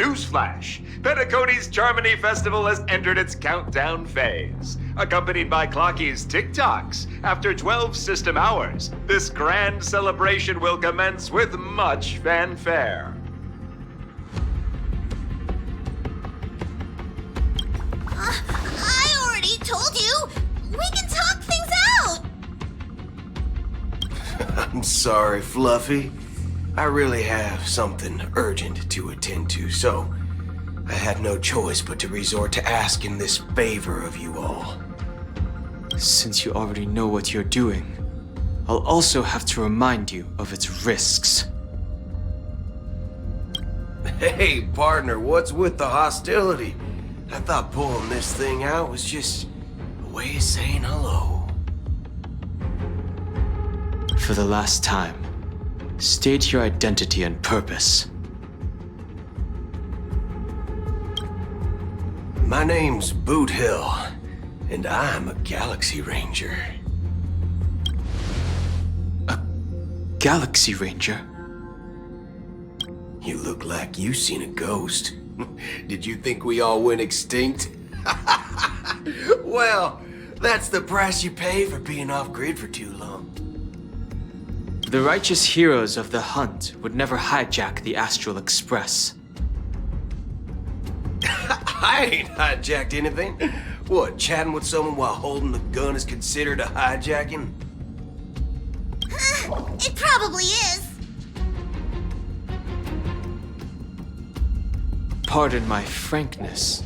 Newsflash! Penacony's Charmony Festival has entered its countdown phase. Accompanied by Clocky's TikToks, after 12 system hours, this grand celebration will commence with much fanfare. I already told you! We can talk things out! I'm sorry, Fluffy. I really have something urgent to attend to, so I had no choice but to resort to asking this favor of you all. Since you already know what you're doing, I'll also have to remind you of its risks. Hey, partner, what's with the hostility? I thought pulling this thing out was just a way of saying hello. For the last time, state your identity and purpose. My name's Boot Hill, and I'm a Galaxy Ranger. A Galaxy Ranger? You look like you seen a ghost. Did you think we all went extinct? Well, that's the price you pay for being off-grid for too long. The righteous heroes of the hunt would never hijack the Astral Express. I ain't hijacked anything. What, chatting with someone while holding the gun is considered a hijacking? It probably is. Pardon my frankness,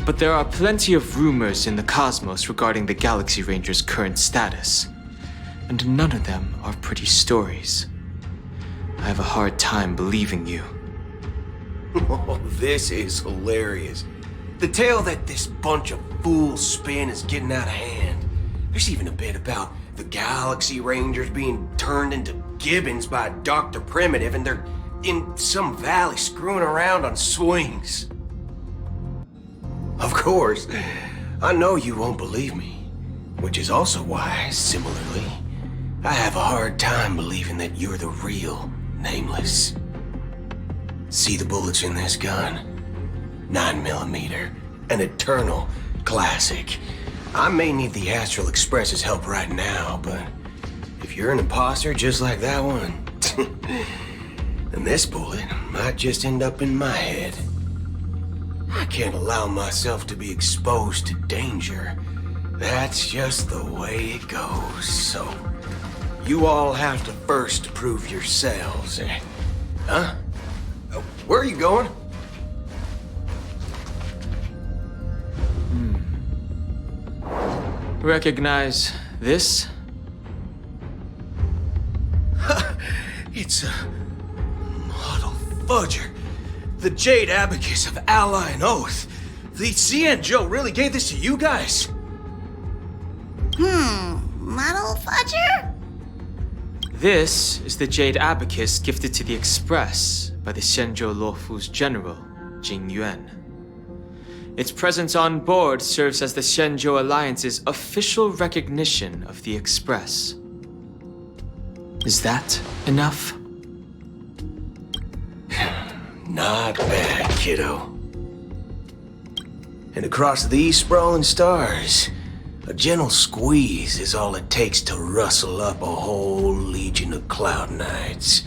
but there are plenty of rumors in the cosmos regarding the Galaxy Ranger's current status, and none of them are pretty stories. I have a hard time believing you. Oh, this is hilarious. The tale that this bunch of fools spin is getting out of hand. There's even a bit about the Galaxy Rangers being turned into gibbons by Dr. Primitive, and they're in some valley screwing around on swings. Of course, I know you won't believe me, which is also why, similarly, I have a hard time believing that you're the real Nameless. See the bullets in this gun? 9mm, an eternal classic. I may need the Astral Express's help right now, but if you're an imposter just like that one, then this bullet might just end up in my head. I can't allow myself to be exposed to danger. That's just the way it goes, so you all have to first prove yourselves. Huh? Where are you going? Recognize this? It's a model fudger. The Jade Abacus of Ally and Oath. The CN Joe really gave this to you guys? Model fudger? This is the Jade Abacus gifted to the Express by the Xianzhou Luofu's general, Jing Yuan. Its presence on board serves as the Xianzhou Alliance's official recognition of the Express. Is that enough? Not bad, kiddo. And across these sprawling stars, a gentle squeeze is all it takes to rustle up a whole legion of Cloud Knights.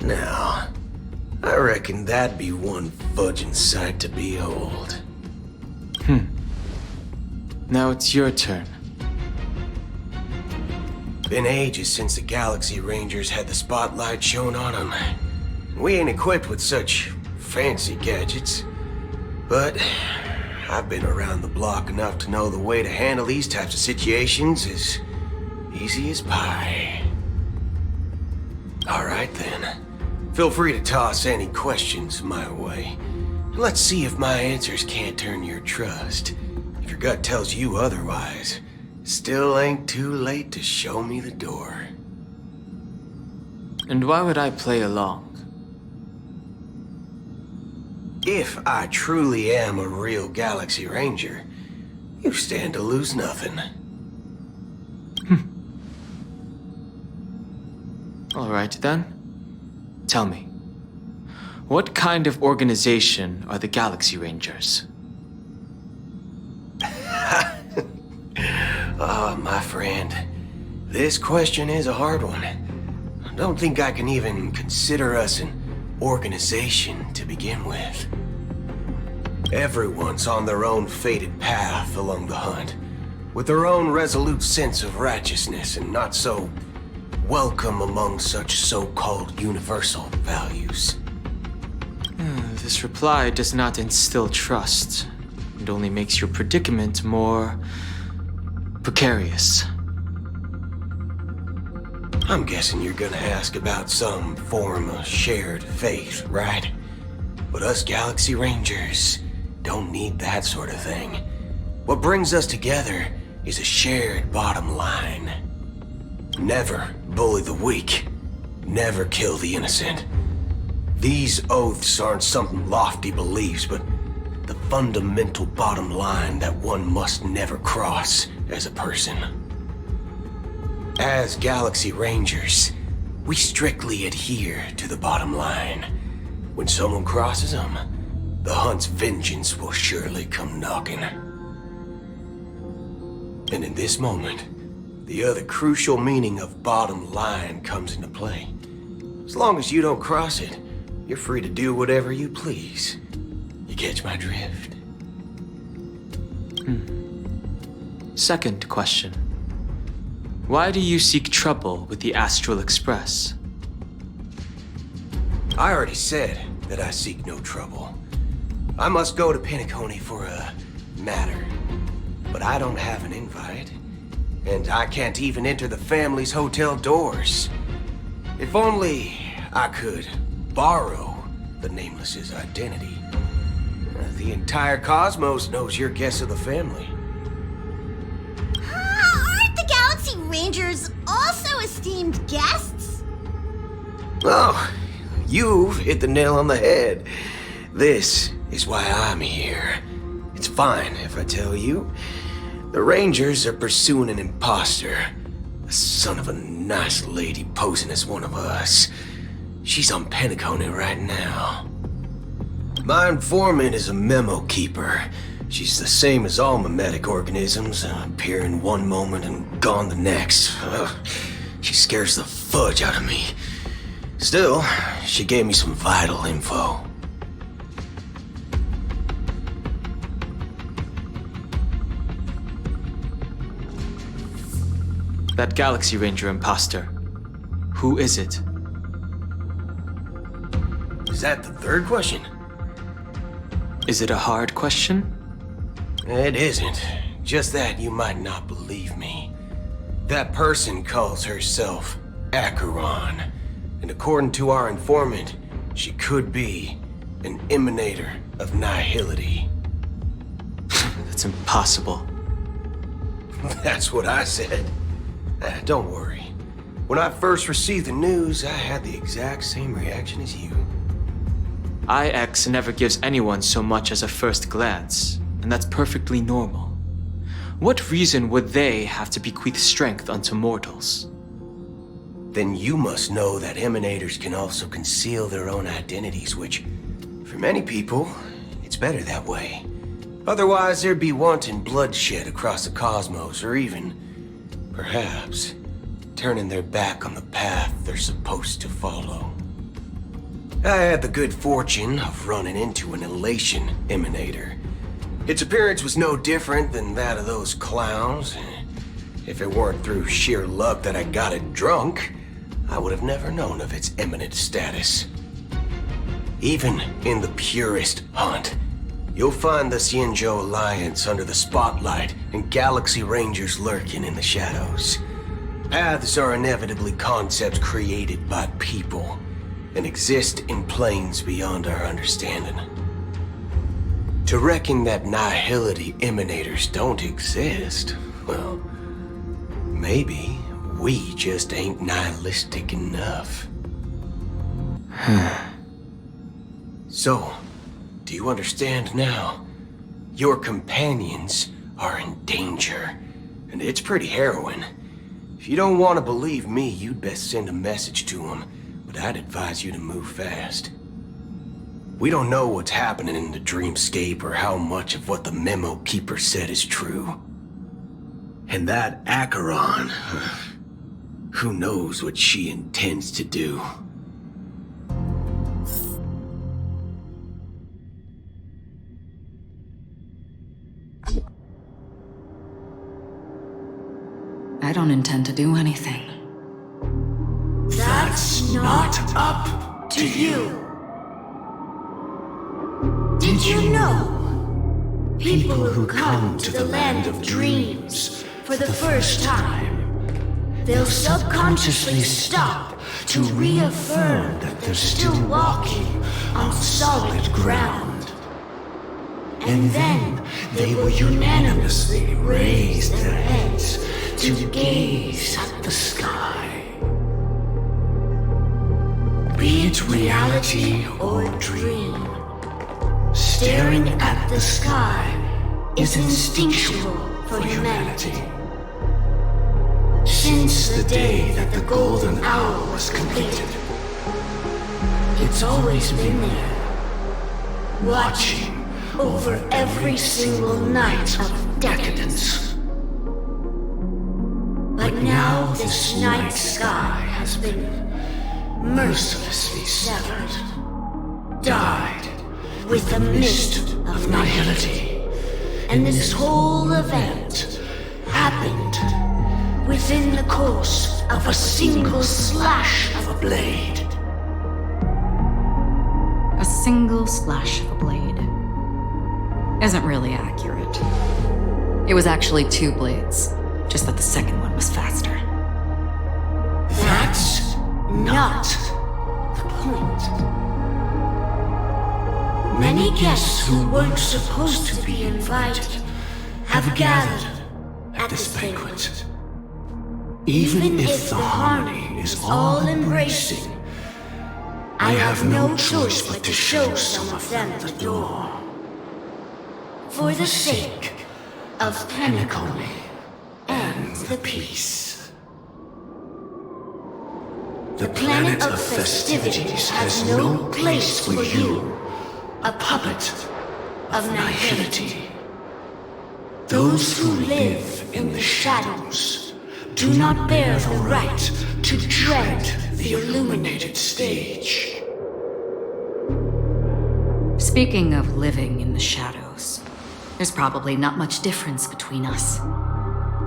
Now, I reckon that'd be one fudging sight to behold. Now it's your turn. Been ages since the Galaxy Rangers had the spotlight shown on them. We ain't equipped with such fancy gadgets. But I've been around the block enough to know the way to handle these types of situations is easy as pie. Alright then. Feel free to toss any questions my way. Let's see if my answers can't turn your trust. If your gut tells you otherwise, still ain't too late to show me the door. And why would I play along? If I truly am a real Galaxy Ranger, you stand to lose nothing. All right then. Tell me, What kind of organization are the Galaxy Rangers? My friend, this question is a hard one. I don't think I can even consider us an organization to begin with. Everyone's on their own fated path along the hunt, with their own resolute sense of righteousness and not so welcome among such so-called universal values. This reply does not instill trust. It only makes your predicament more precarious. I'm guessing you're gonna ask about some form of shared faith, right? But us Galaxy Rangers don't need that sort of thing. What brings us together is a shared bottom line. Never bully the weak. Never kill the innocent. These oaths aren't some lofty beliefs, but the fundamental bottom line that one must never cross as a person. As Galaxy Rangers, we strictly adhere to the bottom line. When someone crosses them, the hunt's vengeance will surely come knocking. And in this moment, the other crucial meaning of bottom line comes into play. As long as you don't cross it, you're free to do whatever you please. You catch my drift? Second question. Why do you seek trouble with the Astral Express? I already said that I seek no trouble. I must go to Penacony for a matter. But I don't have an invite. And I can't even enter the family's hotel doors. If only I could borrow the Nameless's identity. The entire cosmos knows you're guests of the family. Aren't the Galaxy Rangers also esteemed guests? Oh, you've hit the nail on the head. This is why I'm here. It's fine if I tell you. The Rangers are pursuing an imposter. A son of a nice lady posing as one of us. She's on Penacony right now. My informant is a memo keeper. She's the same as all mimetic organisms, appearing one moment and gone the next. She scares the fudge out of me. Still, she gave me some vital info. That Galaxy Ranger imposter. Who is it? Is that the third question? Is it a hard question? It isn't. Just that you might not believe me. That person calls herself Acheron. And according to our informant, she could be an emanator of nihility. That's impossible. That's what I said. Don't worry. When I first received the news, I had the exact same reaction as you. IX never gives anyone so much as a first glance, and that's perfectly normal. What reason would they have to bequeath strength unto mortals? Then you must know that emanators can also conceal their own identities, which, for many people, it's better that way. Otherwise, there'd be wanton bloodshed across the cosmos, or even, perhaps, turning their back on the path they're supposed to follow. I had the good fortune of running into an elation emanator. Its appearance was no different than that of those clowns. If it weren't through sheer luck that I got it drunk, I would have never known of its eminent status. Even in the purest hunt, you'll find the Xianzhou Alliance under the spotlight and Galaxy Rangers lurking in the shadows. Paths are inevitably concepts created by people and exist in planes beyond our understanding. To reckon that nihility emanators don't exist, well, maybe we just ain't nihilistic enough. So, do you understand now? Your companions are in danger, and it's pretty harrowing. If you don't want to believe me, you'd best send a message to them, but I'd advise you to move fast. We don't know what's happening in the dreamscape or how much of what the memo keeper said is true. And that Acheron, who knows what she intends to do. I don't intend to do anything. That's not up to you. Did you know? People who come to the land of dreams for the first time, they'll subconsciously stop to reaffirm that they're still walking on solid ground. And then they will unanimously raise their heads to gaze at the sky. Be it reality or dream, staring at the sky is instinctual for humanity. Since the day that the golden hour was completed, it's always been there, watching over every single night of decadence. But now this night sky has been mercilessly severed, dyed with the mist of nihility. And this whole event happened within the course of a single slash of a blade. A single slash of a blade isn't really accurate. It was actually 2 blades, just that the second one was faster. That's not the point. Many guests who weren't supposed to be invited have gathered at this banquet. Even if the harmony is all-embracing, I have no choice but to show some of them the door. For the sake of Penacony and the peace. The planet of festivities has no place for you, a puppet of nihility. Those who live in the shadows do not bear the right to tread the illuminated stage. Speaking of living in the shadows, there's probably not much difference between us.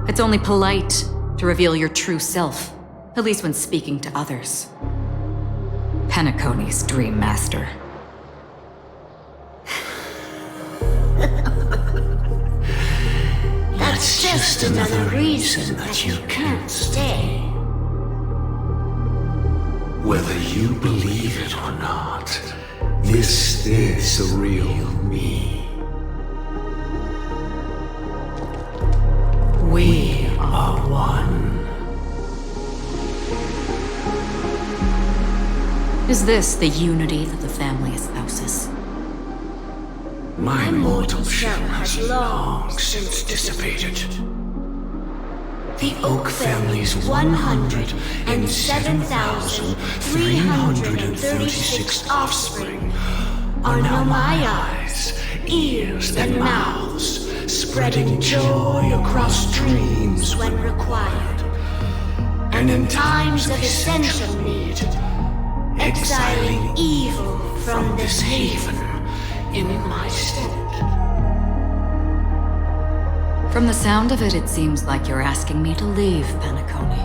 It's only polite to reveal your true self, at least when speaking to others. Penacony's Dream Master. That's just another reason that you can't stay. Whether you believe it or not, this is the real me. We are one. Is this the unity that the family espouses? My mortal shell has long since dissipated. The Oak family's 107,336 offspring are now my eyes, ears, and mouths, spreading joy across dreams when required, and in times of essential need, exiling evil from this haven in my stead. From the sound of it, it seems like you're asking me to leave Penacony.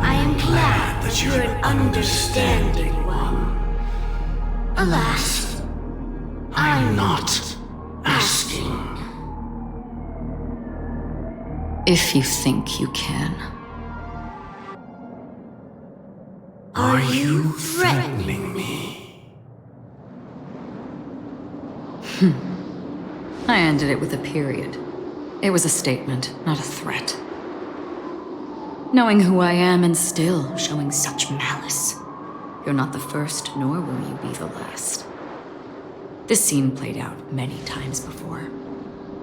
I am glad that you're an understanding one. Alas, I'm not asking. If you think you can. Are you threatening me? I ended it with a period. It was a statement, not a threat. Knowing who I am and still showing such malice. You're not the first, nor will you be the last. This scene played out many times before.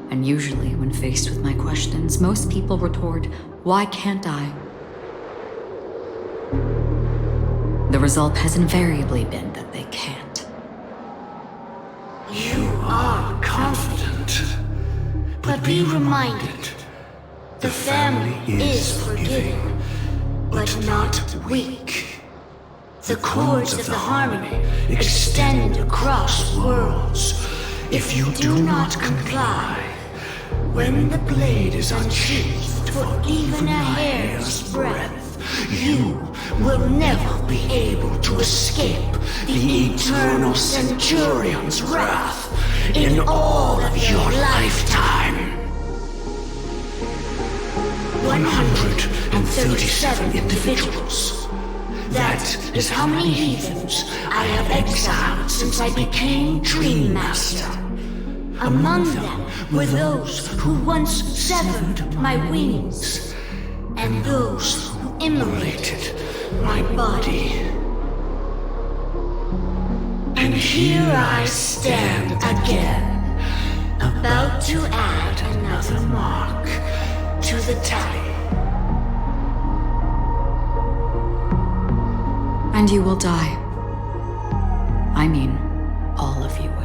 And usually, when faced with my questions, most people retort, "Why can't I?" The result has invariably been that they can't. You are confident, but be reminded, the family is forgiving, but not weak. The cords of the harmony extend across worlds. If you do not comply, when the blade is unsheathed for even a hair's breadth, you will never be able to escape the eternal Centurion's wrath in all of your lifetime. 137 individuals. That is how many heathens I have exiled since I became Dream Master. Among them were those who once severed my wings, and those who immolated my body. And here I stand again, about to add another mark to the tally. And you will die. I mean, all of you will.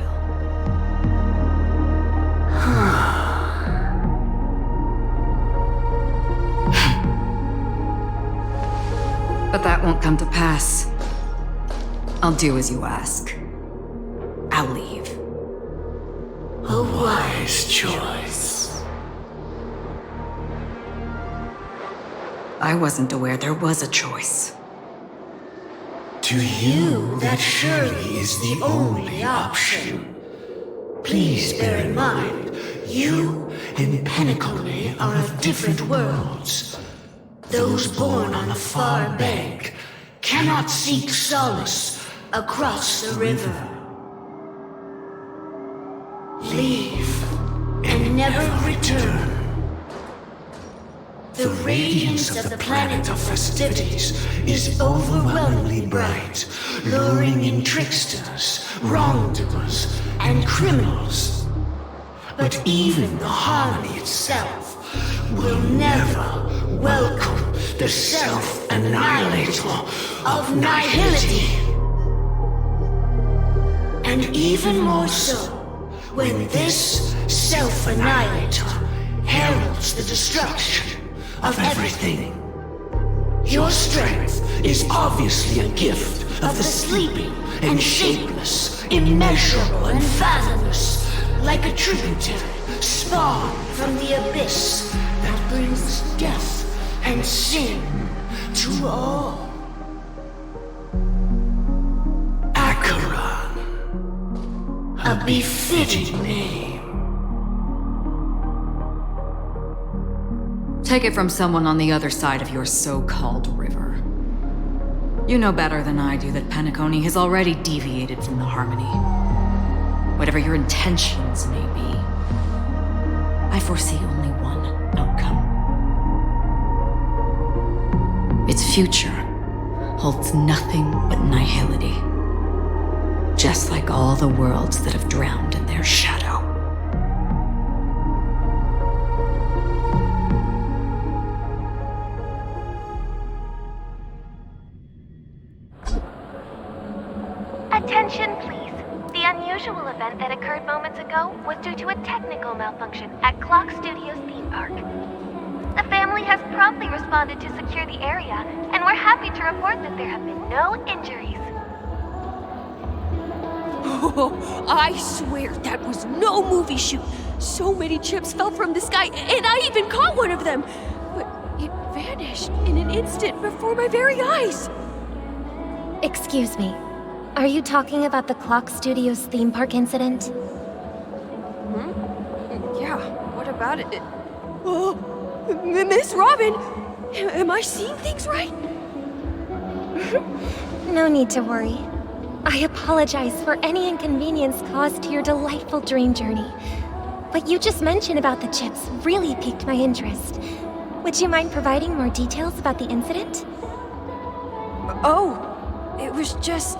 But that won't come to pass. I'll do as you ask. I'll leave. A wise choice. I wasn't aware there was a choice. To you, that surely is the only option. Please bear in mind, you and Penacony are of different worlds. Those born on the far bank cannot seek solace across the river. Leave and never return. The radiance of the planet of festivities is overwhelmingly bright, luring in tricksters, wrongdoers, and criminals. But even the harmony itself will never welcome the self-annihilator of nihility. And even more so, when this self-annihilator heralds the destruction of everything. Your strength is obviously a gift of the sleeping and shapeless, immeasurable and fathomless, like a tributary spawned from the abyss that brings death and sin to all. Acheron, a befitting name. Take it from someone on the other side of your so-called river. You know better than I do that Penacony has already deviated from the harmony. Whatever your intentions may be, I foresee only one outcome. Its future holds nothing but nihility. Just like all the worlds that have drowned in their shadow. Attention, please. The unusual event that occurred moments ago was due to a technical malfunction at Clock Studios theme park. The family has promptly responded to secure the area, and we're happy to report that there have been no injuries. Oh, I swear that was no movie shoot. So many chips fell from the sky, and I even caught one of them. But it vanished in an instant before my very eyes. Excuse me. Are you talking about the Clock Studios theme park incident? Yeah, what about it? Oh, Miss Robin! Am I seeing things right? No need to worry. I apologize for any inconvenience caused to your delightful dream journey. What you just mentioned about the chips really piqued my interest. Would you mind providing more details about the incident? Oh, it was just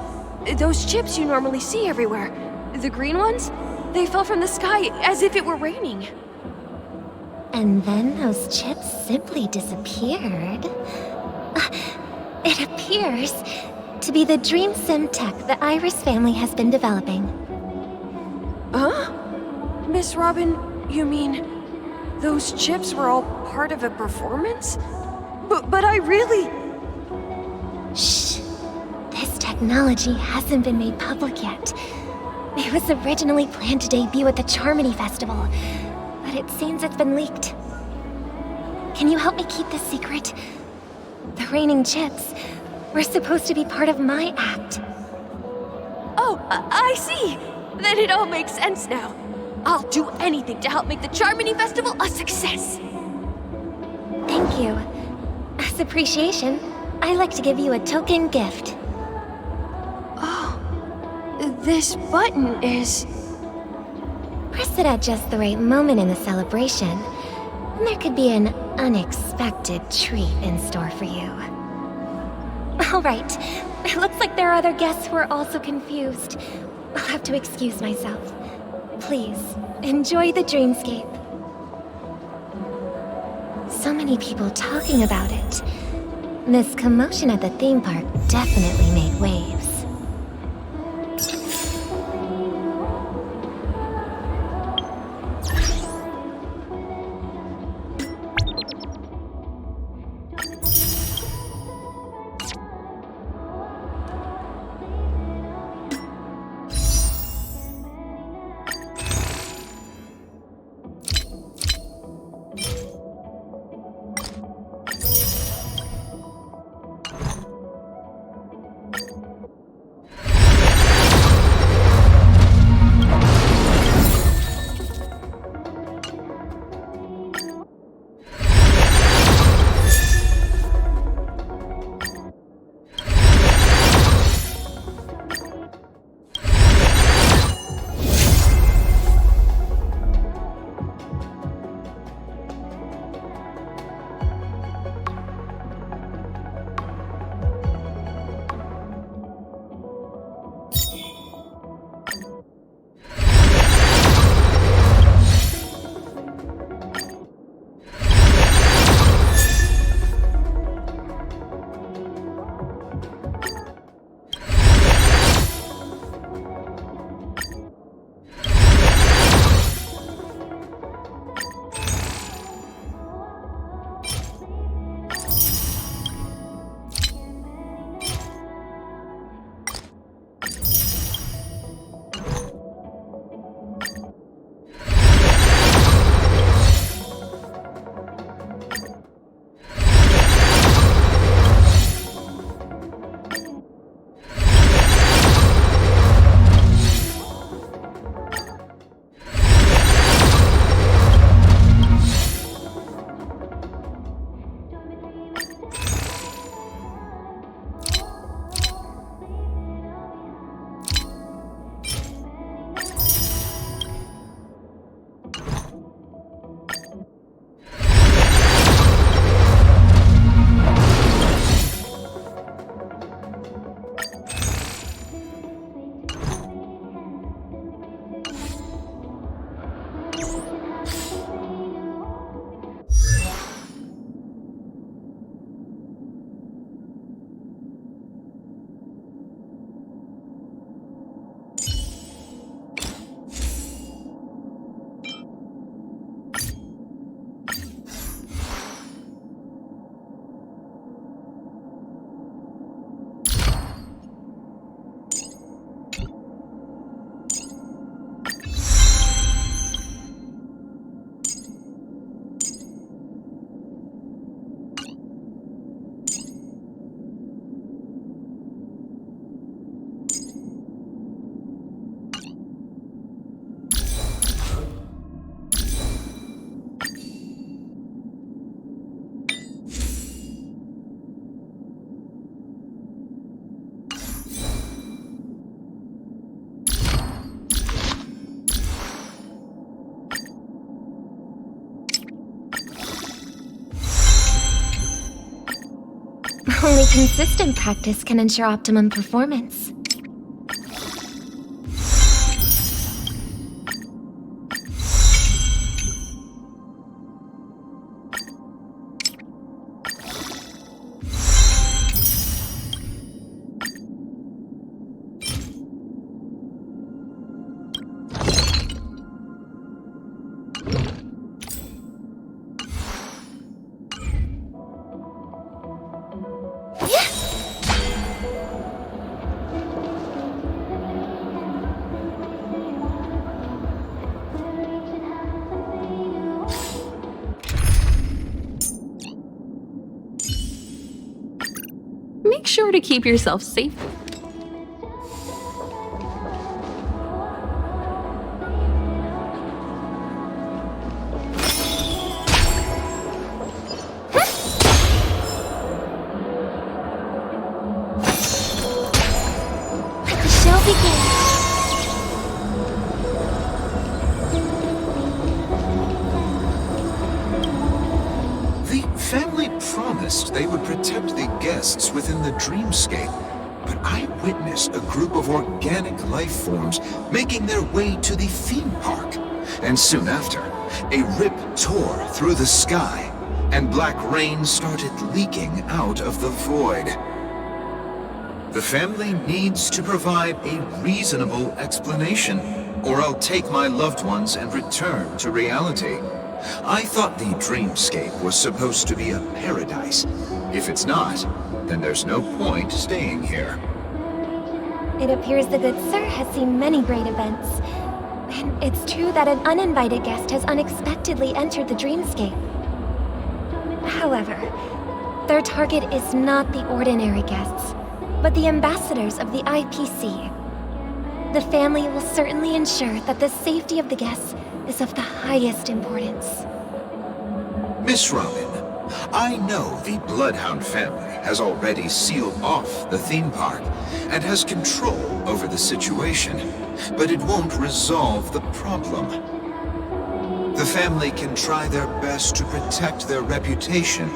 those chips you normally see everywhere. The green ones? They fell from the sky as if it were raining. And then those chips simply disappeared. It appears to be the dream sim tech the Iris family has been developing. Huh? Miss Robin, you mean those chips were all part of a performance? But I really... Shh. This technology hasn't been made public yet. It was originally planned to debut at the Charmony Festival, but it seems it's been leaked. Can you help me keep this secret? The raining chips were supposed to be part of my act. Oh, I see. Then it all makes sense now. I'll do anything to help make the Charmony Festival a success. Thank you. As appreciation, I'd like to give you a token gift. Oh, this button is... Press it at just the right moment in the celebration, and there could be an unexpected treat in store for you. All right. It looks like there are other guests who are also confused. I'll have to excuse myself. Please, enjoy the dreamscape. So many people talking about it. This commotion at the theme park definitely made waves. Only consistent practice can ensure optimum performance. to keep yourself safe. Let the show begin. The family promised they would protect the guests within the dreamscape, but I witnessed a group of organic life forms making their way to the theme park. And soon after, a rip tore through the sky, and black rain started leaking out of the void. The family needs to provide a reasonable explanation, or I'll take my loved ones and return to reality. I thought the dreamscape was supposed to be a paradise. If it's not, then there's no point staying here. It appears the good sir has seen many great events. And it's true that an uninvited guest has unexpectedly entered the dreamscape. However, their target is not the ordinary guests, but the ambassadors of the IPC. The family will certainly ensure that the safety of the guests is of the highest importance. Miss Robin, I know the Bloodhound family has already sealed off the theme park and has control over the situation, but it won't resolve the problem. The family can try their best to protect their reputation,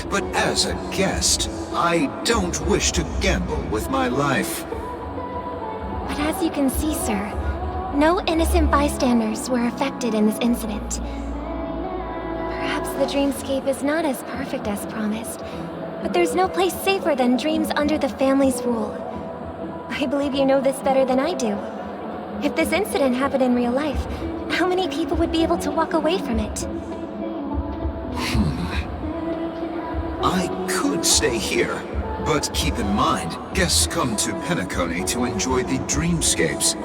but as a guest, I don't wish to gamble with my life. But as you can see, sir, no innocent bystanders were affected in this incident. Perhaps the dreamscape is not as perfect as promised, but there's no place safer than dreams under the family's rule. I believe you know this better than I do. If this incident happened in real life, how many people would be able to walk away from it? I could stay here, but keep in mind, guests come to Penacony to enjoy the dreamscapes.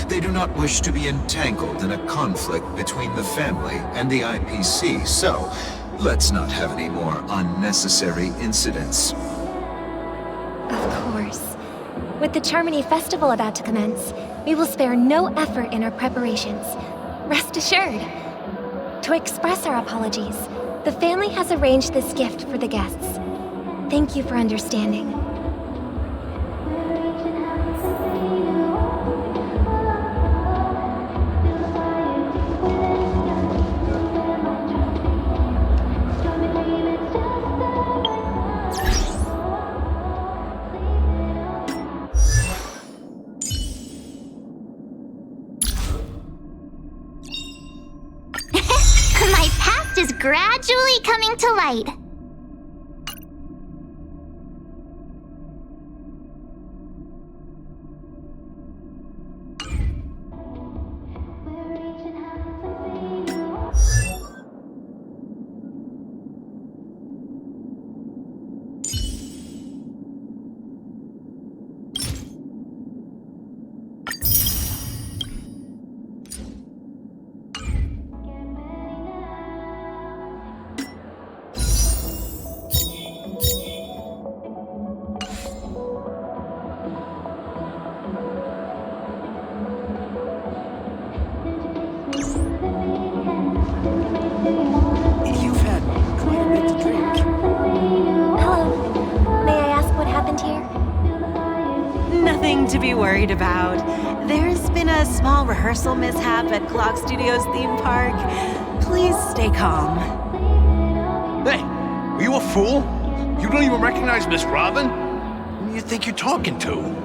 They do not wish to be entangled in a conflict between the family and the IPC, so let's not have any more unnecessary incidents. Of course. With the Charmony Festival about to commence, we will spare no effort in our preparations. Rest assured. To express our apologies, the family has arranged this gift for the guests. Thank you for understanding. My past is gradually coming to light. Nothing to be worried about. There's been a small rehearsal mishap at Clock Studios theme park. Please stay calm. Hey, are you a fool? You don't even recognize Miss Robin? Who do you think you're talking to?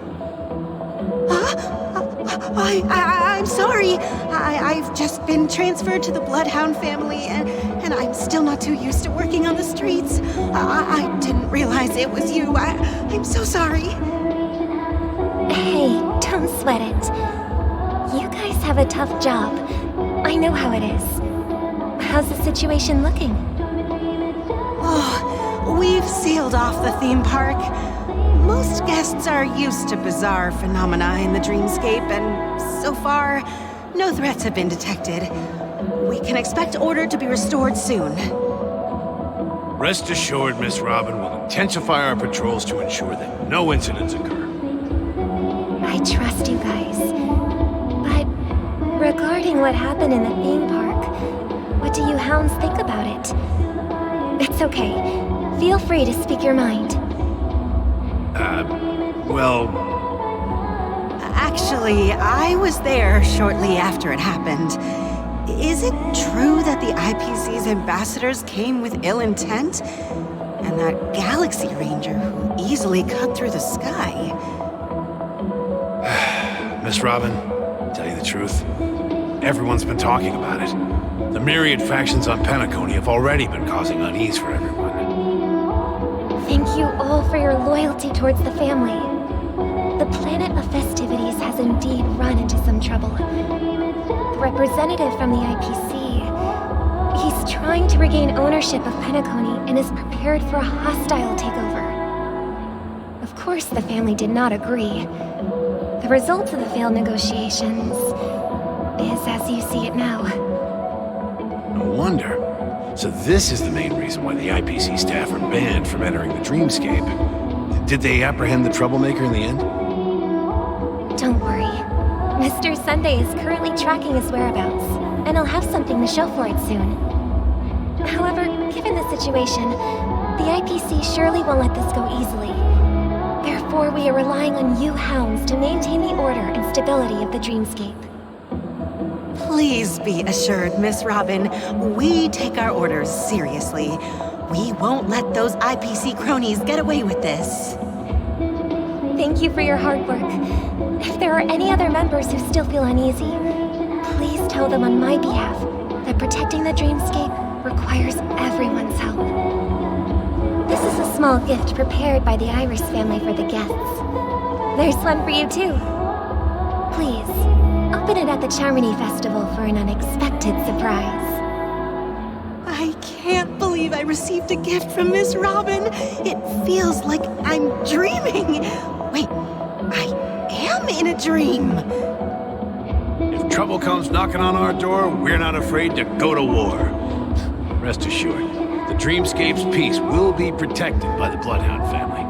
I'm sorry. I've just been transferred to the Bloodhound family, and I'm still not too used to working on the streets. I didn't realize it was you. I'm so sorry. Hey, don't sweat it. You guys have a tough job. I know how it is. How's the situation looking? Oh, we've sealed off the theme park. Most guests are used to bizarre phenomena in the dreamscape, and so far, no threats have been detected. We can expect order to be restored soon. Rest assured, Miss Robin will intensify our patrols to ensure that no incidents occur. I trust you guys. But regarding what happened in the theme park, what do you hounds think about it? It's okay. Feel free to speak your mind. Well... Actually, I was there shortly after it happened. Is it true that the IPC's ambassadors came with ill intent? And that Galaxy Ranger who easily cut through the sky? Miss Robin, to tell you the truth, everyone's been talking about it. The myriad factions on Penacony have already been causing unease for everyone. Thank you all for your loyalty towards the family. The planet of festivities has indeed run into some trouble. The representative from the IPC, he's trying to regain ownership of Penacony and is prepared for a hostile takeover. Of course, the family did not agree. The result of the failed negotiations is as you see it now. No wonder. So this is the main reason why the IPC staff are banned from entering the dreamscape. Did they apprehend the troublemaker in the end? Don't worry. Mr. Sunday is currently tracking his whereabouts, and I'll have something to show for it soon. However, given the situation, the IPC surely won't let this go easily. Therefore, we are relying on you hounds to maintain the order and stability of the dreamscape. Please be assured, Miss Robin, we take our orders seriously. We won't let those IPC cronies get away with this. Thank you for your hard work. If there are any other members who still feel uneasy, please tell them on my behalf that protecting the dreamscape requires everyone's help. This is a small gift prepared by the Iris family for the guests. There's one for you too. Please, open it at the Charmony Festival for an unexpected surprise. I can't believe I received a gift from Miss Robin. It feels like I'm dreaming. Wait, I am in a dream. If trouble comes knocking on our door, we're not afraid to go to war. Rest assured, the dreamscape's peace will be protected by the Bloodhound family.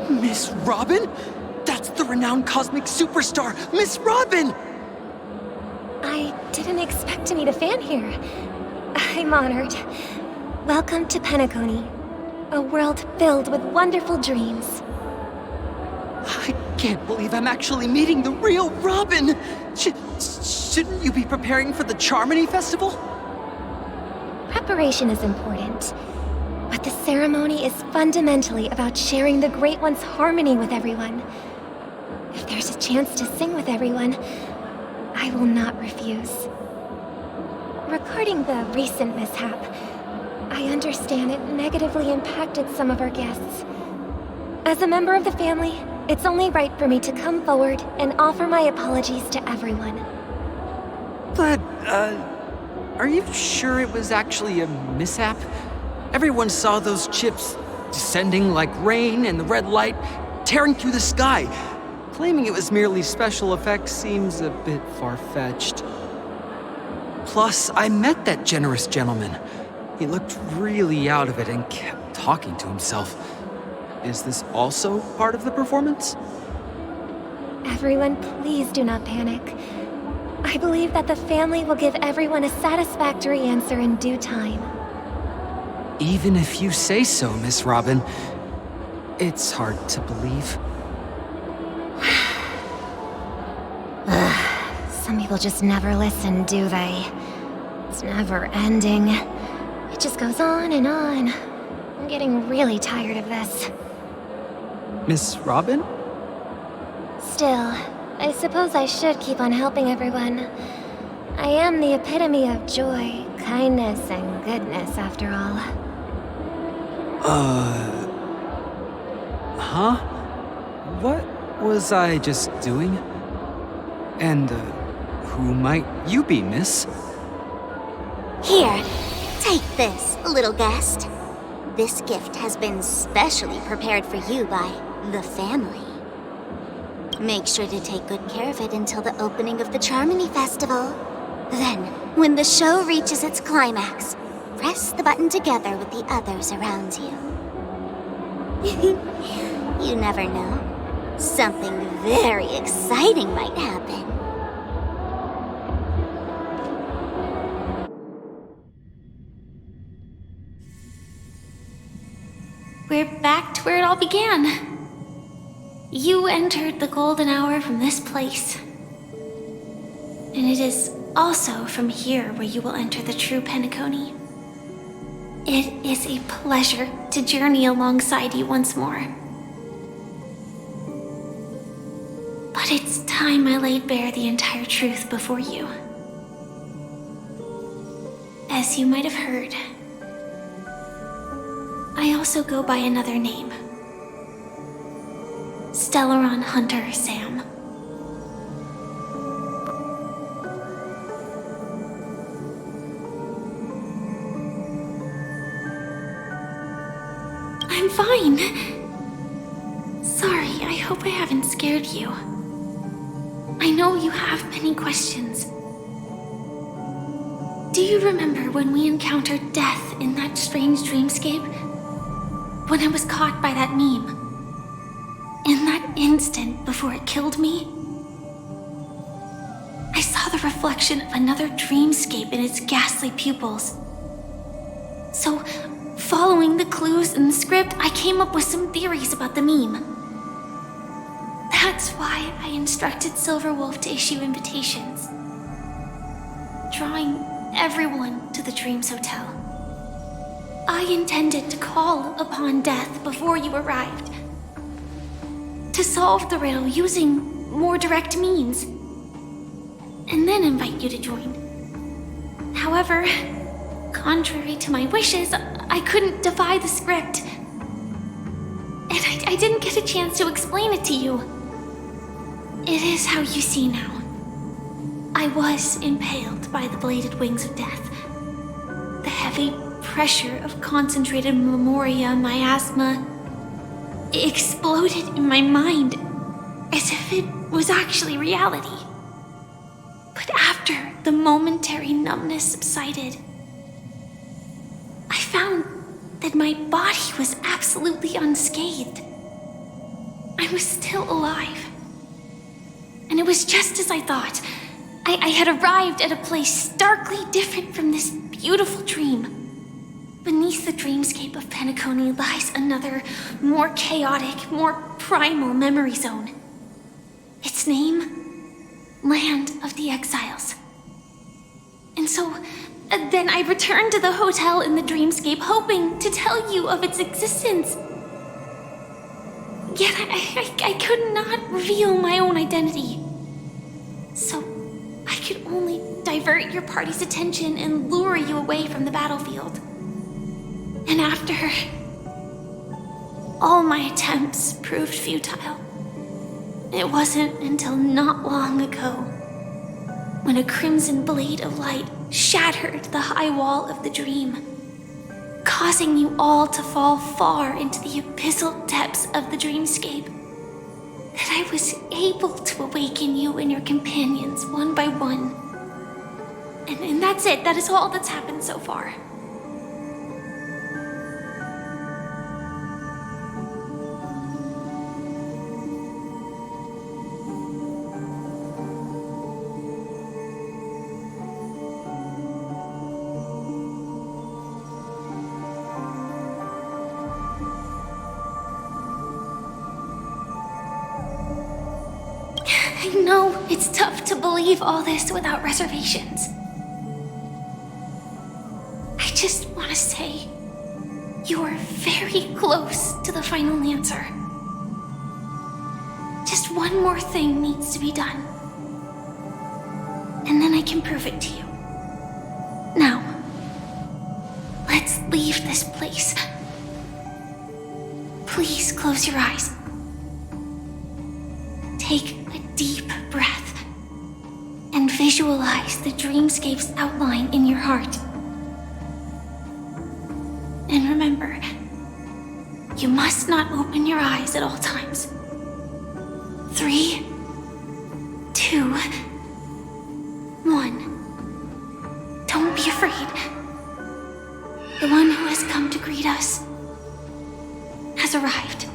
Miss Robin? That's the renowned cosmic superstar, Miss Robin! I didn't expect to meet a fan here. I'm honored. Welcome to Penacony, a world filled with wonderful dreams. I can't believe I'm actually meeting the real Robin! Shouldn't you be preparing for the Charmony Festival? celebration is important. But the ceremony is fundamentally about sharing the Great One's harmony with everyone. If there's a chance to sing with everyone, I will not refuse. Regarding the recent mishap, I understand it negatively impacted some of our guests. As a member of the family, it's only right for me to come forward and offer my apologies to everyone. But, are you sure it was actually a mishap? Everyone saw those chips descending like rain and the red light tearing through the sky. Claiming it was merely special effects seems a bit far-fetched. Plus, I met that generous gentleman. He looked really out of it and kept talking to himself. Is this also part of the performance? Everyone, please do not panic. I believe that the family will give everyone a satisfactory answer in due time. Even if you say so, Miss Robin, it's hard to believe. Some people just never listen, do they? It's never ending. It just goes on and on. I'm getting really tired of this. Miss Robin? Still, I suppose I should keep on helping everyone. I am the epitome of joy, kindness, and goodness, after all. Huh? What was I just doing? And, who might you be, miss? Here, take this, little guest. This gift has been specially prepared for you by the family. Make sure to take good care of it until the opening of the Charmony Festival. Then, when the show reaches its climax, press the button together with the others around you. You never know. Something very exciting might happen. We're back to where it all began. You entered the golden hour from this place. And it is also from here where you will enter the true Penacony. It is a pleasure to journey alongside you once more. But it's time I laid bare the entire truth before you. As you might have heard, I also go by another name. Stellaron Hunter Sam. I'm fine. Sorry, I hope I haven't scared you. I know you have many questions. Do you remember when we encountered death in that strange dreamscape? When I was caught by that meme? In that instant before it killed me? I saw the reflection of another dreamscape in its ghastly pupils. So, following the clues in the script, I came up with some theories about the meme. That's why I instructed Silverwolf to issue invitations, drawing everyone to the Dreams Hotel. I intended to call upon death before you arrived, to solve the riddle using more direct means, and then invite you to join. However, contrary to my wishes, I couldn't defy the script, and I didn't get a chance to explain it to you. It is how you see now. I was impaled by the bladed wings of death. The heavy pressure of concentrated memoria miasma exploded in my mind as if it was actually reality. But after the momentary numbness subsided, I found that my body was absolutely unscathed. I was still alive. And it was just as I thought. I had arrived at a place starkly different from this beautiful dream. Beneath the dreamscape of Penacony lies another, more chaotic, more primal memory zone. Its name? Land of the Exiles. And so, Then I returned to the hotel in the dreamscape, hoping to tell you of its existence. Yet I could not reveal my own identity. So I could only divert your party's attention and lure you away from the battlefield. And after all my attempts proved futile, it wasn't until not long ago when a crimson blade of light shattered the high wall of the dream, causing you all to fall far into the abyssal depths of the dreamscape, that I was able to awaken you and your companions one by one. And that's it. That is all that's happened so far. I know it's tough to believe all this without reservations. I just want to say, you are very close to the final answer. Just one more thing needs to be done. And then I can prove it to you. Now, let's leave this place. Please close your eyes. Take a deep breath and visualize the dreamscape's outline in your heart. And remember, you must not open your eyes at all times. 3, 2, 1. Don't be afraid. The one who has come to greet us has arrived.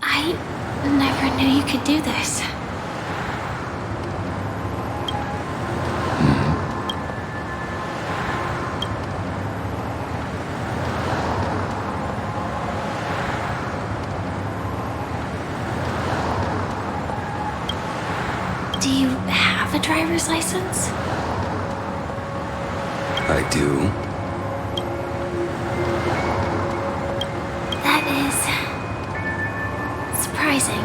I never knew you could do this. Do you have a driver's license? I do. That is surprising.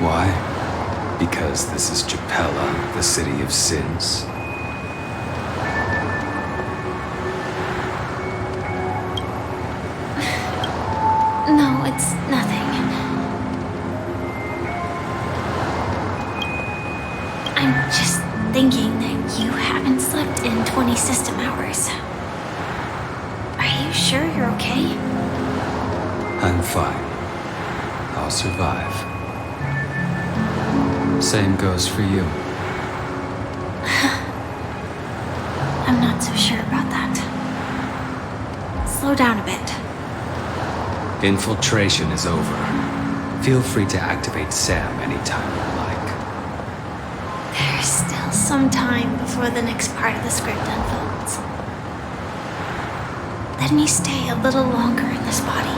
Why? Because this is Japella, the city of sins. No, it's nothing. I'm just thinking that you haven't slept in 20 system hours. Are you sure you're okay? I'm fine. I'll survive. Same goes for you. I'm not so sure about that. Slow down a bit. Infiltration is over. Feel free to activate Sam anytime you like. There's still some time before the next part of the script unfolds. Let me stay a little longer in this body.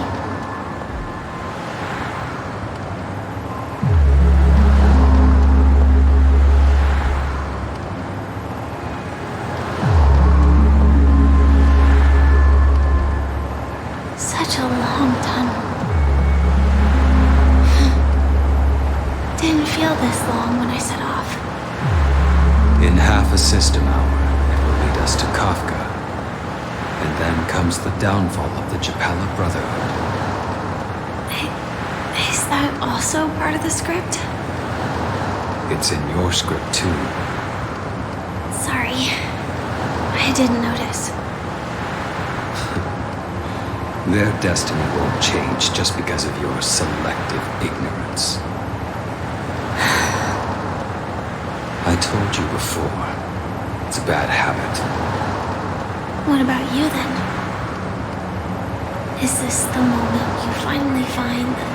half a system hour, it will lead us to Kafka. And then comes the downfall of the Japella Brotherhood. Is that also part of the script? It's in your script too. Sorry. I didn't notice. Their destiny won't change just because of your selective ignorance. I told you before, it's a bad habit. What about you then? Is this the moment you finally find the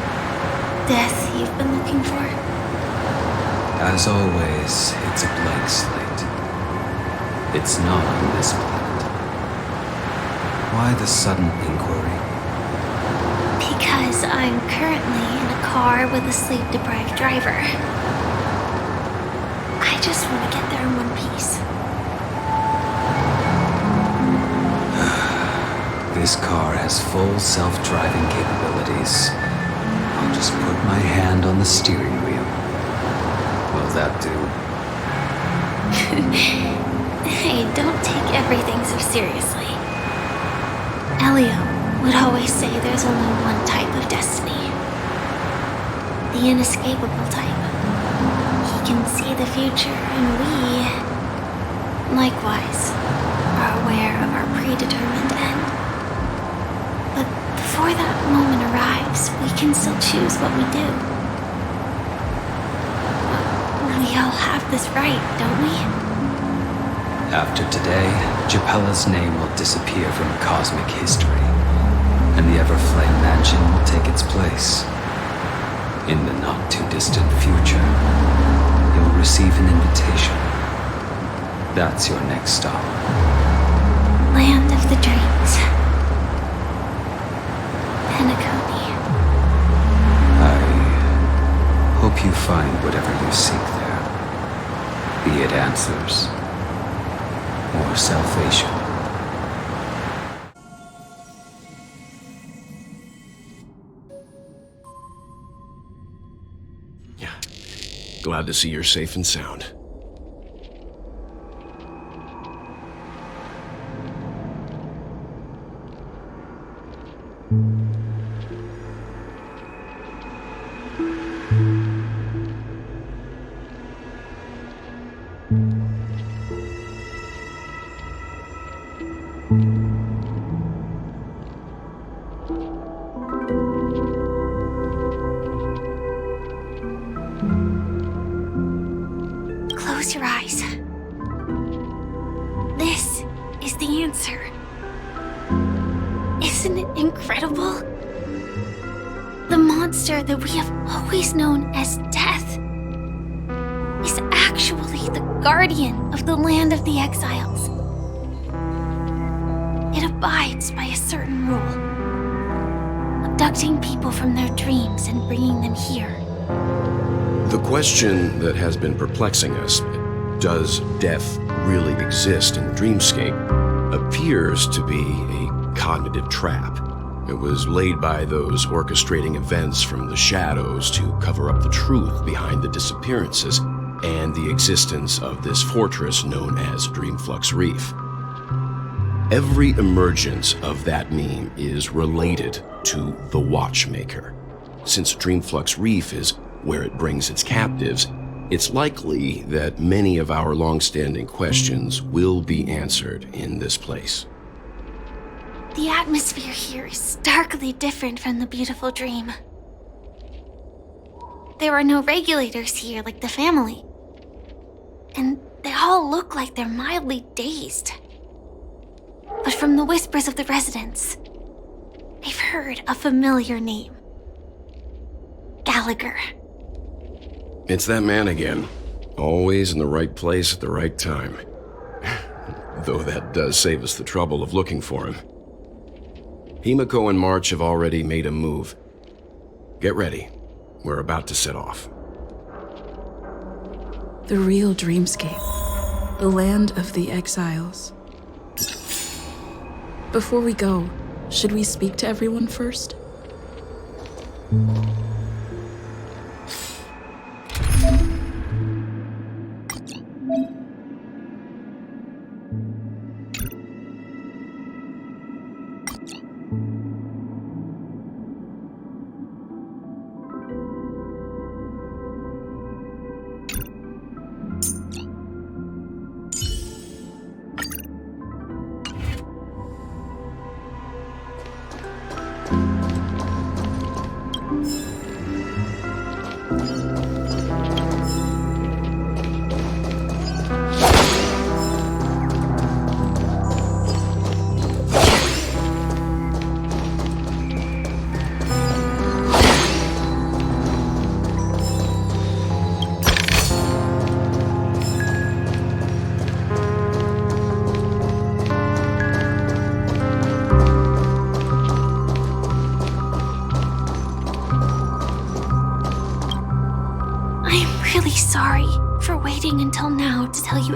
death you've been looking for? As always, it's a blank slate. It's not on this planet. Why the sudden inquiry? Because I'm currently in a car with a sleep-deprived driver. I just want to get there in one piece. This car has full self-driving capabilities. I'll just put my hand on the steering wheel. Will that do? Hey, don't take everything so seriously. Elio would always say there's only one type of destiny. The inescapable type. He can see the future, and we, likewise, are aware of our predetermined end. But before that moment arrives, we can still choose what we do. We all have this right, don't we? After today, Japella's name will disappear from cosmic history, and the Everflame Mansion will take its place. In the not-too-distant future, you'll receive an invitation. That's your next stop. Land of the Dreams. Penacony. I hope you find whatever you seek there. Be it answers or salvation. Yeah. Glad to see you're safe and sound. Close your eyes. This is the answer. Isn't it incredible? The monster that we have always known as Death is actually the guardian of the land of the exiles. It abides by a certain rule, abducting people from their dreams and bringing them here. The question that has been perplexing us, does death really exist in the dreamscape, appears to be a cognitive trap. It was laid by those orchestrating events from the shadows to cover up the truth behind the disappearances and the existence of this fortress known as Dreamflux Reef. Every emergence of that meme is related to the Watchmaker. Since Dreamflux Reef is where it brings its captives, it's likely that many of our long-standing questions will be answered in this place. The atmosphere here is starkly different from the beautiful dream. There are no regulators here like the family. And they all look like they're mildly dazed. But from the whispers of the residents, I've heard a familiar name. Gallagher. It's that man again. Always in the right place at the right time. Though that does save us the trouble of looking for him. Himiko and March have already made a move. Get ready. We're about to set off. The real dreamscape. The land of the exiles. Before we go, should we speak to everyone first?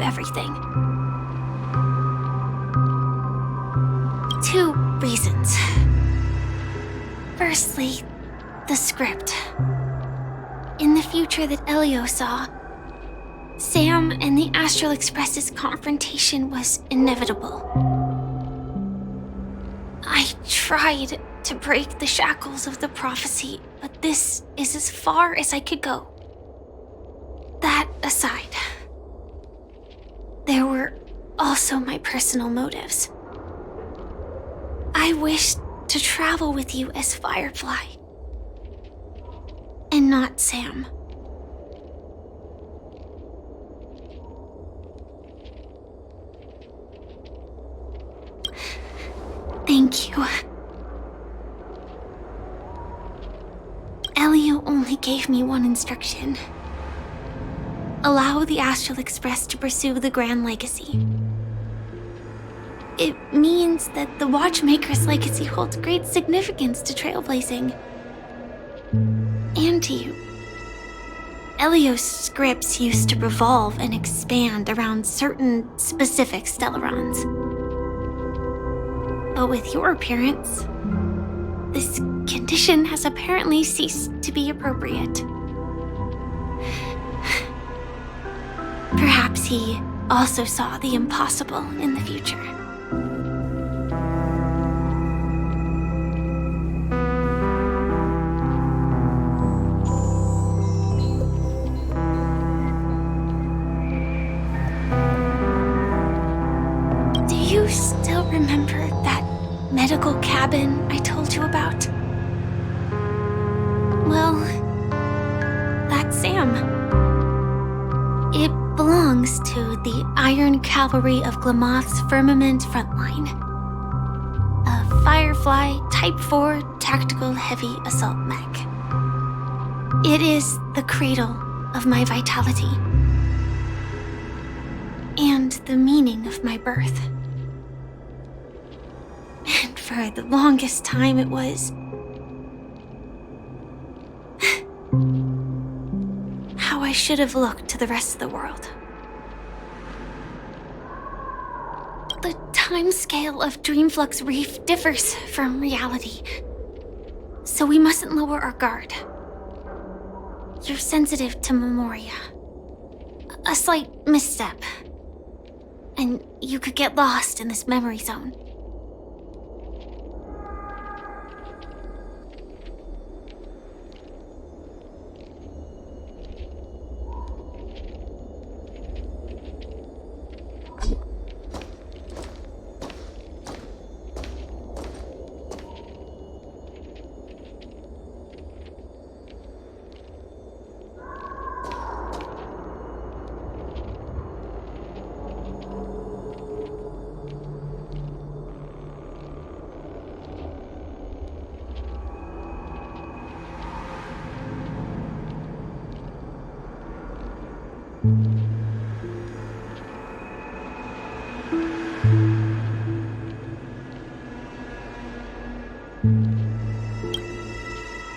everything. 2 reasons. Firstly, the script. In the future that Elio saw, Sam and the Astral Express's confrontation was inevitable. I tried to break the shackles of the prophecy, but this is as far as I could go. That aside, there were also my personal motives. I wished to travel with you as Firefly, and not Sam. Thank you. Elio only gave me one instruction. Allow the Astral Express to pursue the Grand Legacy. It means that the Watchmaker's legacy holds great significance to trailblazing. And to you. Elio's scripts used to revolve and expand around certain specific Stellarons. But with your appearance, this condition has apparently ceased to be appropriate. Perhaps he also saw the impossible in the future. Do you still remember that medical cabin I told you about? Well, that's Sam. It belongs to the Iron Cavalry of Glamoth's Firmament Frontline. A Firefly Type 4 Tactical Heavy Assault Mech. It is the cradle of my vitality. And the meaning of my birth. And for the longest time it was how I should have looked to the rest of the world. The timescale of Dreamflux Reef differs from reality, so we mustn't lower our guard. You're sensitive to Memoria. A slight misstep, and you could get lost in this memory zone.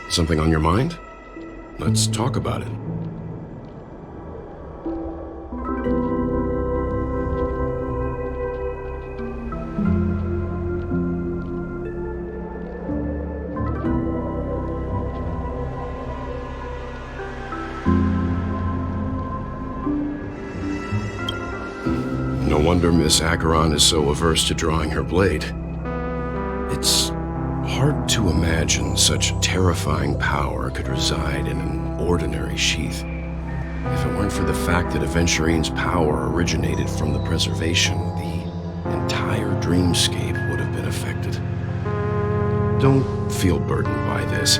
Something on your mind? Let's talk about it. No wonder Miss Acheron is so averse to drawing her blade. It's hard to imagine such terrifying power could reside in an ordinary sheath. If it weren't for the fact that Aventurine's power originated from the preservation, the entire dreamscape would have been affected. Don't feel burdened by this.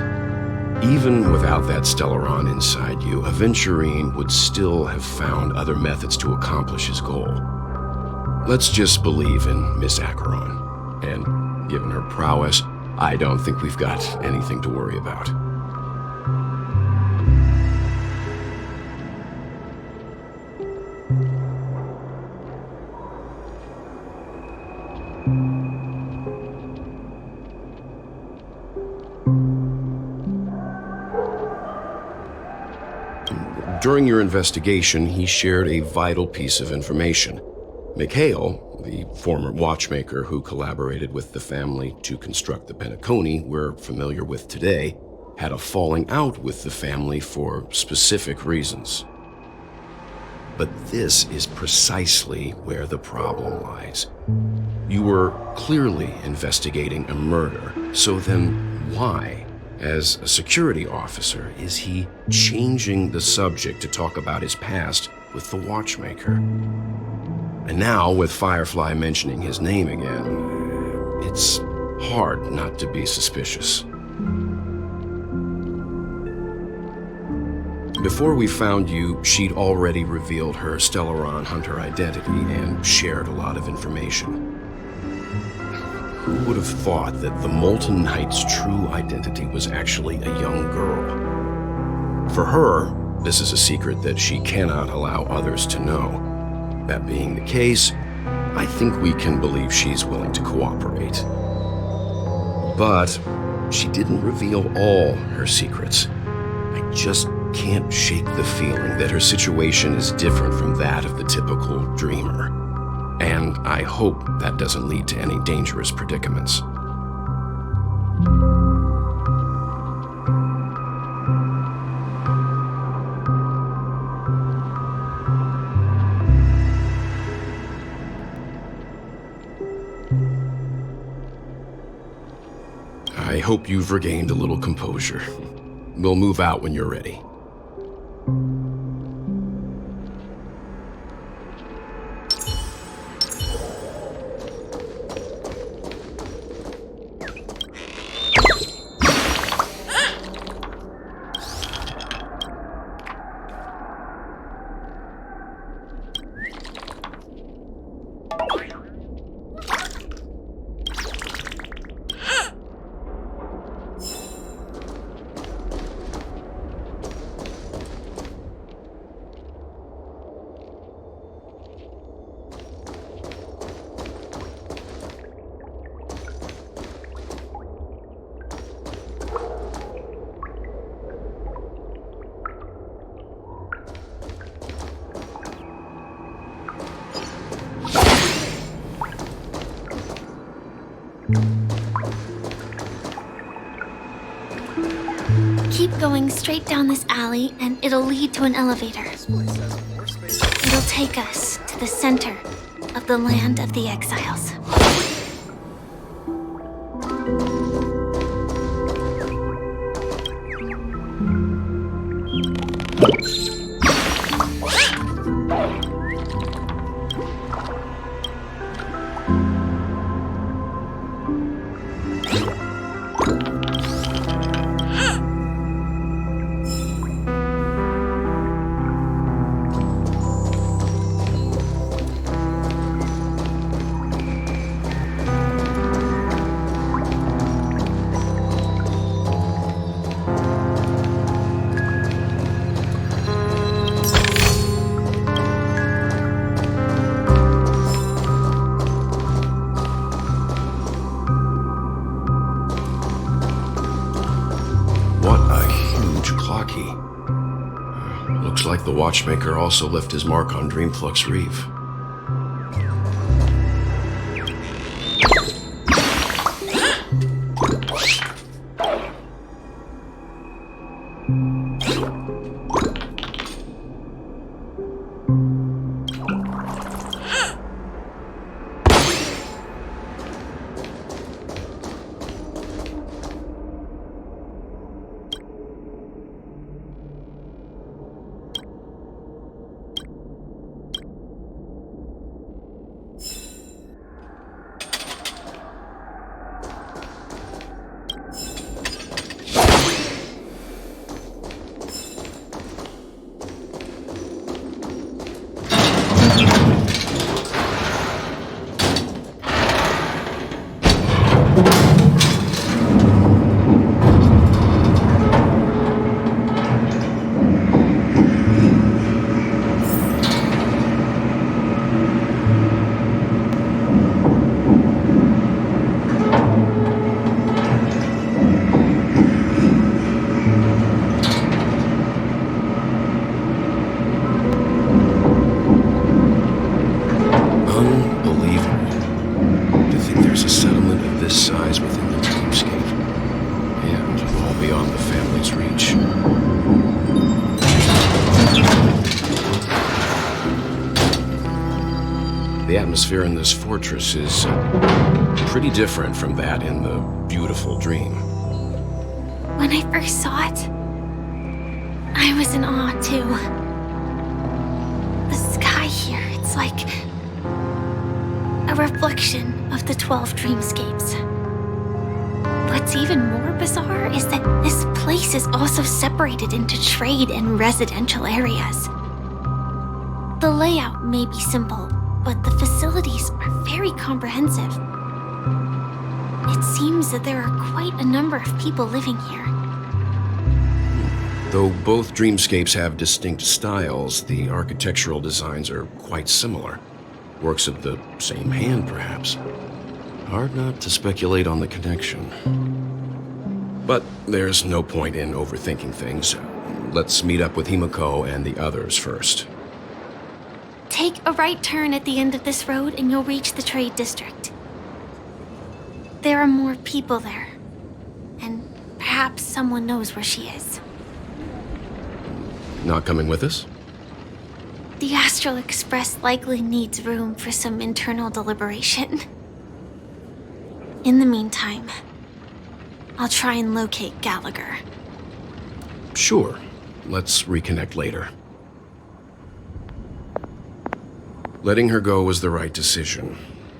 Even without that Stellaron inside you, Aventurine would still have found other methods to accomplish his goal. Let's just believe in Miss Acheron, and given her prowess, I don't think we've got anything to worry about. During your investigation, he shared a vital piece of information. Mikhail, the former watchmaker who collaborated with the family to construct the Penacony we're familiar with today, had a falling out with the family for specific reasons. But this is precisely where the problem lies. You were clearly investigating a murder, so then why, as a security officer, is he changing the subject to talk about his past with the watchmaker? And now, with Firefly mentioning his name again, it's hard not to be suspicious. Before we found you, she'd already revealed her Stellaron Hunter identity and shared a lot of information. Who would have thought that the Molten Knight's true identity was actually a young girl? For her, this is a secret that she cannot allow others to know. That being the case, I think we can believe she's willing to cooperate. But she didn't reveal all her secrets. I just can't shake the feeling that her situation is different from that of the typical dreamer. And I hope that doesn't lead to any dangerous predicaments. I hope you've regained a little composure. We'll move out when you're ready. Keep going straight down this alley, and it'll lead to an elevator. It'll take us to the center of the land of the exiles. Looks like the watchmaker also left his mark on Dreamflux Reef. atmosphere in this fortress is pretty different from that in the beautiful dream. When I first saw it, I was in awe too. The sky here, it's like a reflection of the 12 dreamscapes. What's even more bizarre is that this place is also separated into trade and residential areas. The layout may be simple, but the facilities are very comprehensive. It seems that there are quite a number of people living here. Though both dreamscapes have distinct styles, the architectural designs are quite similar. Works of the same hand, perhaps. Hard not to speculate on the connection. But there's no point in overthinking things. Let's meet up with Himiko and the others first. Take a right turn at the end of this road and you'll reach the trade district. There are more people there. And perhaps someone knows where she is. Not coming with us? The Astral Express likely needs room for some internal deliberation. In the meantime, I'll try and locate Gallagher. Sure. Let's reconnect later. Letting her go was the right decision.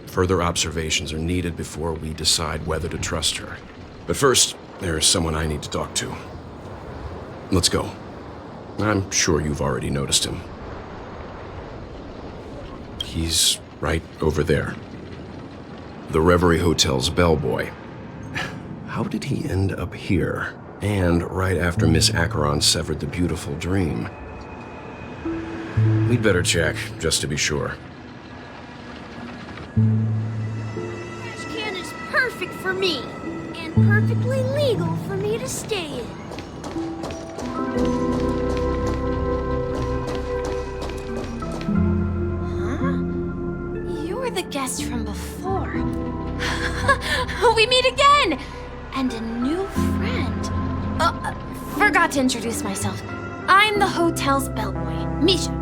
Further observations are needed before we decide whether to trust her. But first, there's someone I need to talk to. Let's go. I'm sure you've already noticed him. He's right over there. The Reverie Hotel's bellboy. How did he end up here? And right after Miss Acheron severed the beautiful dream. We'd better check, just to be sure. Trash can is perfect for me, and perfectly legal for me to stay in. You're the guest from before. We meet again! And a new friend. Forgot to introduce myself. I'm the hotel's bellboy, Misha.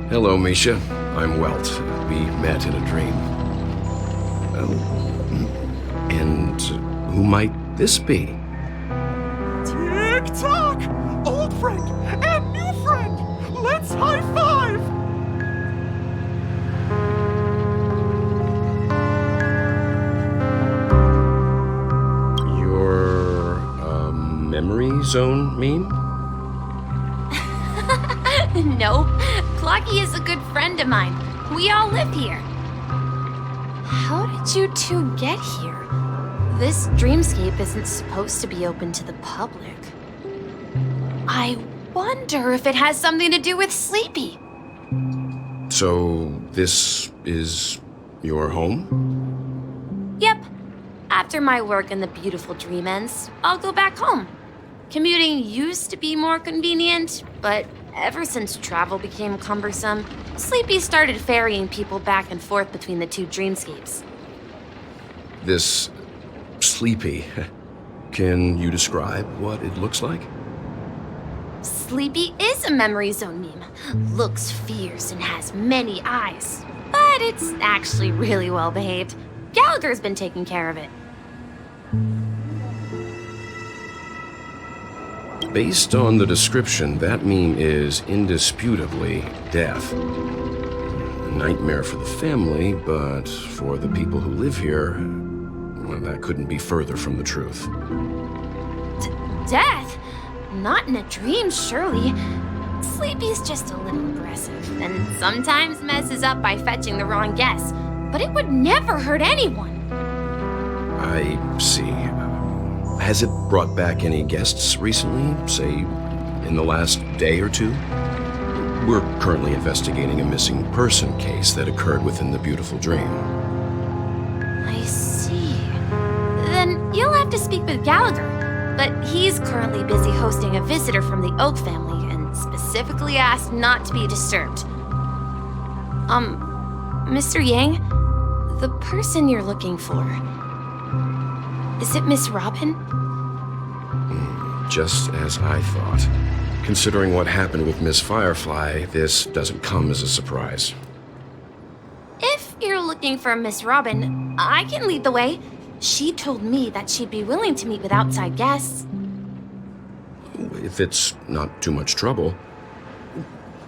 Hello, Misha. I'm Welt. We met in a dream. And who might this be? Tick-tock! Old friend and new friend! Let's high-five! Your, memory zone meme? No, Clocky is a good friend of mine. We all live here. How did you two get here? This dreamscape isn't supposed to be open to the public. I wonder if it has something to do with Sleepy. So, this is your home? Yep. After my work in the beautiful dream ends, I'll go back home. Commuting used to be more convenient, but ever since travel became cumbersome, Sleepy started ferrying people back and forth between the two dreamscapes. This Sleepy. Can you describe what it looks like? Sleepy is a memory zone meme. Looks fierce and has many eyes. But it's actually really well behaved. Gallagher's been taking care of it. Based on the description, that meme is indisputably death. A nightmare for the family, but for the people who live here, well, that couldn't be further from the truth. Death? Not in a dream, surely. Sleepy's just a little aggressive, and sometimes messes up by fetching the wrong guess. But it would never hurt anyone. I see. Has it brought back any guests recently, say, in the last day or two? We're currently investigating a missing person case that occurred within the beautiful dream. I see. Then you'll have to speak with Gallagher. But he's currently busy hosting a visitor from the Oak family and specifically asked not to be disturbed. Mr. Yang, the person you're looking for, is it Miss Robin? Just as I thought. Considering what happened with Miss Firefly, this doesn't come as a surprise. you're looking for Miss Robin, I can lead the way. She told me that she'd be willing to meet with outside guests. If it's not too much trouble.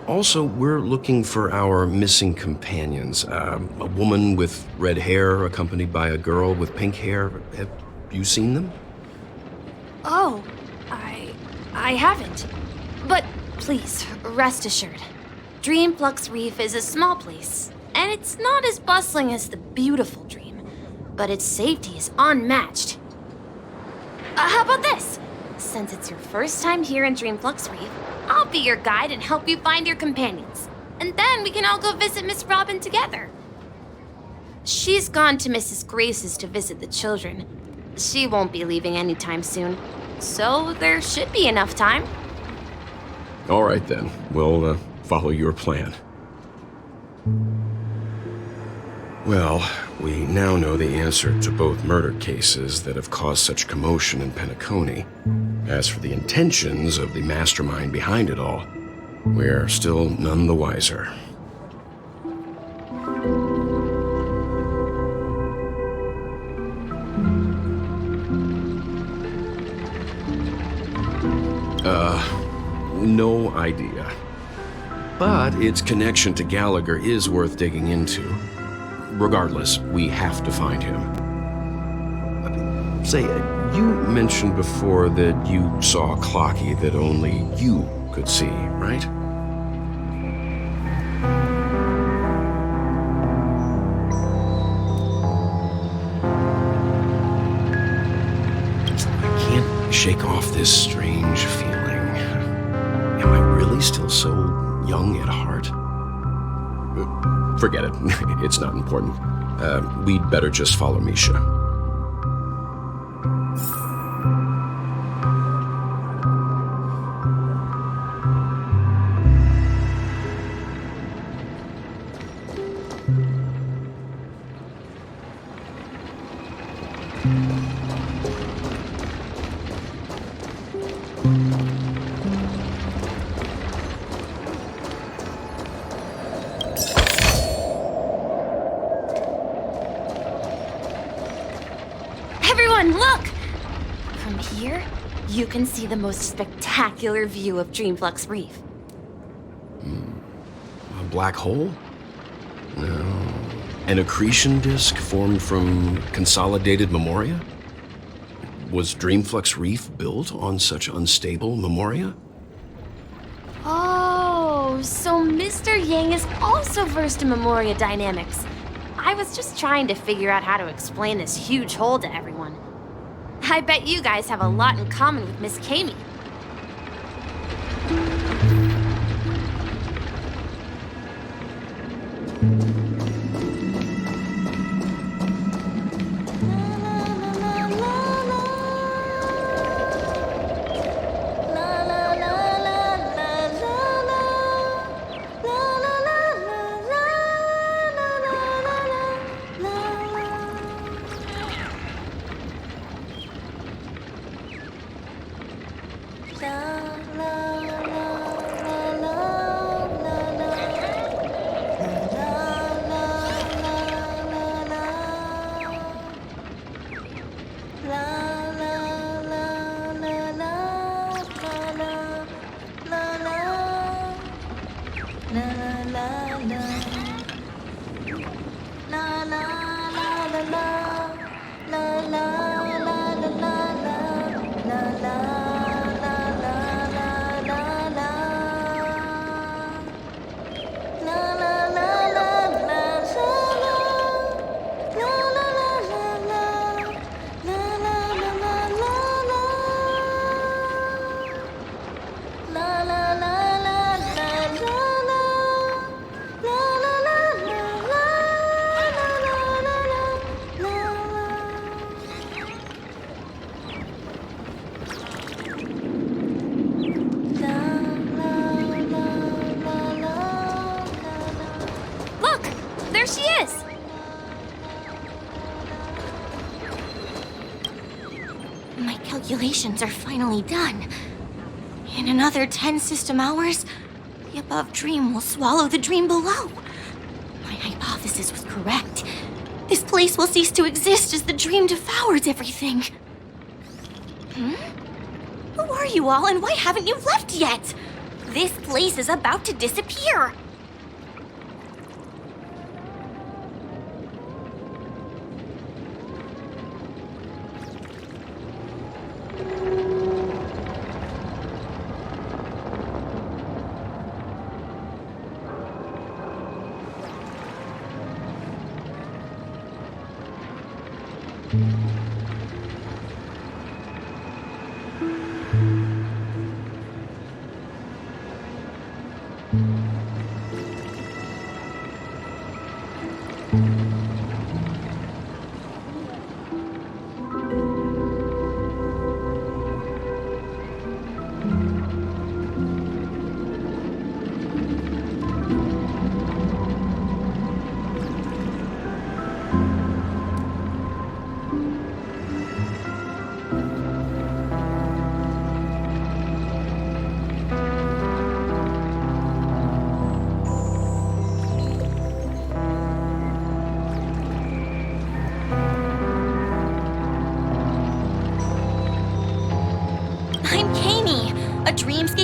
Also, we're looking for our missing companions. A woman with red hair accompanied by a girl with pink hair. Have you seen them? Oh, I haven't. But please, rest assured. Dreamflux Reef is a small place, and it's not as bustling as the beautiful Dream, but its safety is unmatched. How about this? Since it's your first time here in Dreamflux Reef, I'll be your guide and help you find your companions. And then we can all go visit Miss Robin together. She's gone to Mrs. Grace's to visit the children. She won't be leaving anytime soon, so there should be enough time. All right, then. We'll follow your plan. Well, we now know the answer to both murder cases that have caused such commotion in Penacony. As for the intentions of the mastermind behind it all, we're still none the wiser. No idea. But its connection to Gallagher is worth digging into. Regardless, we have to find him. Say, you mentioned before that you saw a Clocky that only you could see, right? I can't shake off this strange feeling. Am I really still so young at heart? Forget it. It's not important. We'd better just follow Misha. Look! From here, you can see the most spectacular view of Dreamflux Reef. A black hole? No. An accretion disk formed from consolidated memoria? Was Dreamflux Reef built on such unstable memoria? Oh, so Mr. Yang is also versed in memoria dynamics. I was just trying to figure out how to explain this huge hole to everyone. I bet you guys have a lot in common with Miss Kami. There she is! My calculations are finally done. In another 10 system hours, the above dream will swallow the dream below. My hypothesis was correct. this place will cease to exist as the dream devours everything. Who are you all, and why haven't you left yet? This place is about to disappear.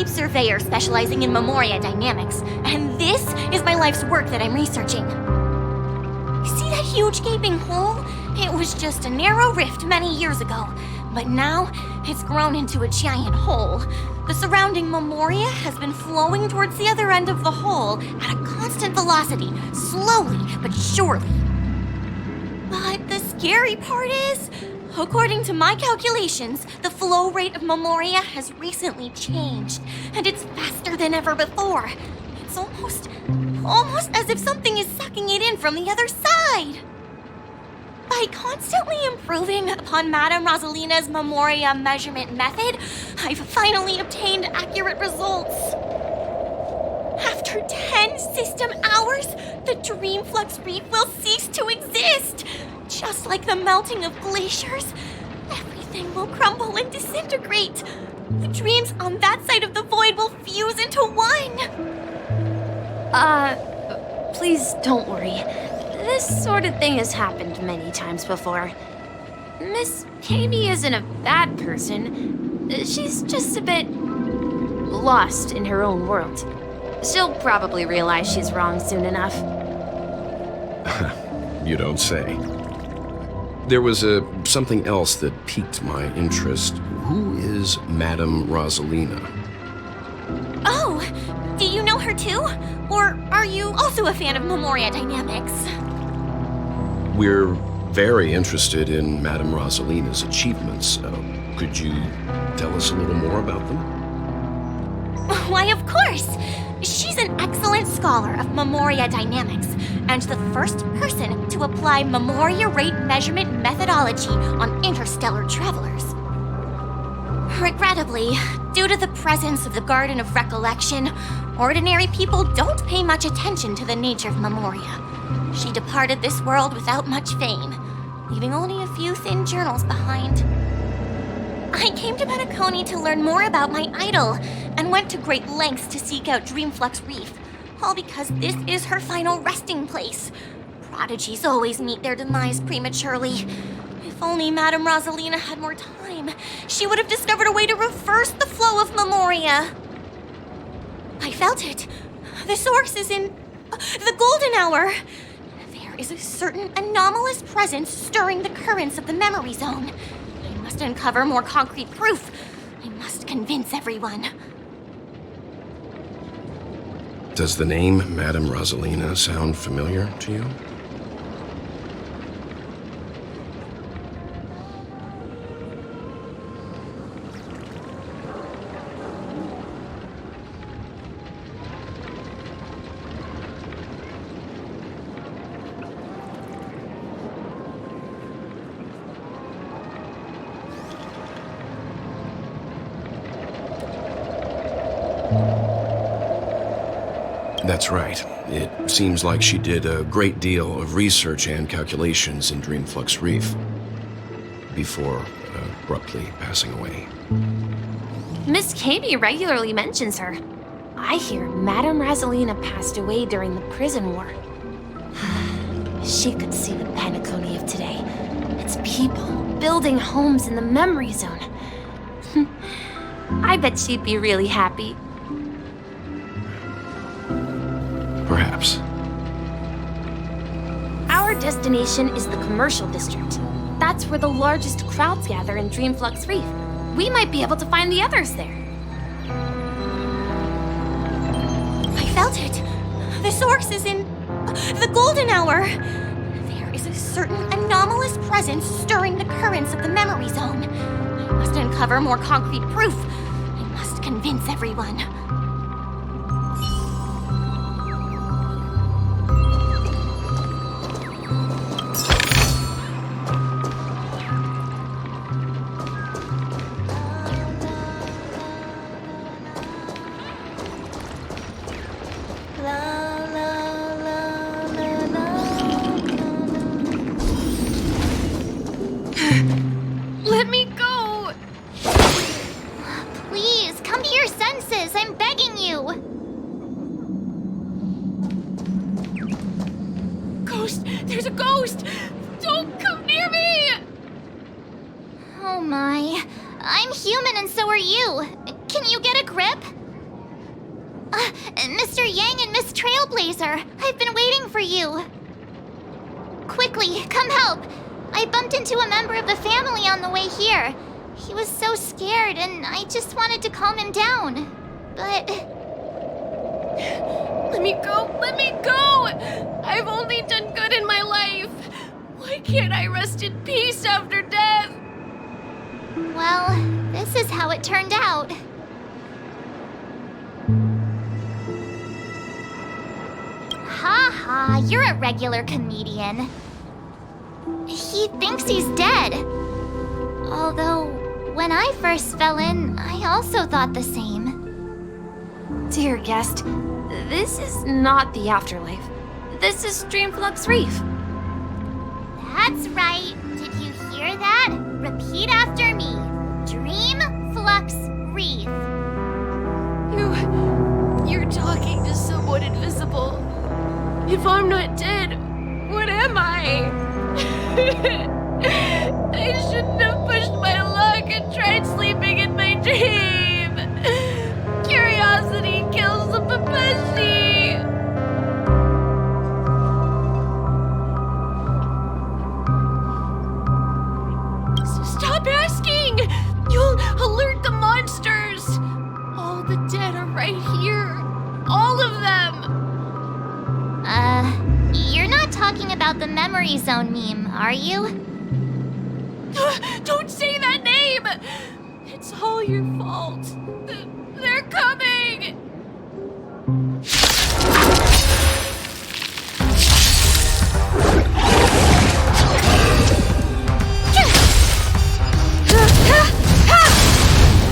Surveyor specializing in Memoria dynamics, and this is my life's work that I'm researching. See that huge gaping hole? It was just a narrow rift many years ago, but now it's grown into a giant hole. The surrounding Memoria has been flowing towards the other end of the hole at a constant velocity, slowly but surely. But the scary part is, according to my calculations, the flow rate of Memoria has recently changed, and it's faster than ever before. It's almost as if something is sucking it in from the other side. By constantly improving upon Madame Rosalina's Memoria measurement method, I've finally obtained accurate results. After 10 system hours, the Dreamflux Reef will cease to exist. Just like the melting of glaciers, everything will crumble and disintegrate. The dreams on that side of the void will fuse into one. Please don't worry. This sort of thing has happened many times before. Miss Katie isn't a bad person. She's just a bit lost in her own world. She'll probably realize she's wrong soon enough. You don't say. There was something else that piqued my interest. Who is Madame Rosalina? Oh, do you know her too? Or are you also a fan of Memoria dynamics? We're very interested in Madame Rosalina's achievements. Could you tell us a little more about them? Why, of course! She's an excellent scholar of Memoria dynamics, and the first person to apply Memoria rate measurement methodology on interstellar travelers. Regrettably, due to the presence of the Garden of Recollection, ordinary people don't pay much attention to the nature of Memoria. She departed this world without much fame, leaving only a few thin journals behind. I came to Penacony to learn more about my idol, and went to great lengths to seek out Dreamflux Reef, all because this is her final resting place. Prodigies always meet their demise prematurely. If only Madame Rosalina had more time, she would have discovered a way to reverse the flow of Memoria. I felt it. The source is in the golden hour. There is a certain anomalous presence stirring the currents of the memory zone. I must uncover more concrete proof. I must convince everyone. Does the name Madame Rosalina sound familiar to you? That's right. It seems like she did a great deal of research and calculations in Dreamflux Reef before abruptly passing away. Miss Katie regularly mentions her. I hear Madame Rosalina passed away during the prison war. She could see the Penacony people building homes in the memory zone. I bet she'd be really happy. Perhaps. Our destination is the commercial district. That's where the largest crowds gather in Dreamflux Reef. We might be able to find the others there. I felt it. The source is in the golden hour. There is a certain anomalous presence stirring the currents of the memory zone. I must uncover more concrete proof. I must convince everyone. Let me go! Please, come to your senses. I'm begging you. Ghost! There's a ghost! Don't come near me! Oh my. I'm human and so are you. Can you get a grip? Mr. Yang and Miss Trailblazer, I've been waiting for you. Quickly, come help. I bumped into a member of the family on the way here. He was so scared and I just wanted to calm him down. But... Let me go! Let me go! I've only done good in my life. Why can't I rest in peace after death? well, this is how it turned out. Ha ha, you're a regular comedian. He thinks he's dead. Although, when I first fell in, I also thought the same. Dear guest, this is not the afterlife. This is Dreamflux Reef. That's right. Did you hear that? Repeat after me. Dreamflux Reef. You're talking to someone invisible. If I'm not dead, what am I? I shouldn't have pushed my luck and tried sleeping in my dream. Curiosity kills the Papashi. Stop asking! You'll alert the monsters. All the dead are right here. All of them. You're not talking about the memory zone meme, are you? Don't say that name! It's all your fault. They're coming!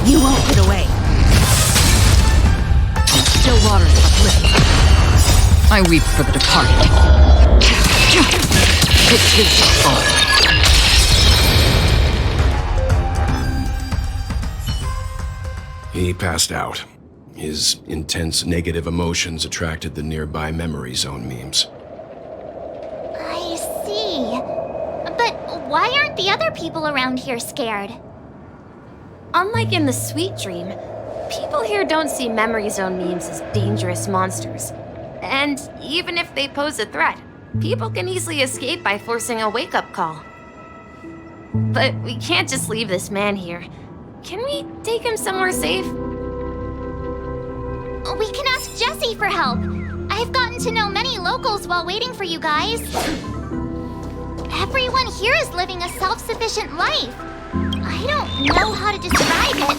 You won't get away. Still waters uplift. I weep for the departed. It is your fault. He passed out. His intense negative emotions attracted the nearby memory zone memes. I see. But why aren't the other people around here scared? Unlike in the Sweet Dream, people here don't see memory zone memes as dangerous monsters. And even if they pose a threat, people can easily escape by forcing a wake-up call. But we can't just leave this man here. Can we take him somewhere safe? We can ask Jessie for help. I've gotten to know many locals while waiting for you guys. Everyone here is living a self-sufficient life. I don't know how to describe it.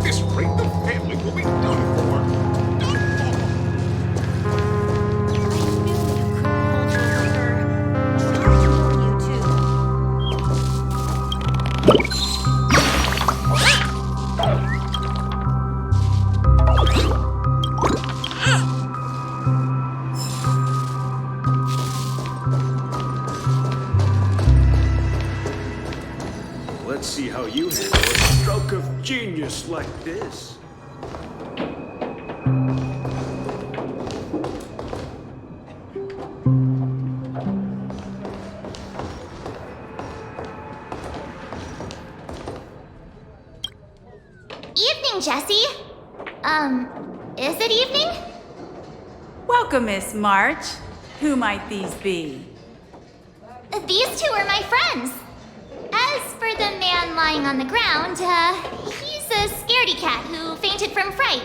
This rate the family will be done for. see how you handle a stroke of genius like this. Evening, Jessie. Is it evening? Welcome, Miss March. Who might these be? These two are my friends. As for the man lying on the ground, he's a scaredy cat who fainted from fright.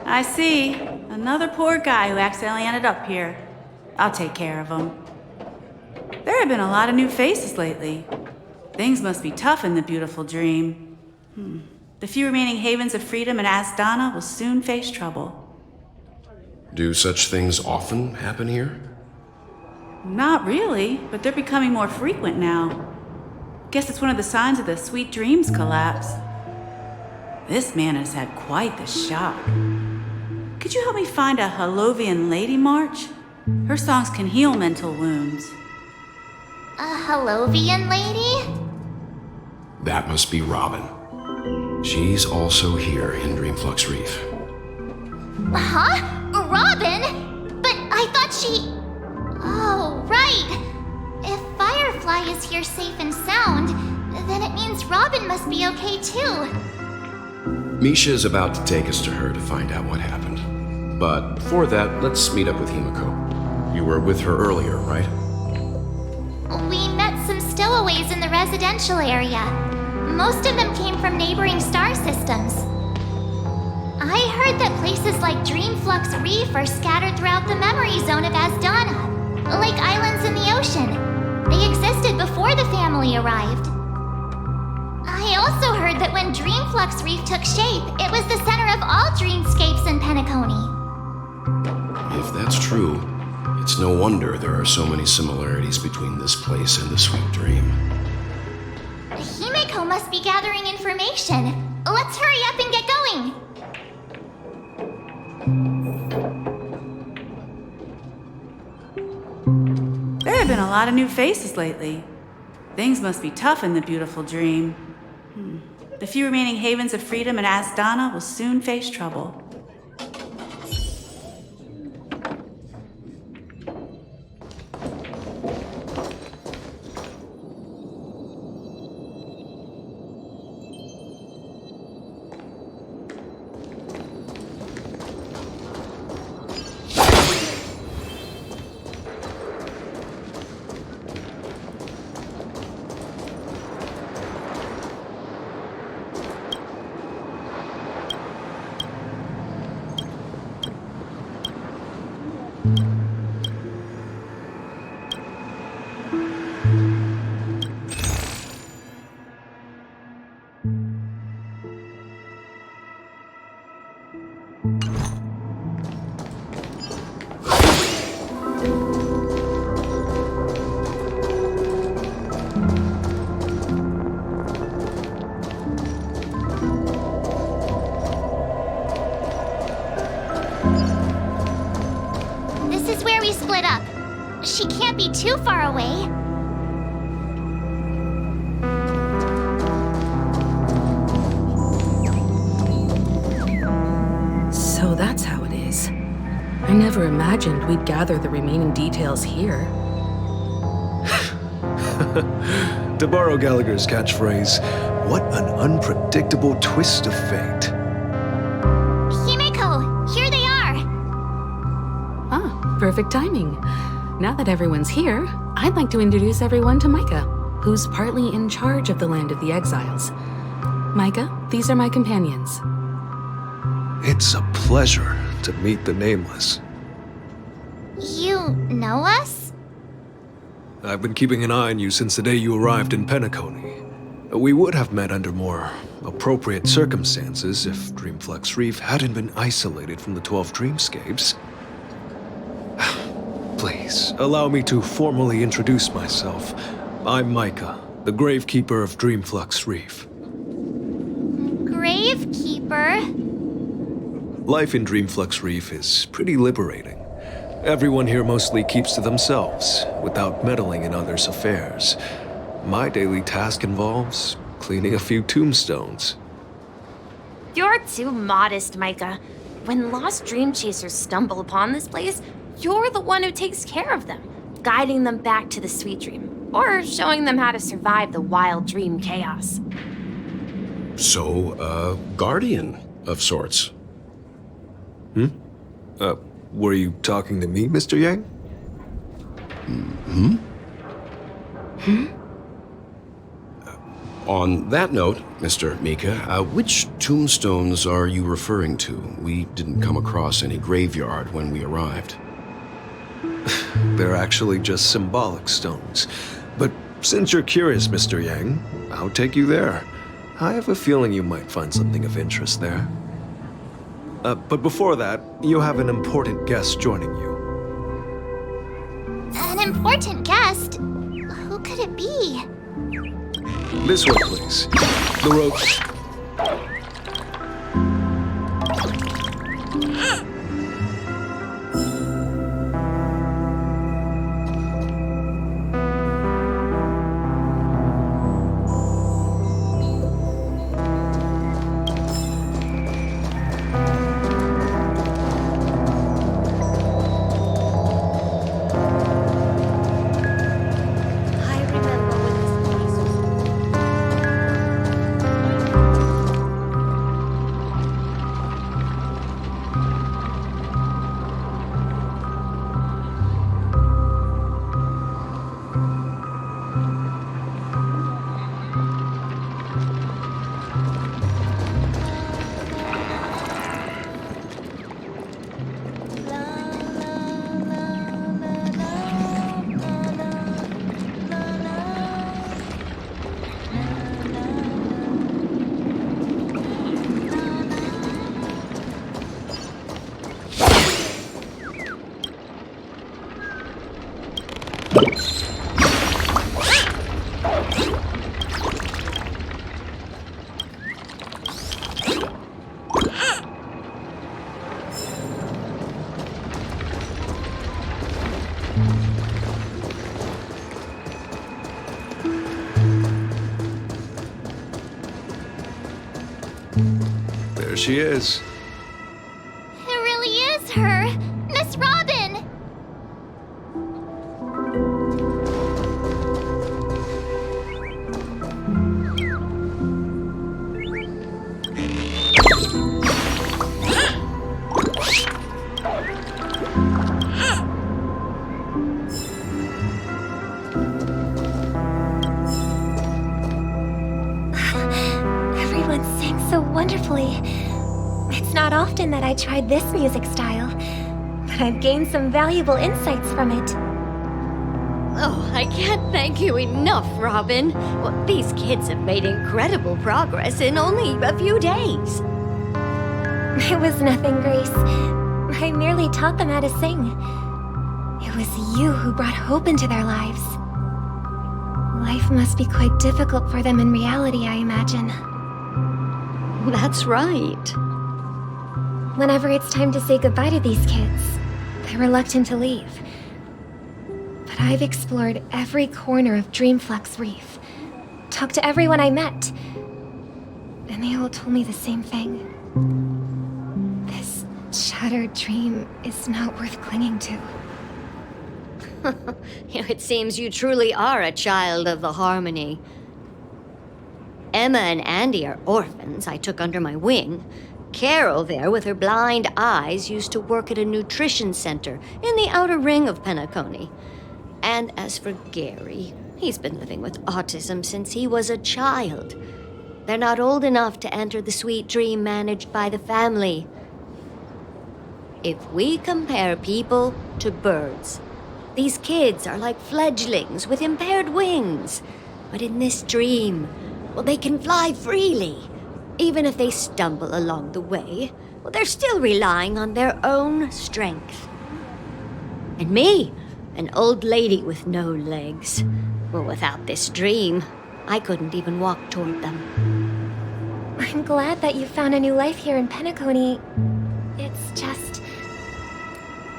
I see. Another poor guy who accidentally ended up here. I'll take care of him. There have been a lot of new faces lately. Things must be tough in the beautiful dream. The few remaining havens of freedom in Asdana will soon face trouble. Do such things often happen here? Not really, but they're becoming more frequent now. Guess it's one of the signs of the Sweet Dreams collapse. This man has had quite the shock. Could you help me find a Halovian lady, March? Her songs can heal mental wounds. A Halovian lady? That must be Robin. She's also here in Dreamflux Reef. Huh? Robin? But I thought she... Oh, right. If Firefly is here safe and sound, then it means Robin must be okay too. Misha is about to take us to her to find out what happened. But before that, let's meet up with Himiko. You were with her earlier, right? We met some stowaways in the residential area. Most of them came from neighboring star systems. I heard that places like Dreamflux Reef are scattered throughout the memory zone of Asdana, like islands in the ocean. They existed before the family arrived. I also heard that when Dreamflux Reef took shape, it was the center of all dreamscapes in Penacony. If that's true, it's no wonder there are so many similarities between this place and the Sweet Dream. Himiko must be gathering information. Let's hurry up and get going. There have been a lot of new faces lately. Things must be tough in the beautiful dream. The few remaining havens of freedom in Asdana will soon face trouble. She can't be too far away. So that's how it is. I never imagined we'd gather the remaining details here. To borrow Gallagher's catchphrase, what an unpredictable twist of fate. Himiko, here they are! Ah, perfect timing. Now that everyone's here, I'd like to introduce everyone to Micah, who's partly in charge of the Land of the Exiles. Micah, these are my companions. It's a pleasure to meet the Nameless. You know us? I've been keeping an eye on you since the day you arrived in Penacony. We would have met under more appropriate circumstances if Dreamflux Reef hadn't been isolated from the 12 dreamscapes. Please, allow me to formally introduce myself. I'm Micah, the Gravekeeper of Dreamflux Reef. Gravekeeper? Life in Dreamflux Reef is pretty liberating. Everyone here mostly keeps to themselves, without meddling in others' affairs. My daily task involves cleaning a few tombstones. You're too modest, Micah. When lost dream chasers stumble upon this place, you're the one who takes care of them, guiding them back to the sweet dream, or showing them how to survive the wild dream chaos. So, a guardian of sorts. Were you talking to me, Mr. Yang? On that note, Mr. Mika, which tombstones are you referring to? We didn't come across any graveyard when we arrived. They're actually just symbolic stones. But since you're curious, Mr. Yang, I'll take you there. I have a feeling you might find something of interest there. But before that, you have an important guest joining you. An important guest? Who could it be? This way, please. The road... There she is. It really is her! Miss Robin! Everyone sang so wonderfully. It's not often that I tried this music style, but I've gained some valuable insights from it. Oh, I can't thank you enough, Robin. Well, these kids have made incredible progress in only a few days. It was nothing, Grace. I merely taught them how to sing. It was you who brought hope into their lives. Life must be quite difficult for them in reality, I imagine. That's right. Whenever it's time to say goodbye to these kids, they're reluctant to leave. But I've explored every corner of Dreamflux Reef, talked to everyone I met, and they all told me the same thing. This shattered dream is not worth clinging to. It seems you truly are a child of the Harmony. Emma and Andy are orphans I took under my wing. Carol there, with her blind eyes, used to work at a nutrition center in the outer ring of Penacony. And as for Gary, he's been living with autism since he was a child. They're not old enough to enter the sweet dream managed by the family. If we compare people to birds, these kids are like fledglings with impaired wings. But in this dream, well, they can fly freely. Even if they stumble along the way, well, they're still relying on their own strength. And me, an old lady with no legs. Well, without this dream, I couldn't even walk toward them. I'm glad that you found a new life here in Penacony. It's just...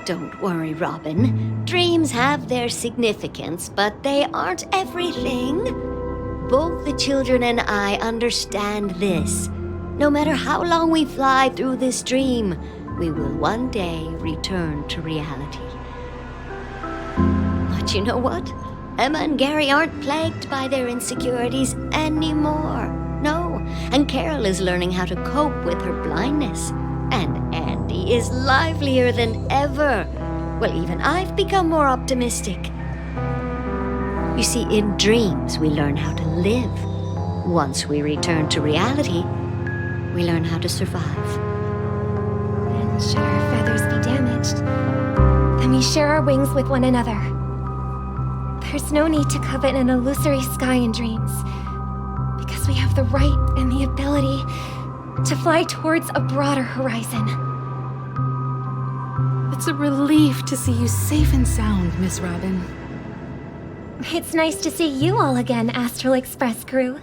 Don't worry, Robin. Dreams have their significance, but they aren't everything. both the children and I understand this. No matter how long we fly through this dream, we will one day return to reality. But you know what? Emma and Gary aren't plagued by their insecurities anymore. No, and Carol is learning how to cope with her blindness. And Andy is livelier than ever. Well, even I've become more optimistic. You see, in dreams, we learn how to live. Once we return to reality, we learn how to survive. And should our feathers be damaged, then we share our wings with one another. There's no need to covet an illusory sky in dreams, because we have the right and the ability to fly towards a broader horizon. It's a relief to see you safe and sound, Miss Robin. It's nice to see you all again, Astral Express crew.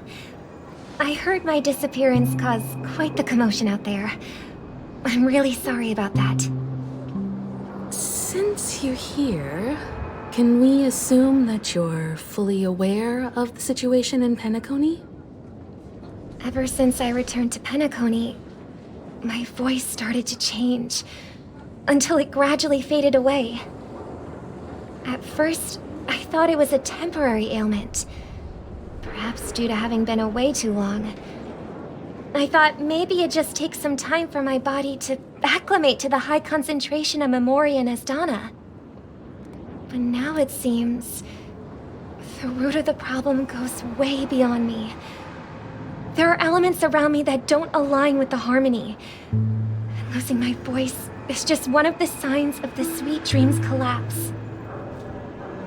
I heard my disappearance caused quite the commotion out there. I'm really sorry about that. Since you're here, can we assume that you're fully aware of the situation in Penacony? Ever since I returned to Penacony, my voice started to change, until it gradually faded away. At first, I thought it was a temporary ailment, perhaps due to having been away too long. I thought maybe it just takes some time for my body to acclimate to the high concentration of Memoria and Asdana. But now it seems the root of the problem goes way beyond me. There are elements around me that don't align with the harmony. And losing my voice is just one of the signs of the Sweet Dreams collapse.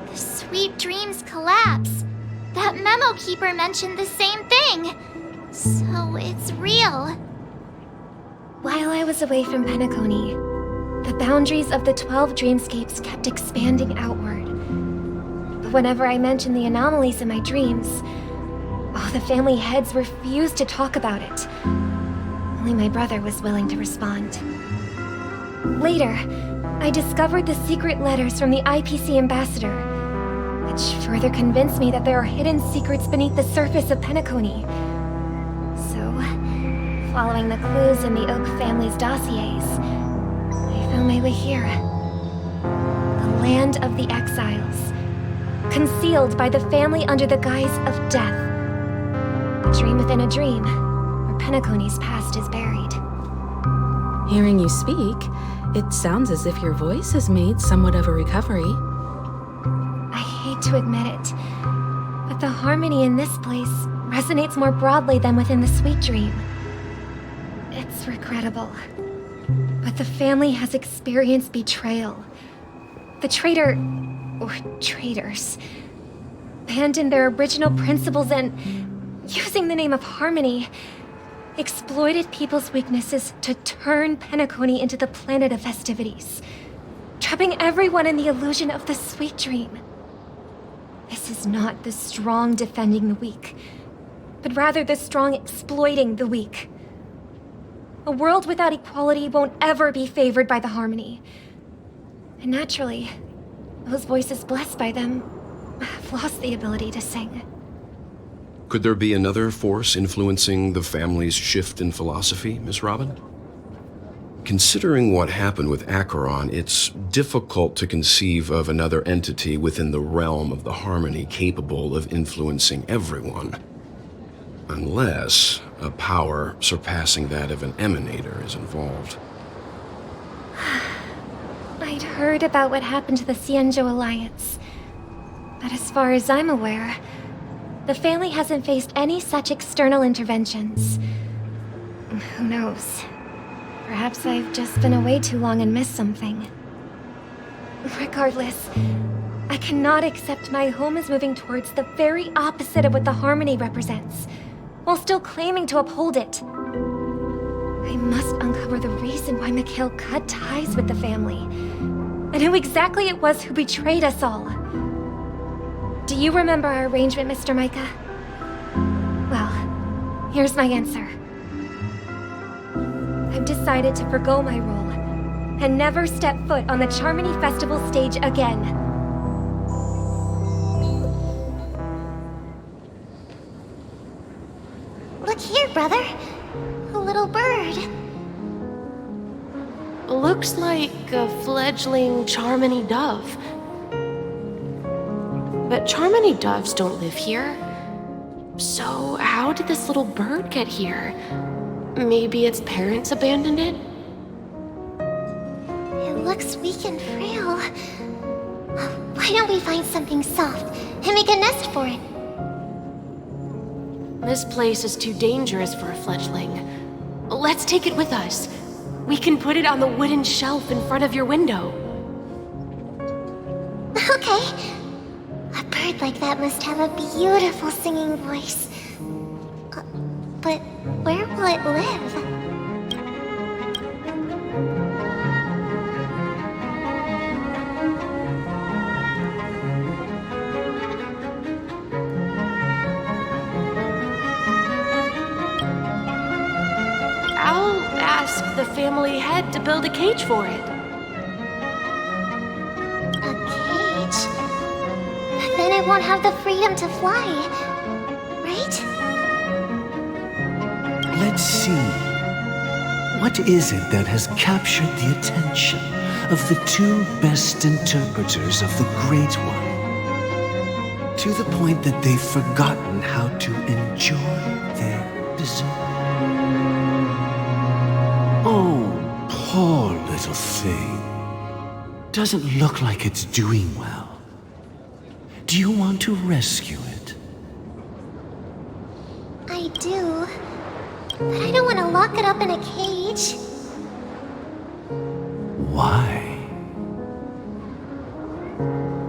The Sweet Dreams collapse. That memo keeper mentioned the same thing. So it's real. While I was away from Penacony, the boundaries of the 12 dreamscapes kept expanding outward. But whenever I mentioned the anomalies in my dreams, the family heads refused to talk about it. Only my brother was willing to respond. Later, I discovered the secret letters from the IPC ambassador, which further convinced me that there are hidden secrets beneath the surface of Penacony. So, following the clues in the Oak family's dossiers, I found my way here. The land of the exiles, concealed by the family under the guise of death. A dream within a dream, where Penacony's past is buried. Hearing you speak, it sounds as if your voice has made somewhat of a recovery. I hate to admit it, but the harmony in this place resonates more broadly than within the Sweet Dream. It's regrettable, but the family has experienced betrayal. The traitor, or traitors, abandoned their original principles and, using the name of harmony, exploited people's weaknesses to turn Penacony into the planet of festivities, trapping everyone in the illusion of the Sweet Dream. This is not the strong defending the weak, but rather the strong exploiting the weak. A world without equality won't ever be favored by the harmony. And naturally, those voices blessed by them have lost the ability to sing. Could there be another force influencing the family's shift in philosophy, Miss Robin? Considering what happened with Acheron, it's difficult to conceive of another entity within the realm of the harmony capable of influencing everyone. Unless a power surpassing that of an emanator is involved. I'd heard about what happened to the Xianzhou Alliance, but as far as I'm aware, the family hasn't faced any such external interventions. Who knows? Perhaps I've just been away too long and missed something. Regardless, I cannot accept my home is moving towards the very opposite of what the harmony represents, while still claiming to uphold it. I must uncover the reason why Mikhail cut ties with the family, and who exactly it was who betrayed us all. Do you remember our arrangement, Mr. Micah? Well, here's my answer. I've decided to forgo my role and never step foot on the Charmony Festival stage again. brother? A little bird. Looks like a fledgling Charmony dove. But Charmony doves don't live here. So how did this little bird get here? Maybe its parents abandoned it? It looks weak and frail. Why don't we find something soft and make a nest for it? This place is too dangerous for a fledgling. Let's take it with us. We can put it on the wooden shelf in front of your window. Okay. A bird like that must have a beautiful singing voice. But where will it live? I'll ask the family head to build a cage for it. A cage? Then it won't have the freedom to fly, right? Let's see. What is it that has captured the attention of the two best interpreters of the Great One? To the point that they've forgotten how to enjoy their dessert. Oh, poor little thing. Doesn't look like it's doing well. Do you want to rescue it? I do. But I don't want to lock it up in a cage. Why?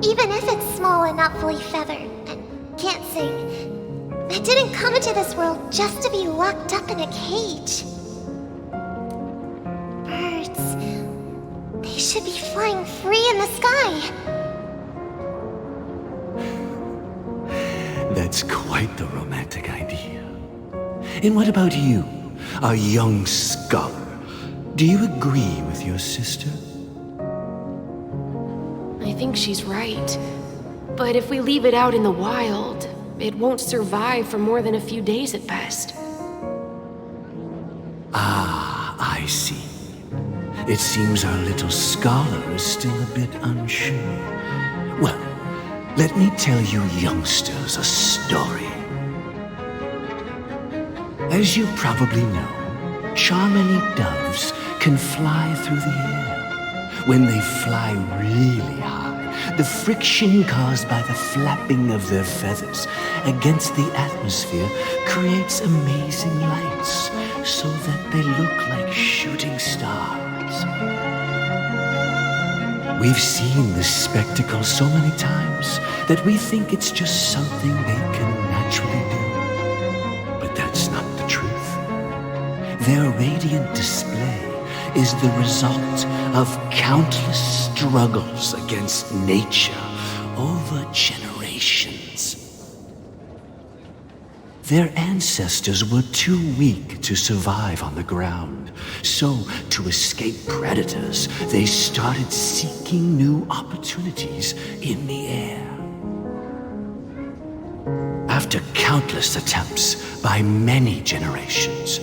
Even if it's small and not fully feathered and can't sing, it didn't come into this world just to be locked up in a cage. Birds, they should be flying free in the sky. That's quite the romantic idea. And what about you, a young scholar? Do you agree with your sister? I think she's right. But if we leave it out in the wild, it won't survive for more than a few days at best. Ah, I see. It seems our little scholar is still a bit unsure. Well, let me tell you youngsters a story. As you probably know, Charmony doves can fly through the air. When they fly really high, the friction caused by the flapping of their feathers against the atmosphere creates amazing lights, so that they look like shooting stars. We've seen this spectacle so many times that we think it's just something they can naturally do. But that's not the truth. Their radiant display is the result of countless struggles against nature over generations. Their ancestors were too weak to survive on the ground, so to escape predators, they started seeking new opportunities in the air. After countless attempts by many generations,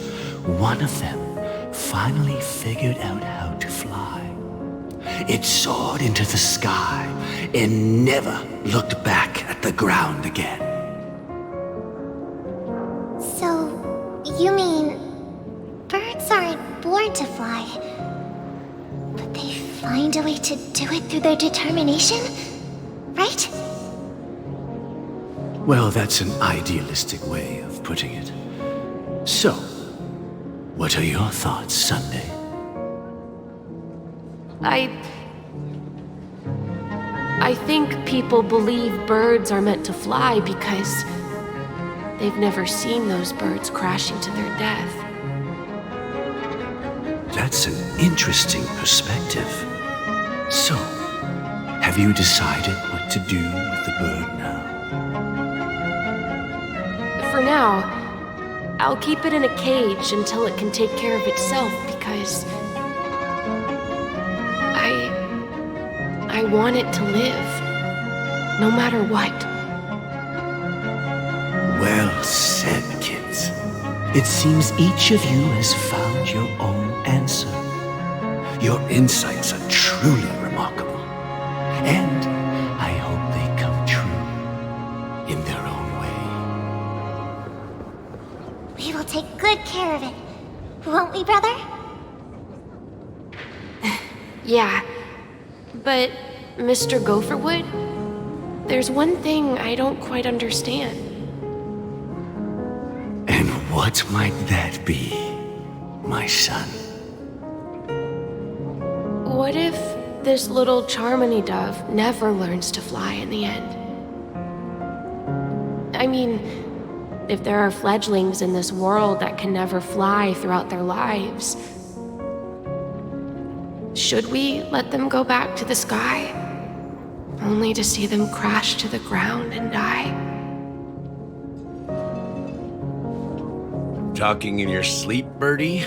one of them finally figured out how to fly. It soared into the sky and never looked back at the ground again. So, you mean birds aren't born to fly, but they find a way to do it through their determination, right? Well, that's an idealistic way of putting it. So, what are your thoughts, Sunday? I think people believe birds are meant to fly because they've never seen those birds crashing to their death. That's an interesting perspective. So, have you decided what to do with the bird now? For now, I'll keep it in a cage until it can take care of itself because I want it to live, no matter what. Well said, kids. It seems each of you has found your own answer. Your insights are truly remarkable. And I hope they come true in their own way. We will take good care of it. Won't we, brother? Yeah. But, Mr. Gopherwood, there's one thing I don't quite understand. And what might that be, my son? What if this little Charmony dove never learns to fly in the end? I mean, if there are fledglings in this world that can never fly throughout their lives, should we let them go back to the sky, only to see them crash to the ground and die? Talking in your sleep, Birdie?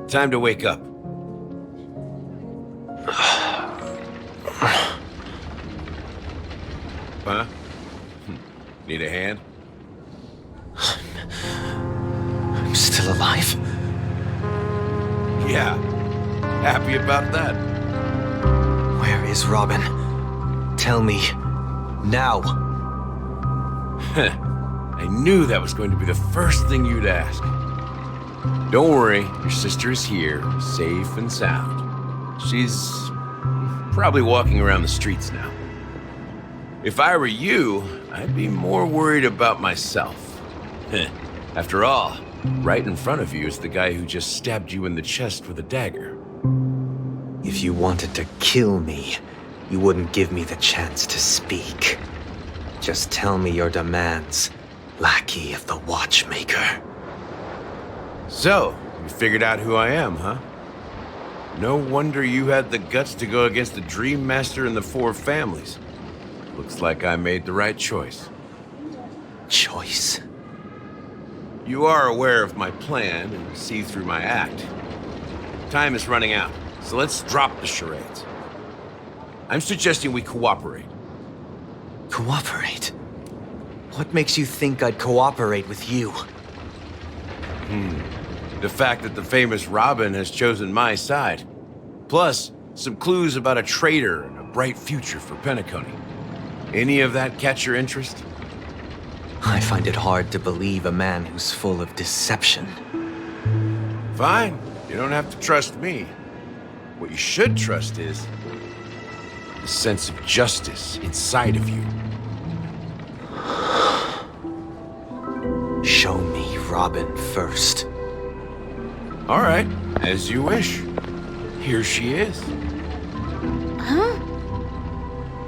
Time to wake up. Huh? Need a hand? I'm still alive? Yeah. Happy about that. Where is Robin? Tell me. Now. I knew that was going to be the first thing you'd ask. Don't worry, your sister is here, safe and sound. She's probably walking around the streets now. If I were you, I'd be more worried about myself. After all, right in front of you is the guy who just stabbed you in the chest with a dagger. If you wanted to kill me, you wouldn't give me the chance to speak. Just tell me your demands, lackey of the Watchmaker. So, you figured out who I am, huh? No wonder you had the guts to go against the Dream Master and the Four Families. Looks like I made the right choice. Choice? You are aware of my plan and see through my act. Time is running out, so let's drop the charades. I'm suggesting we cooperate. Cooperate? What makes you think I'd cooperate with you? The fact that the famous Robin has chosen my side. Plus, some clues about a traitor and a bright future for Penacony. Any of that catch your interest? I find it hard to believe a man who's full of deception. Fine. You don't have to trust me. What you should trust is the sense of justice inside of you. Show me Robin first. All right, as you wish. Here she is. Huh?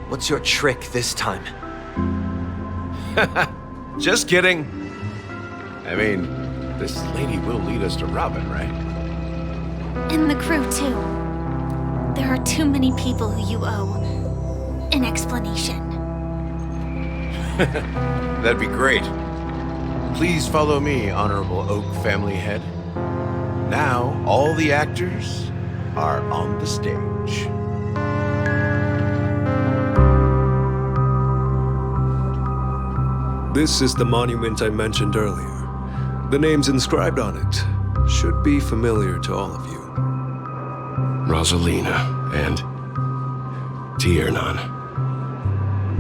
What's your trick this time? Just kidding. I mean, this lady will lead us to Robin, right? And the crew, too. There are too many people who you owe an explanation. That'd be great. Please follow me, Honorable Oak Family Head. Now, all the actors are on the stage. This is the monument I mentioned earlier. The names inscribed on it should be familiar to all of you. Rosalina and Tiernan.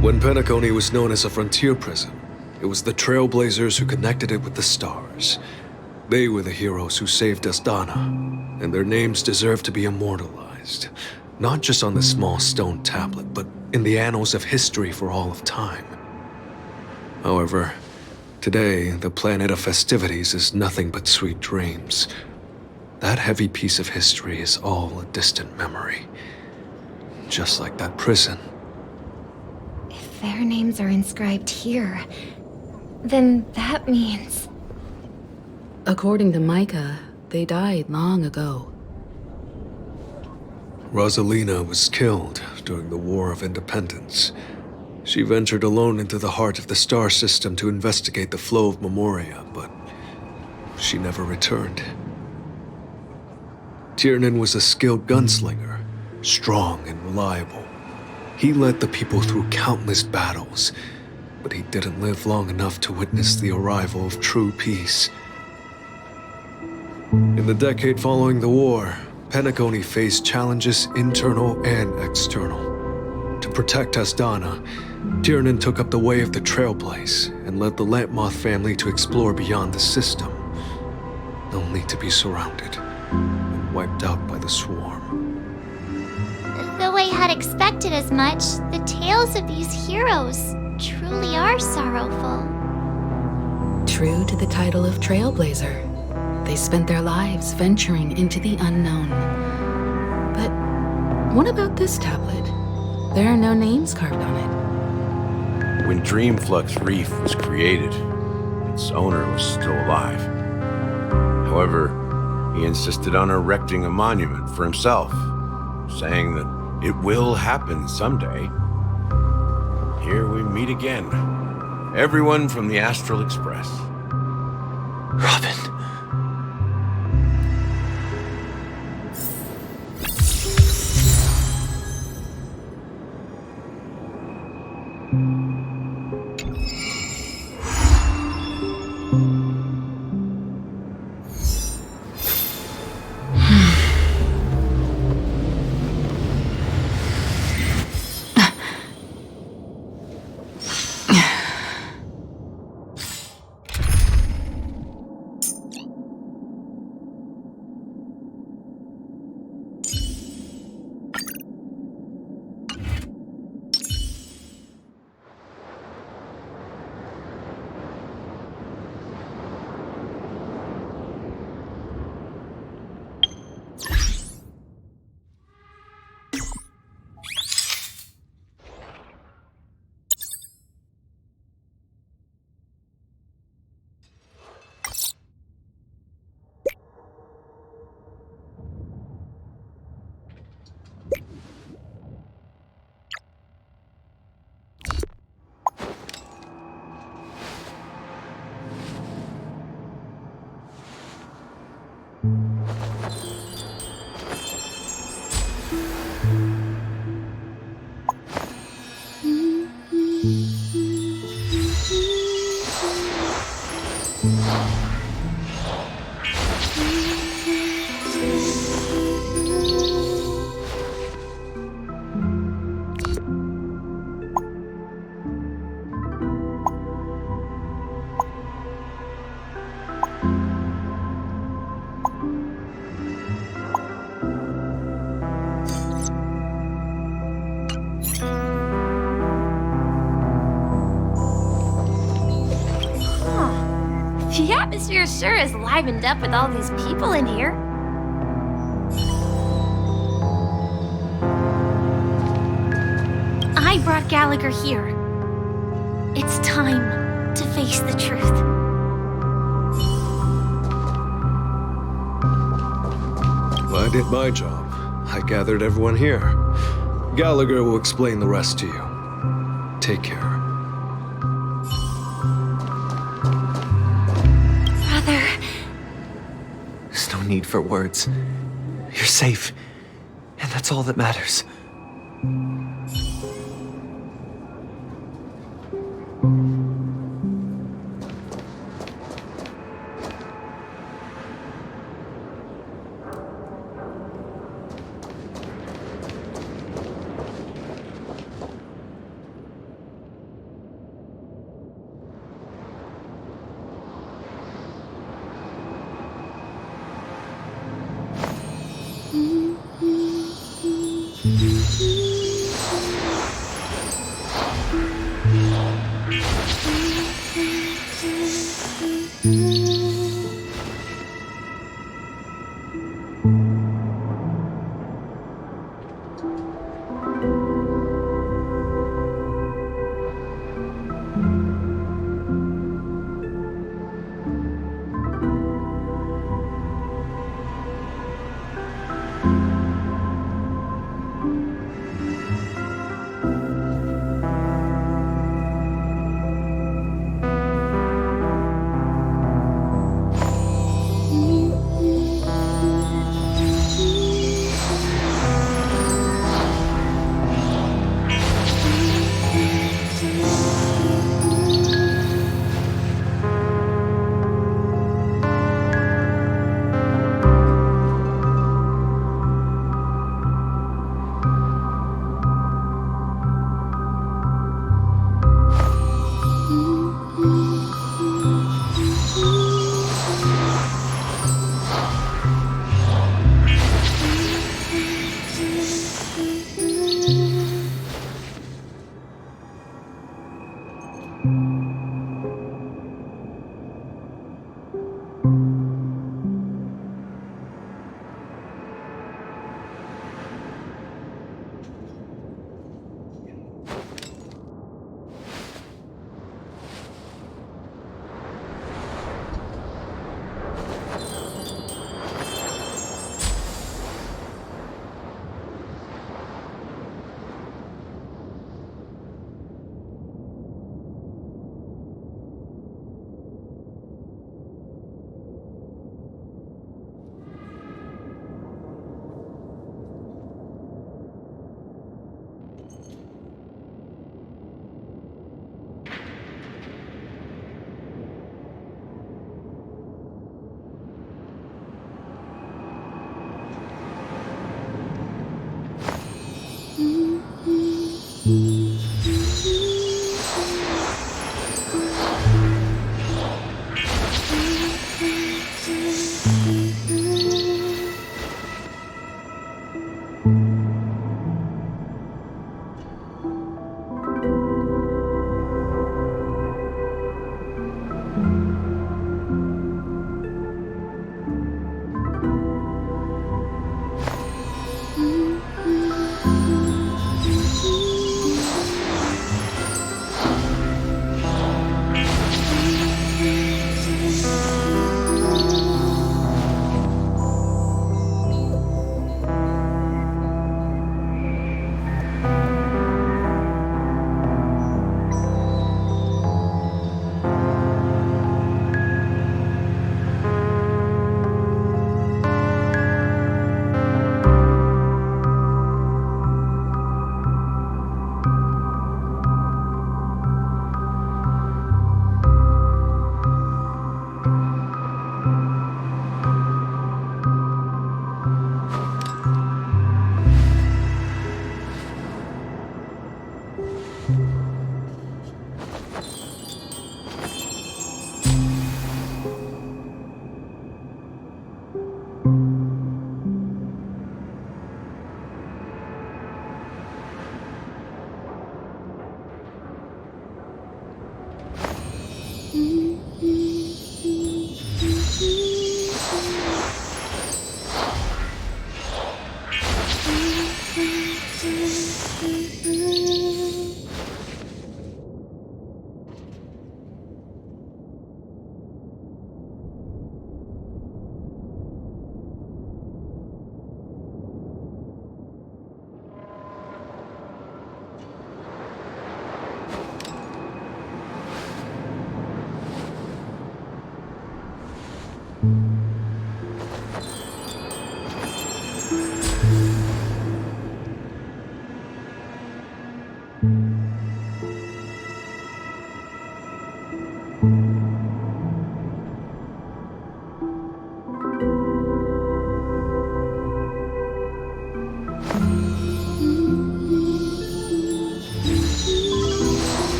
When Penacony was known as a frontier prison, it was the Trailblazers who connected it with the stars. They were the heroes who saved Astana, and their names deserve to be immortalized. Not just on this small stone tablet, but in the annals of history for all of time. However, today, the planet of festivities is nothing but sweet dreams. That heavy piece of history is all a distant memory. Just like that prison. If their names are inscribed here, then that means... According to Micah, they died long ago. Rosalina was killed during the War of Independence. She ventured alone into the heart of the star system to investigate the flow of Memoria, but she never returned. Tiernan was a skilled gunslinger, strong and reliable. He led the people through countless battles, but he didn't live long enough to witness the arrival of true peace. In the decade following the war, Penacony faced challenges internal and external. To protect Asdana, Tiernan took up the way of the Trailblaze and led the Lampmoth family to explore beyond the system, only to be surrounded and wiped out by the swarm. Though I had expected as much, the tales of these heroes truly are sorrowful. True to the title of Trailblazer, they spent their lives venturing into the unknown. But what about this tablet? There are no names carved on it. When Dreamflux Reef was created, its owner was still alive. However, he insisted on erecting a monument for himself, saying that it will happen someday. Here we meet again. Everyone from the Astral Express. Robin. The atmosphere sure is livened up with all these people in here. I brought Gallagher here. It's time to face the truth. Well, I did my job. I gathered everyone here. Gallagher will explain the rest to you. Take care. Brother. There's no need for words. You're safe, and that's all that matters.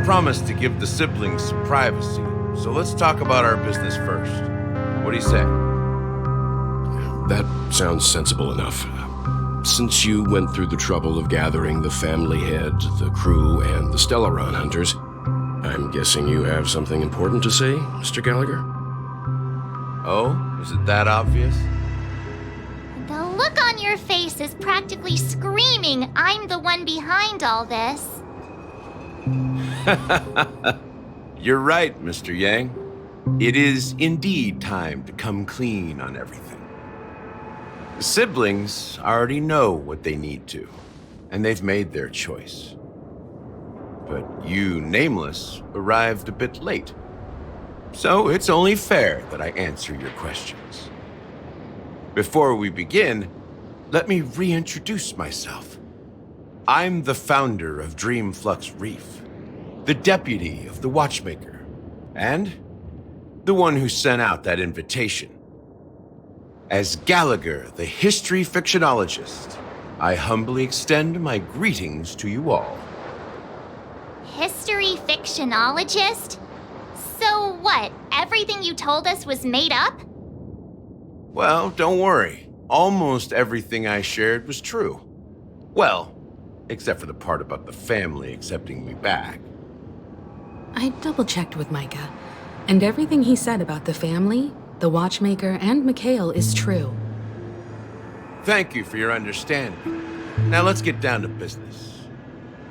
promised to give the siblings some privacy, so let's talk about our business first. What do you say? That sounds sensible enough. Since you went through the trouble of gathering the family head, the crew, and the Stellaron hunters, I'm guessing you have something important to say, Mr. Gallagher? Oh, is it that obvious? The look on your face is practically screaming I'm the one behind all this. You're right, Mr. Yang. It is indeed time to come clean on everything. The siblings already know what they need to, and they've made their choice. But you, Nameless, arrived a bit late. So it's only fair that I answer your questions. Before we begin, let me reintroduce myself. I'm the founder of Dreamflux Reef, the deputy of the Watchmaker, and the one who sent out that invitation. As Gallagher, the history fictionologist, I humbly extend my greetings to you all. History fictionologist? So what, everything you told us was made up? Well, don't worry. Almost everything I shared was true. Well, except for the part about the family accepting me back. I double-checked with Micah, and everything he said about the family, the Watchmaker, and Mikhail is true. Thank you for your understanding. Now let's get down to business.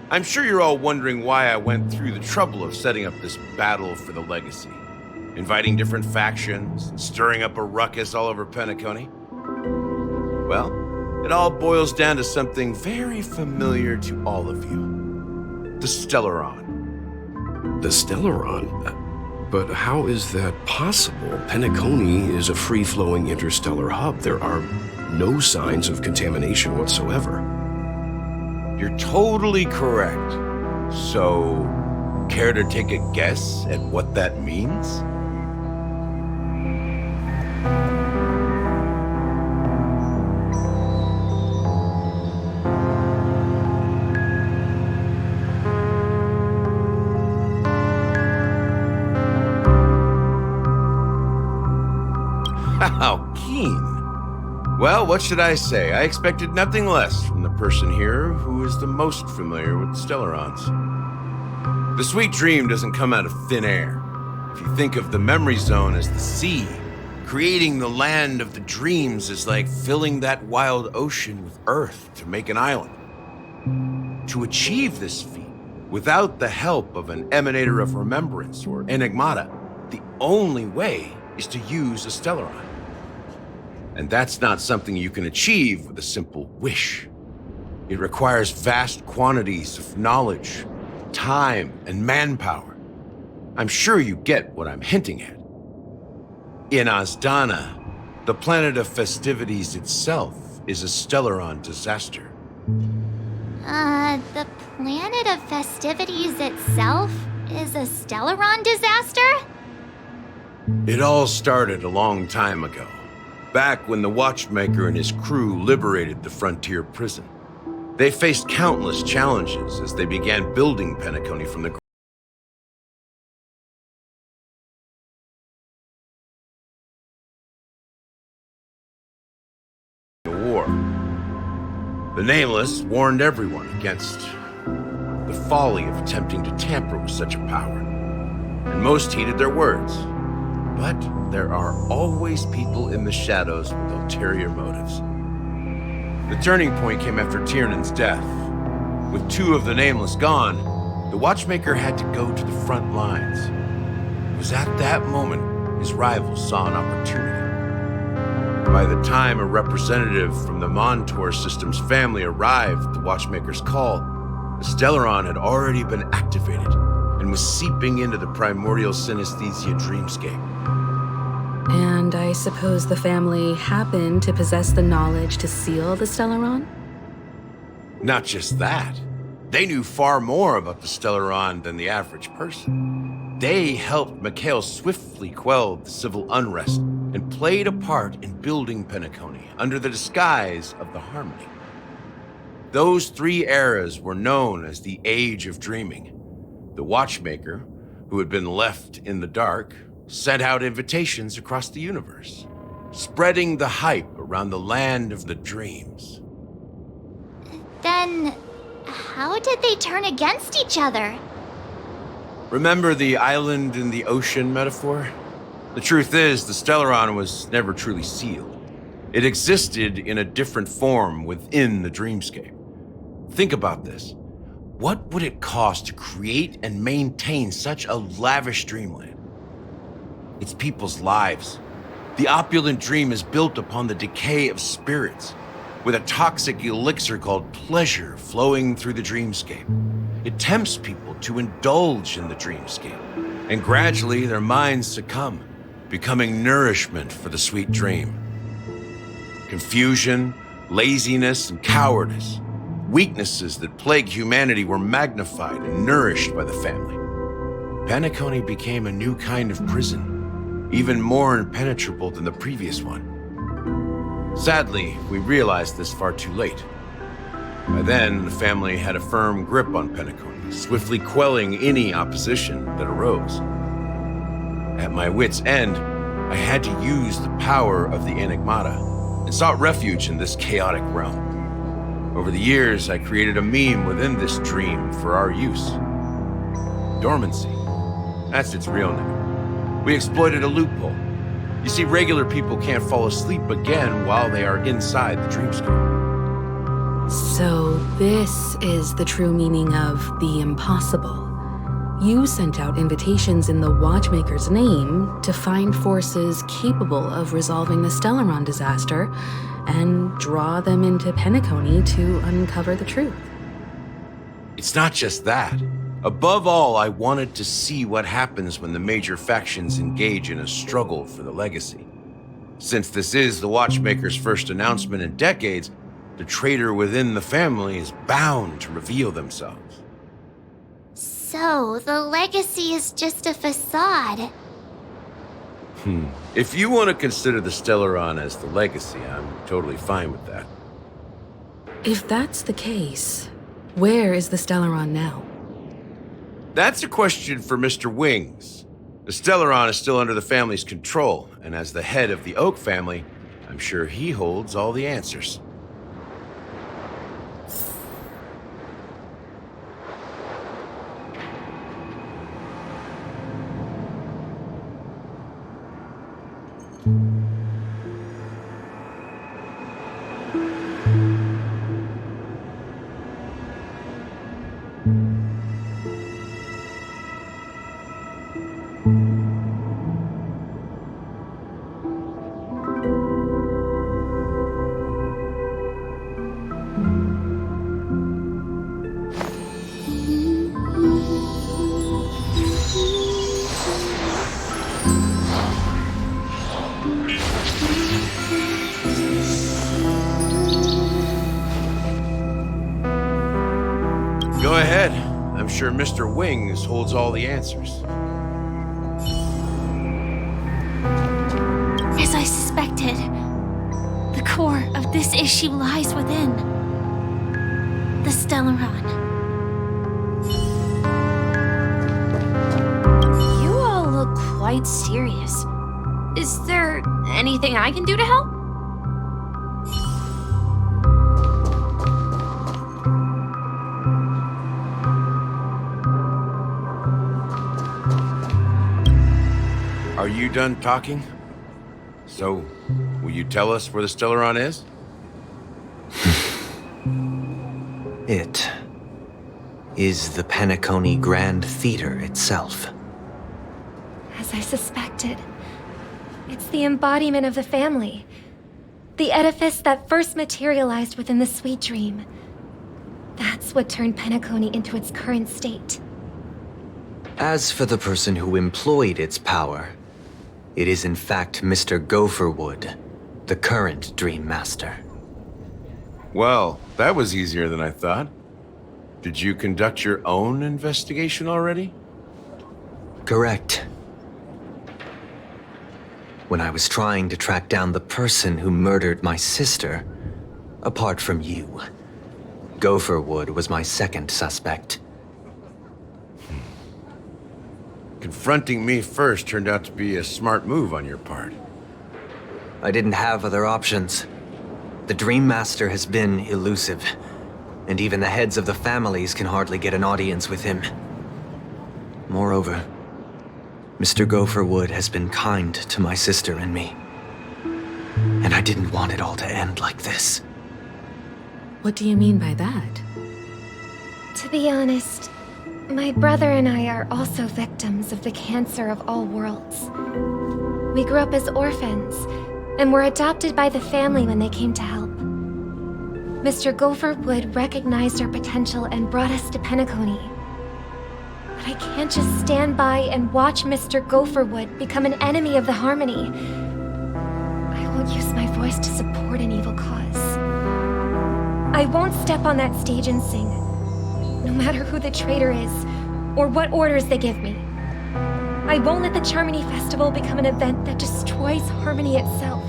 I'm sure you're all wondering why I went through the trouble of setting up this battle for the legacy, inviting different factions, and stirring up a ruckus all over Penacony. Well, it all boils down to something very familiar to all of you. The Stellaron. The Stellaron? But how is that possible? Penacony is a free-flowing interstellar hub. There are no signs of contamination whatsoever. You're totally correct. So, care to take a guess at what that means? How keen. Well, what should I say? I expected nothing less from the person here who is the most familiar with the Stellarons. The sweet dream doesn't come out of thin air. If you think of the memory zone as the sea, creating the land of the dreams is like filling that wild ocean with earth to make an island. To achieve this feat, without the help of an emanator of remembrance or enigmata, the only way is to use a Stellaron. And that's not something you can achieve with a simple wish. It requires vast quantities of knowledge, time, and manpower. I'm sure you get what I'm hinting at. In Azdana, the planet of festivities itself is a Stellaron disaster. The planet of festivities itself is a Stellaron disaster? It all started a long time ago, back when the Watchmaker and his crew liberated the frontier prison. They faced countless challenges as they began building Penacony from the war. The Nameless warned everyone against the folly of attempting to tamper with such a power, and most heeded their words. But there are always people in the shadows with ulterior motives. The turning point came after Tiernan's death. With two of the Nameless gone, the Watchmaker had to go to the front lines. It was at that moment his rivals saw an opportunity. By the time a representative from the Montour System's family arrived at the Watchmaker's call, the Stellaron had already been activated and was seeping into the primordial synesthesia dreamscape. And I suppose the family happened to possess the knowledge to seal the Stellaron? Not just that. They knew far more about the Stellaron than the average person. They helped Mikhail swiftly quell the civil unrest and played a part in building Penacony under the disguise of the Harmony. Those 3 eras were known as the Age of Dreaming. the watchmaker, who had been left in the dark, sent out invitations across the universe, spreading the hype around the land of the dreams. Then, how did they turn against each other? Remember the island in the ocean metaphor? The truth is, the Stellaron was never truly sealed. It existed in a different form within the dreamscape. Think about this. What would it cost to create and maintain such a lavish dreamland? It's people's lives. The opulent dream is built upon the decay of spirits, with a toxic elixir called pleasure flowing through the dreamscape. It tempts people to indulge in the dreamscape, and gradually their minds succumb, becoming nourishment for the sweet dream. Confusion, laziness, and cowardice, weaknesses that plague humanity, were magnified and nourished by the family. Penacony became a new kind of prison, even more impenetrable than the previous one. Sadly, we realized this far too late. By then, the family had a firm grip on Penacony, swiftly quelling any opposition that arose. At my wit's end, I had to use the power of the Enigmata and sought refuge in this chaotic realm. Over the years, I created a meme within this dream for our use. Dormancy. That's its real name. We exploited a loophole. You see, regular people can't fall asleep again while they are inside the dreamscape. So this is the true meaning of the impossible. You sent out invitations in the Watchmaker's name to find forces capable of resolving the Stellaron disaster and draw them into Penacony to uncover the truth. It's not just that. Above all, I wanted to see what happens when the major factions engage in a struggle for the legacy. Since this is the Watchmaker's first announcement in decades, the traitor within the family is bound to reveal themselves. So, the legacy is just a facade. If you want to consider the Stellaron as the legacy, I'm totally fine with that. If that's the case, where is the Stellaron now? That's a question for Mr. Wings. The Stellaron is still under the family's control, and as the head of the Oak family, I'm sure he holds all the answers. Go ahead. I'm sure Mr. Wings holds all the answers. As I suspected, the core of this issue lies within the Stellaron. You all look quite serious. Is there anything I can do to help? Are you done talking? So, will you tell us where the Stellaron is? It is the Penacony Grand Theater itself. As I suspected, it's the embodiment of the family. The edifice that first materialized within the sweet dream. That's what turned Penacony into its current state. As for the person who employed its power, it is in fact Mr. Gopherwood, the current Dream Master. Well, that was easier than I thought. Did you conduct your own investigation already? Correct. When I was trying to track down the person who murdered my sister, apart from you, Gopherwood was my second suspect. confronting me first turned out to be a smart move on your part. I didn't have other options. The Dream Master has been elusive, and even the heads of the families can hardly get an audience with him. Moreover, Mr. Gopherwood has been kind to my sister and me. And I didn't want it all to end like this. What do you mean by that? To be honest, my brother and I are also victims of the cancer of all worlds. We grew up as orphans, and were adopted by the family when they came to help. Mr. Gopherwood recognized our potential and brought us to Penacony. But I can't just stand by and watch Mr. Gopherwood become an enemy of the Harmony. I won't use my voice to support an evil cause. I won't step on that stage and sing, no matter who the traitor is, or what orders they give me. I won't let the Charmony Festival become an event that destroys Harmony itself,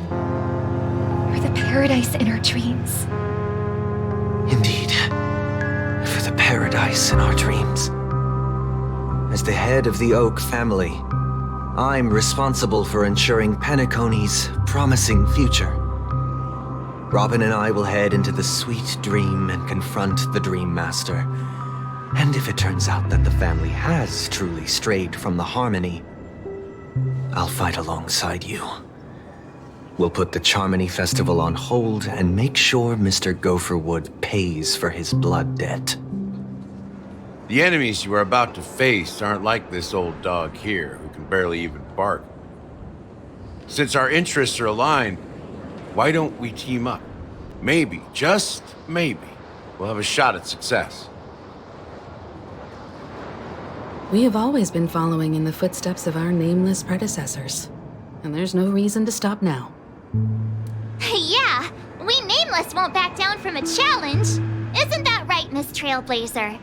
or the paradise in our dreams. Indeed. For the paradise in our dreams. As the head of the Oak family, I'm responsible for ensuring Penacony's promising future. Robin and I will head into the Sweet Dream and confront the Dream Master. And if it turns out that the family has truly strayed from the Harmony, I'll fight alongside you. We'll put the Charmony Festival on hold and make sure Mr. Gopherwood pays for his blood debt. The enemies you are about to face aren't like this old dog here, who can barely even bark. Since our interests are aligned, why don't we team up? Maybe, just maybe, we'll have a shot at success. We have always been following in the footsteps of our nameless predecessors, and there's no reason to stop now. Yeah, we Nameless won't back down from a challenge. Isn't that right, Miss Trailblazer?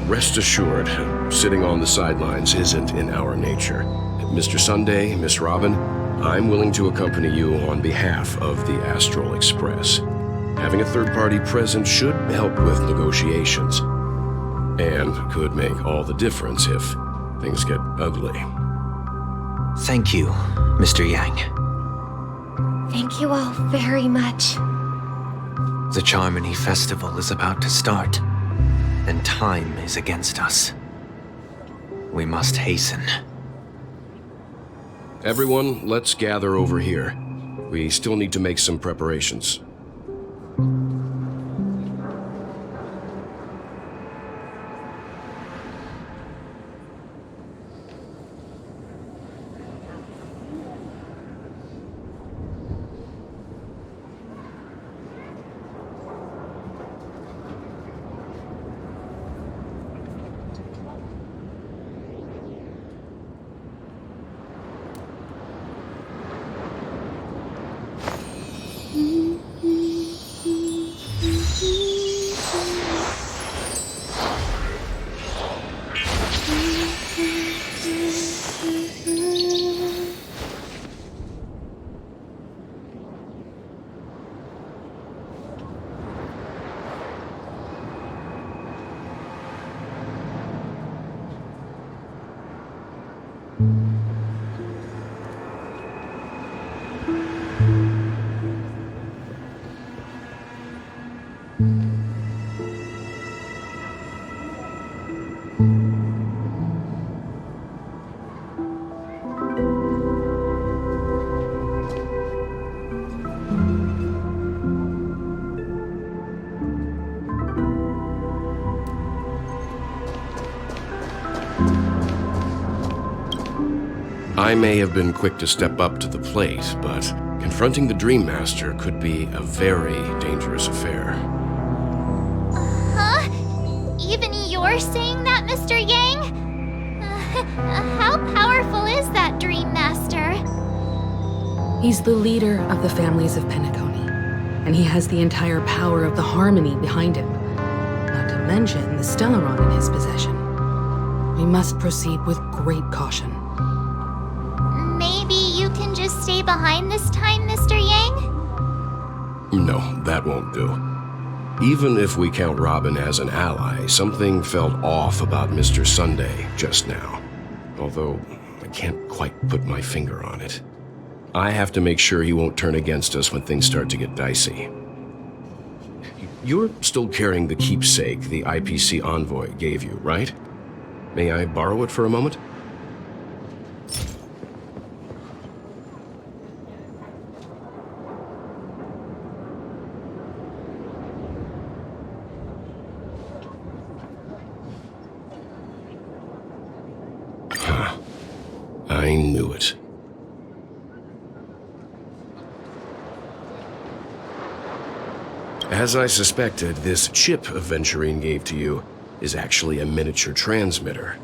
Rest assured, sitting on the sidelines isn't in our nature. Mr. Sunday, Miss Robin, I'm willing to accompany you on behalf of the Astral Express. Having a third party present should help with negotiations, and could make all the difference if things get ugly. Thank you, Mr. Yang. Thank you all very much. The Charmony Festival is about to start, and time is against us. We must hasten. Everyone, let's gather over here. We still need to make some preparations. I may have been quick to step up to the plate, but confronting the Dream Master could be a very dangerous affair. you're saying that, Mr. Yang? How powerful is that Dream Master? He's the leader of the families of Penacony, and he has the entire power of the Harmony behind him, not to mention the Stellaron in his possession. We must proceed with great caution. Maybe you can just stay behind this time, Mr. Yang? No, that won't do. Even if we count Robin as an ally, something felt off about Mr. Sunday just now. Although, I can't quite put my finger on it. I have to make sure he won't turn against us when things start to get dicey. You're still carrying the keepsake the IPC envoy gave you, right? May I borrow it for a moment? I knew it. As I suspected, this chip Aventurine gave to you is actually a miniature transmitter.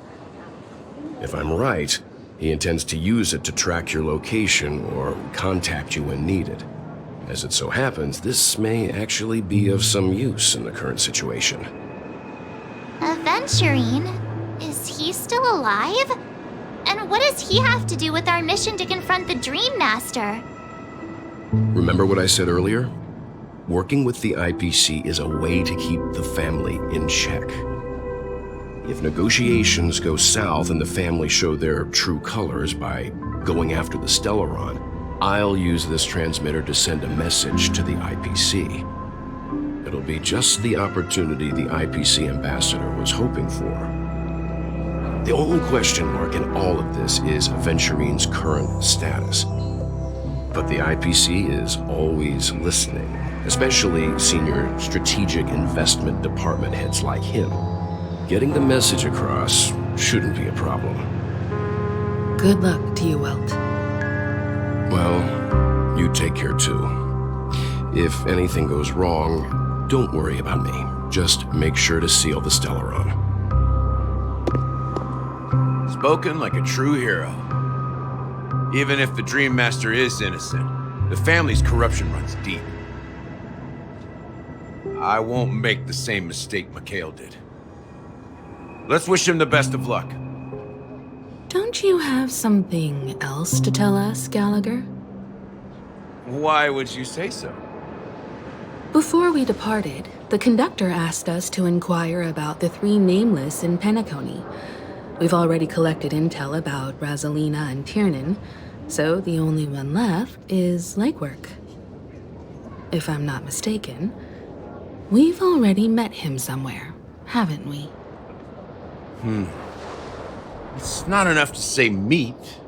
If I'm right, he intends to use it to track your location or contact you when needed. As it so happens, this may actually be of some use in the current situation. Aventurine? Is he still alive? And what does he have to do with our mission to confront the Dream Master? Remember what I said earlier? Working with the IPC is a way to keep the family in check. If negotiations go south and the family show their true colors by going after the Stellaron, I'll use this transmitter to send a message to the IPC. It'll be just the opportunity the IPC ambassador was hoping for. The only question mark in all of this is Aventurine's current status. But the IPC is always listening, especially senior strategic investment department heads like him. Getting the message across shouldn't be a problem. Good luck to you, Welt. Well, you take care too. If anything goes wrong, don't worry about me. Just make sure to seal the Stellaron. Spoken like a true hero. Even if the Dream Master is innocent, the family's corruption runs deep. I won't make the same mistake Mikhail did. Let's wish him the best of luck. Don't you have something else to tell us, Gallagher? Why would you say so? Before we departed, the conductor asked us to inquire about the three nameless in Penacony. We've already collected intel about Razalina and Tiernan, so the only one left is legwork. If I'm not mistaken, we've already met him somewhere, haven't we? It's not enough to say meet,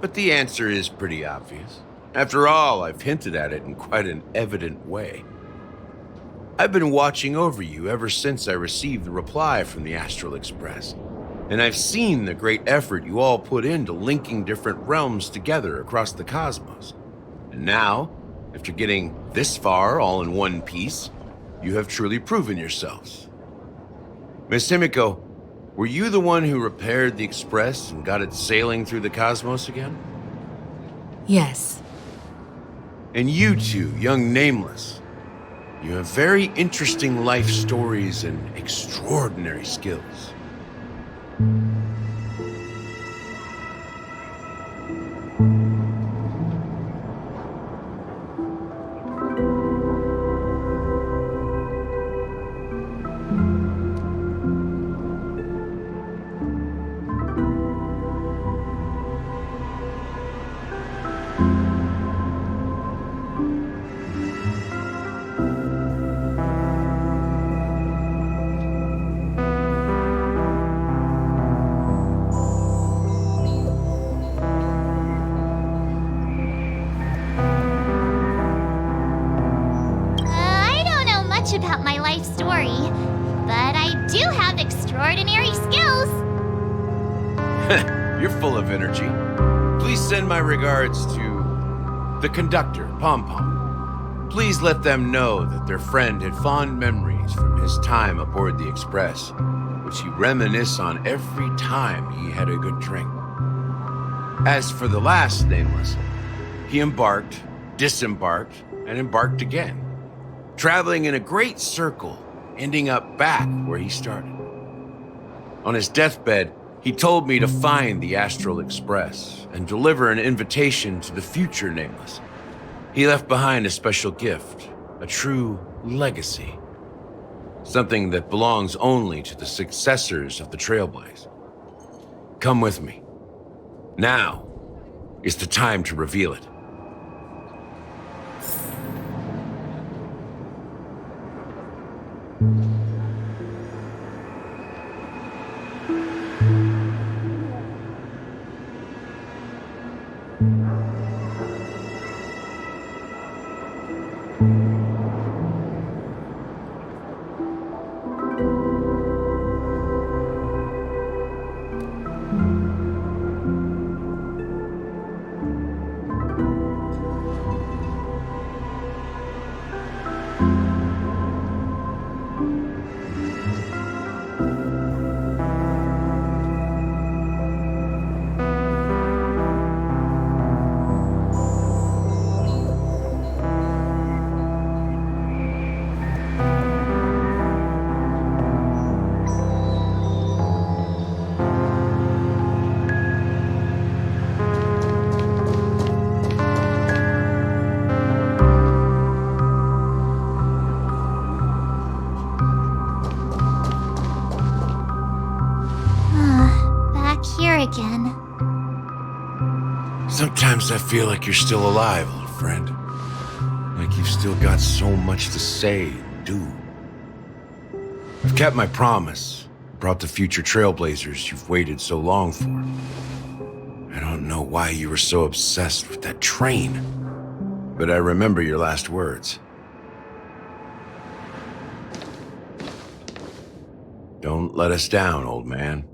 but the answer is pretty obvious. After all, I've hinted at it in quite an evident way. I've been watching over you ever since I received the reply from the Astral Express. And I've seen the great effort you all put into linking different realms together across the cosmos. And now, after getting this far all in one piece, you have truly proven yourselves. Miss Himiko, were you the one who repaired the Express and got it sailing through the cosmos again? Yes. And you two, young Nameless, you have very interesting life stories and extraordinary skills. About my life story, but I do have extraordinary skills. You're full of energy. Please send my regards to the conductor, Pom Pom. Please let them know that their friend had fond memories from his time aboard the Express, which he reminisced on every time he had a good drink. As for the last nameless, he embarked, disembarked, and embarked again, traveling in a great circle, ending up back where he started. On his deathbed, he told me to find the Astral Express and deliver an invitation to the future nameless. He left behind a special gift, a true legacy. Something that belongs only to the successors of the Trailblaze. Come with me. Now is the time to reveal it. Back here again. Sometimes I feel like you're still alive, old friend. Like you've still got so much to say and do. I've kept my promise, brought the future trailblazers you've waited so long for. I don't know why you were so obsessed with that train, but I remember your last words. Don't let us down, old man.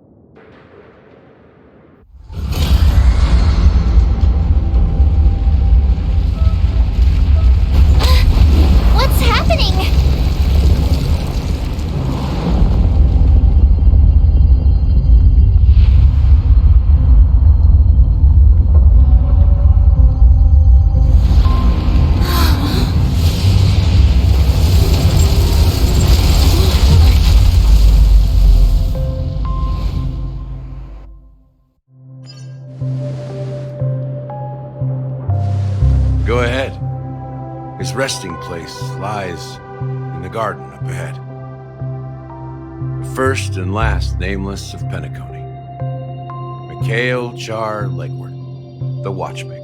What's happening? Go ahead. His resting place lies in the garden up ahead. The first and last nameless of Penacony. Mikhail Char Legward, the Watchmaker.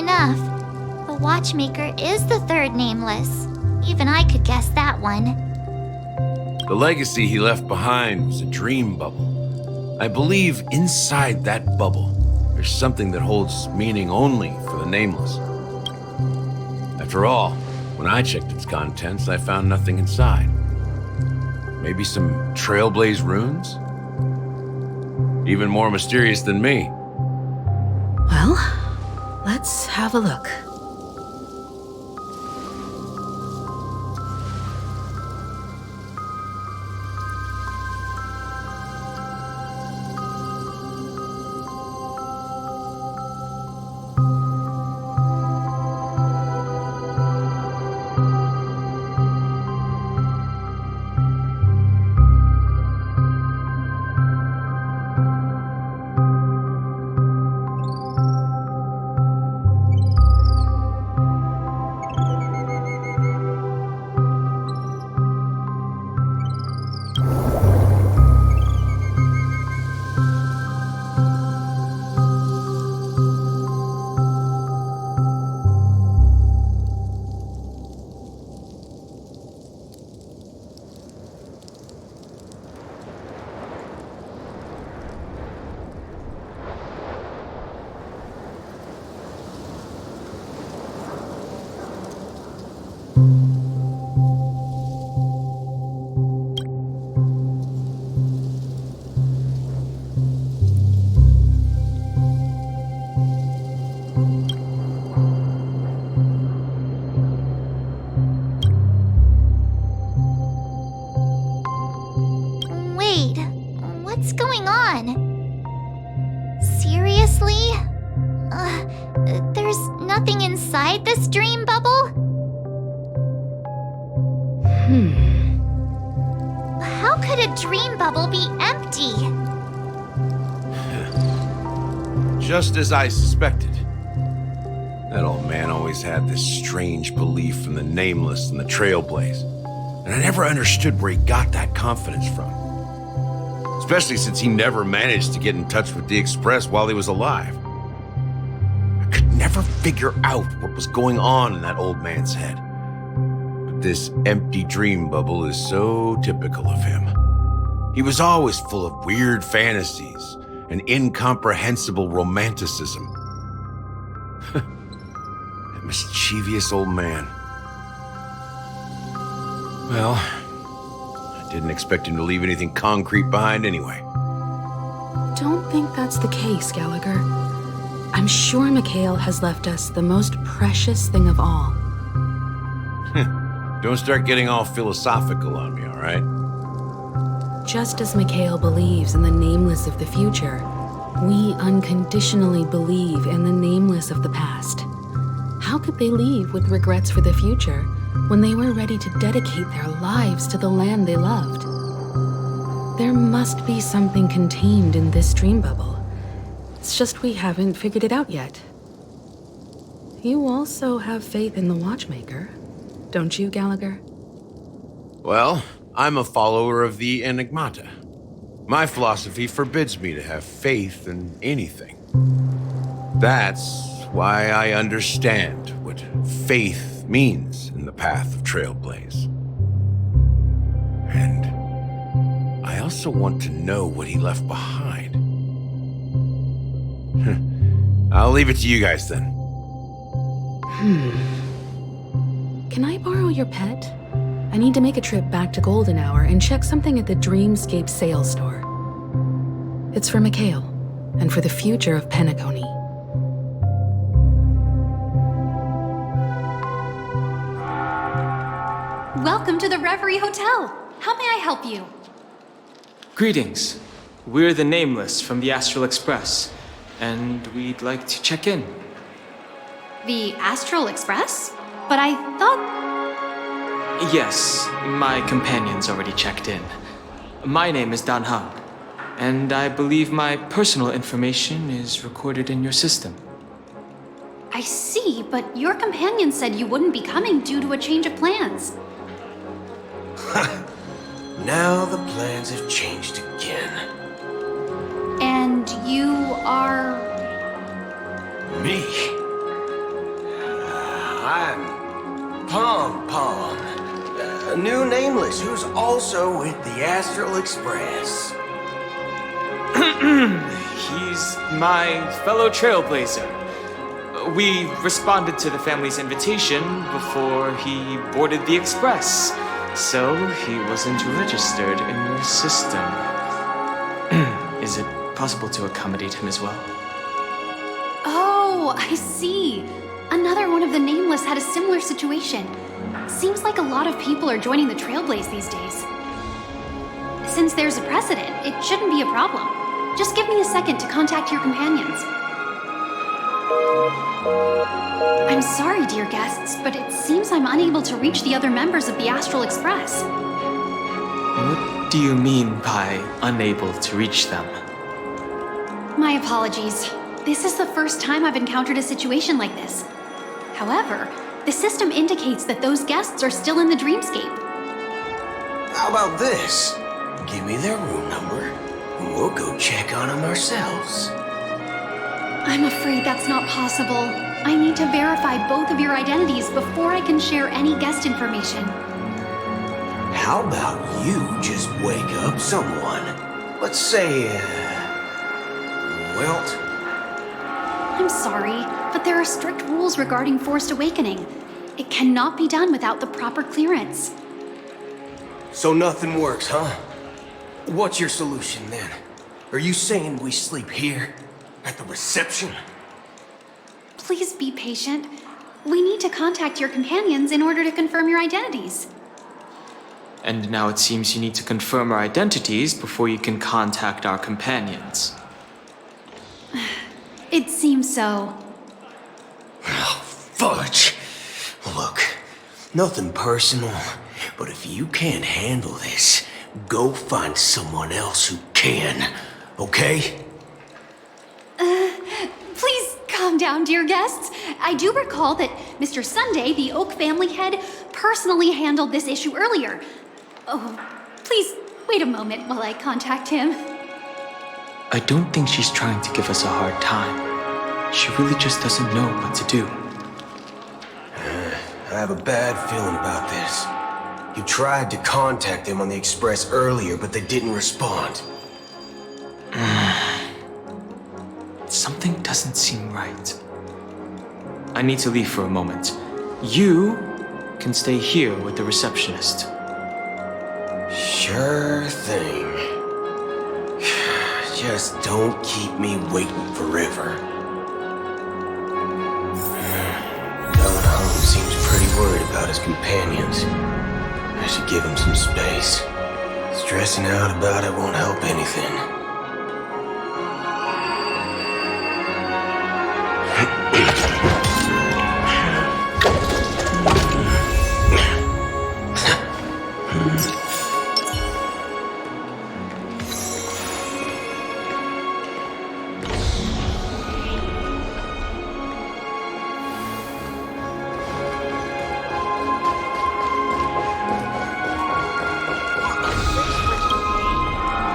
enough. The Watchmaker is the third nameless. Even I could guess that one. The legacy he left behind was a dream bubble. I believe inside that bubble, there's something that holds meaning only for the nameless. After all, when I checked its contents, I found nothing inside. Maybe some trailblaze runes? Even more mysterious than me. Well, let's have a look. Wait, what's going on? Seriously? There's nothing inside this dream bubble? How could a dream bubble be empty? Just as I suspected. That old man always had this strange belief in the nameless and the trailblaze. And I never understood where he got that confidence from. Especially since he never managed to get in touch with the Express while he was alive. I could never figure out what was going on in that old man's head. But this empty dream bubble is so typical of him. He was always full of weird fantasies and incomprehensible romanticism. That mischievous old man. Well, I didn't expect him to leave anything concrete behind anyway. Don't think that's the case, Gallagher. I'm sure Mikhail has left us the most precious thing of all. Don't start getting all philosophical on me, all right? Just as Mikhail believes in the nameless of the future, we unconditionally believe in the nameless of the past. How could they leave with regrets for the future when they were ready to dedicate their lives to the land they loved? There must be something contained in this dream bubble. It's just we haven't figured it out yet. You also have faith in the Watchmaker, don't you, Gallagher? Well, I'm a follower of the Enigmata. My philosophy forbids me to have faith in anything. That's why I understand what faith means in the path of Trailblaze. And I also want to know what he left behind. I'll leave it to you guys then. Can I borrow your pet? I need to make a trip back to Golden Hour and check something at the Dreamscape sales store. It's for Mikhail, and for the future of Penacony. Welcome to the Reverie Hotel. How may I help you? Greetings. We're the Nameless from the Astral Express, and we'd like to check in. The Astral Express? But I thought... Yes, my companion's already checked in. My name is Dan Hang, and I believe my personal information is recorded in your system. I see, but your companion said you wouldn't be coming due to a change of plans. Now the plans have changed again. And you are... Me? new Nameless, who's also with the Astral Express. He's my fellow trailblazer. We responded to the family's invitation before he boarded the express, so he wasn't registered in your system. Is it possible to accommodate him as well? Oh, I see. Another one of the Nameless had a similar situation. Seems like a lot of people are joining the Trailblaze these days. Since there's a precedent, it shouldn't be a problem. Just give me a second to contact your companions. I'm sorry, dear guests, but it seems I'm unable to reach the other members of the Astral Express. What do you mean by unable to reach them? My apologies. This is the first time I've encountered a situation like this. However, the system indicates that those guests are still in the dreamscape. How about this? Give me their room number, and we'll go check on them ourselves. I'm afraid that's not possible. I need to verify both of your identities before I can share any guest information. How about you just wake up someone? Let's say, Wilt? I'm sorry, but there are strict rules regarding forced awakening. It cannot be done without the proper clearance. So nothing works, huh? What's your solution then? Are you saying we sleep here? At the reception? Please be patient. We need to contact your companions in order to confirm your identities. And now it seems you need to confirm our identities before you can contact our companions. It seems so. Oh, fudge! Look, nothing personal, but if you can't handle this, go find someone else who can, okay? Please calm down, dear guests. I do recall that Mr. Sunday, the Oak family head, personally handled this issue earlier. Oh, please wait a moment while I contact him. I don't think she's trying to give us a hard time. She really just doesn't know what to do. I have a bad feeling about this. You tried to contact them on the express earlier, but they didn't respond. Something doesn't seem right. I need to leave for a moment. You can stay here with the receptionist. Sure thing. Just don't keep me waiting forever. Home seems pretty worried about his companions. I should give him some space. Stressing out about it won't help anything.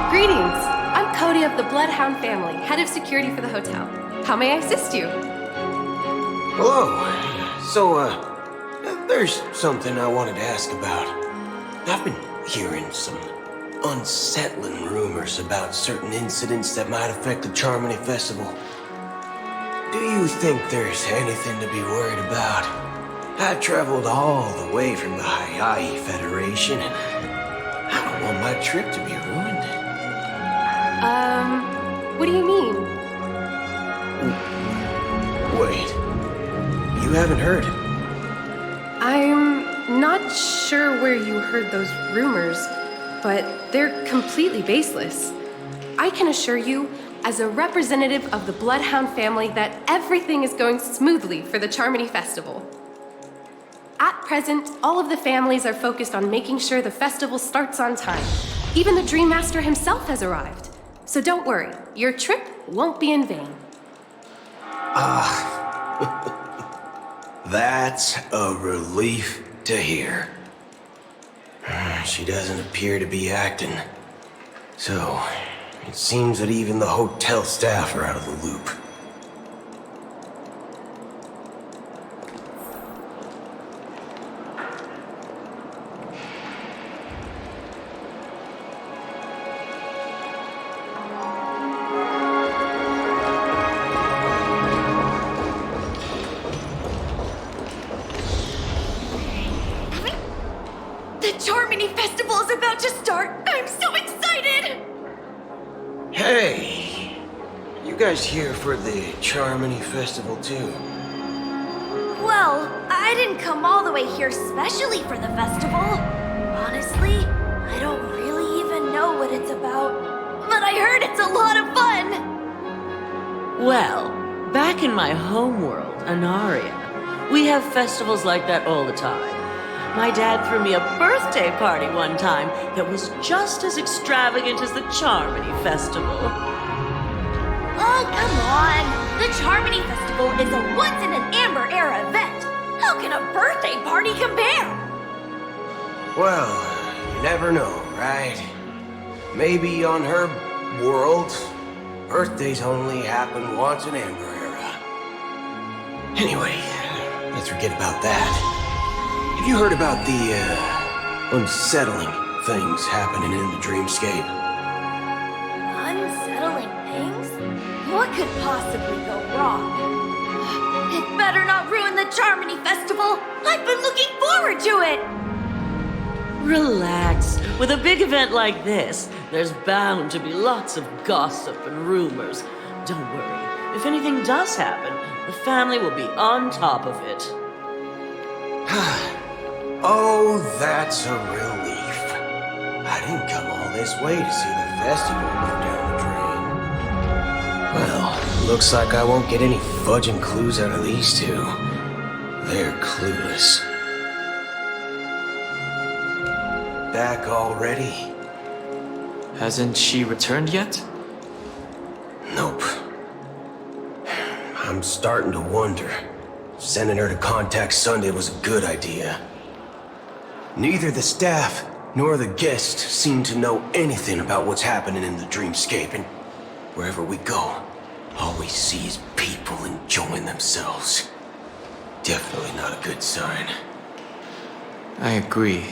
Greetings! I'm Cody of the Bloodhound family, head of security for the hotel. How may I assist you? Hello. So, there's something I wanted to ask about. I've been hearing some unsettling rumors about certain incidents that might affect the Charmony Festival. Do you think there's anything to be worried about? I traveled all the way from the Hayahi Federation, and I don't want my trip to be ruined. What do you mean? Wait, you haven't heard? I'm not sure where you heard those rumors, but they're completely baseless. I can assure you, as a representative of the Bloodhound family, that everything is going smoothly for the Charmony Festival. At present, all of the families are focused on making sure the festival starts on time. Even the Dream Master himself has arrived. So don't worry, your trip won't be in vain. That's a relief to hear. She doesn't appear to be acting. So, it seems that even the hotel staff are out of the loop. Hey, you guys here for the Charmony Festival too? Well, I didn't come all the way here specially for the festival. Honestly, I don't really even know what it's about. But I heard it's a lot of fun! Well, back in my homeworld, Anaria, we have festivals like that all the time. My dad threw me a birthday party one time that was just as extravagant as the Charmony Festival. Oh, come on! The Charmony Festival is a once-in-an-amber era event. How can a birthday party compare? Well, you never know, right? Maybe on her world, birthdays only happen once in Amber Era. Anyway, let's forget about that. Have you heard about the, unsettling things happening in the dreamscape? Unsettling things? What could possibly go wrong? It better not ruin the Charmony Festival! I've been looking forward to it! Relax. With a big event like this, there's bound to be lots of gossip and rumors. Don't worry. If anything does happen, the family will be on top of it. Oh, that's a relief. I didn't come all this way to see the festival go down the drain. Well, looks like I won't get any fudging clues out of these two. They're clueless. Back already? Hasn't she returned yet? Nope. I'm starting to wonder. Sending her to contact Sunday was a good idea. Neither the staff nor the guests seem to know anything about what's happening in the dreamscape, and wherever we go, all we see is people enjoying themselves. Definitely not a good sign. I agree.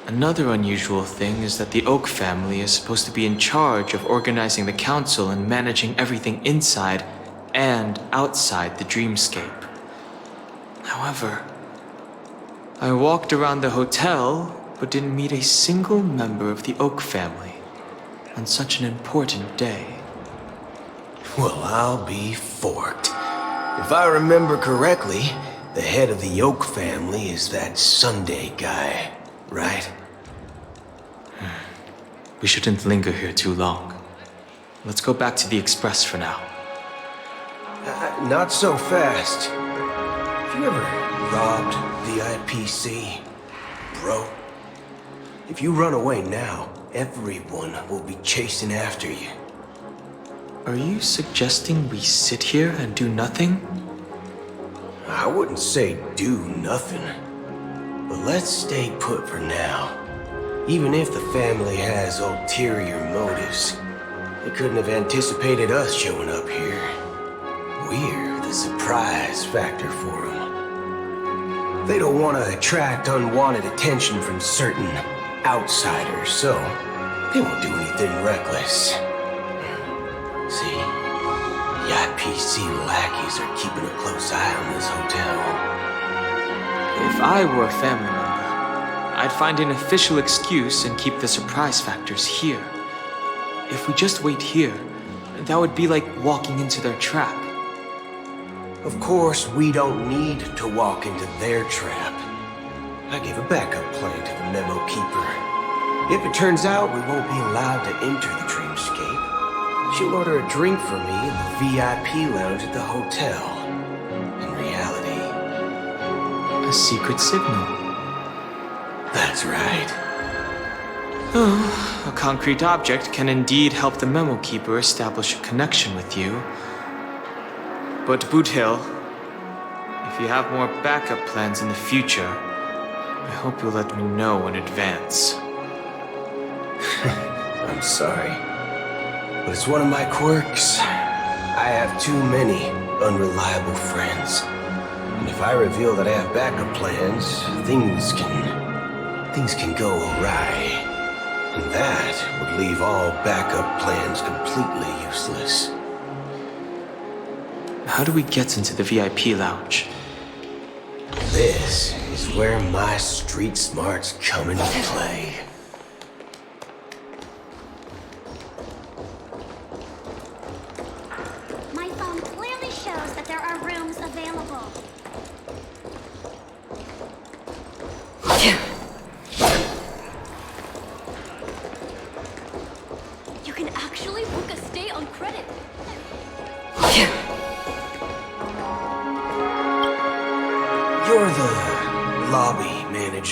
Another unusual thing is that the Oak family is supposed to be in charge of organizing the council and managing everything inside and outside the dreamscape. However, I walked around the hotel, but didn't meet a single member of the Oak family on such an important day. Well, I'll be forked. If I remember correctly, the head of the Oak family is that Sunday guy, right? We shouldn't linger here too long. Let's go back to the Express for now. Not so fast. Have you ever robbed the IPC, bro? If you run away now, everyone will be chasing after you. Are you suggesting we sit here and do nothing? I wouldn't say do nothing. But let's stay put for now. Even if the family has ulterior motives, they couldn't have anticipated us showing up here. We're the surprise factor for them. They don't want to attract unwanted attention from certain outsiders, so they won't do anything reckless. See, the IPC lackeys are keeping a close eye on this hotel. If I were a family member, I'd find an official excuse and keep the surprise factors here. If we just wait here, that would be like walking into their trap. Of course, we don't need to walk into their trap. I gave a backup plan to the memo keeper. If it turns out we won't be allowed to enter the dreamscape, she'll order a drink for me in the VIP lounge at the hotel. In reality, a secret signal. That's right. Oh, a concrete object can indeed help the memo keeper establish a connection with you. But Boot Hill, if you have more backup plans in the future, I hope you'll let me know in advance. I'm sorry, but it's one of my quirks. I have too many unreliable friends. And if I reveal that I have backup plans, things can go awry. And that would leave all backup plans completely useless. How do we get into the VIP lounge? This is where my street smarts come into play.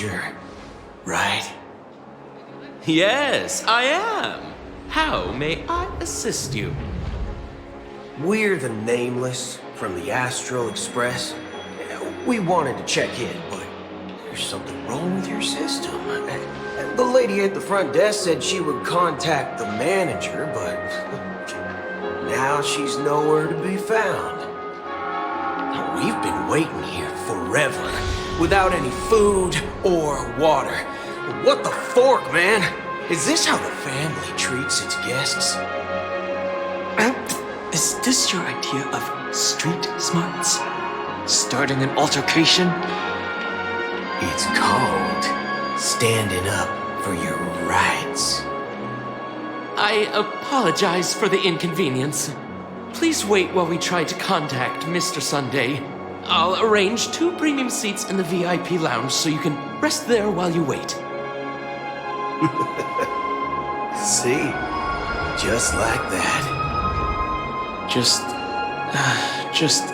manager, right? Yes, I am. How may I assist you? We're the Nameless from the Astral Express. We wanted to check in, but there's something wrong with your system. The lady at the front desk said she would contact the manager, but now she's nowhere to be found. We've been waiting here forever, without any food or water. What the fork, man? Is this how the family treats its guests? Is this your idea of street smarts? Starting an altercation? It's called standing up for your rights. I apologize for the inconvenience. Please wait while we try to contact Mr. Sunday. I'll arrange 2 premium seats in the VIP lounge so you can rest there while you wait. See? Just like that. Just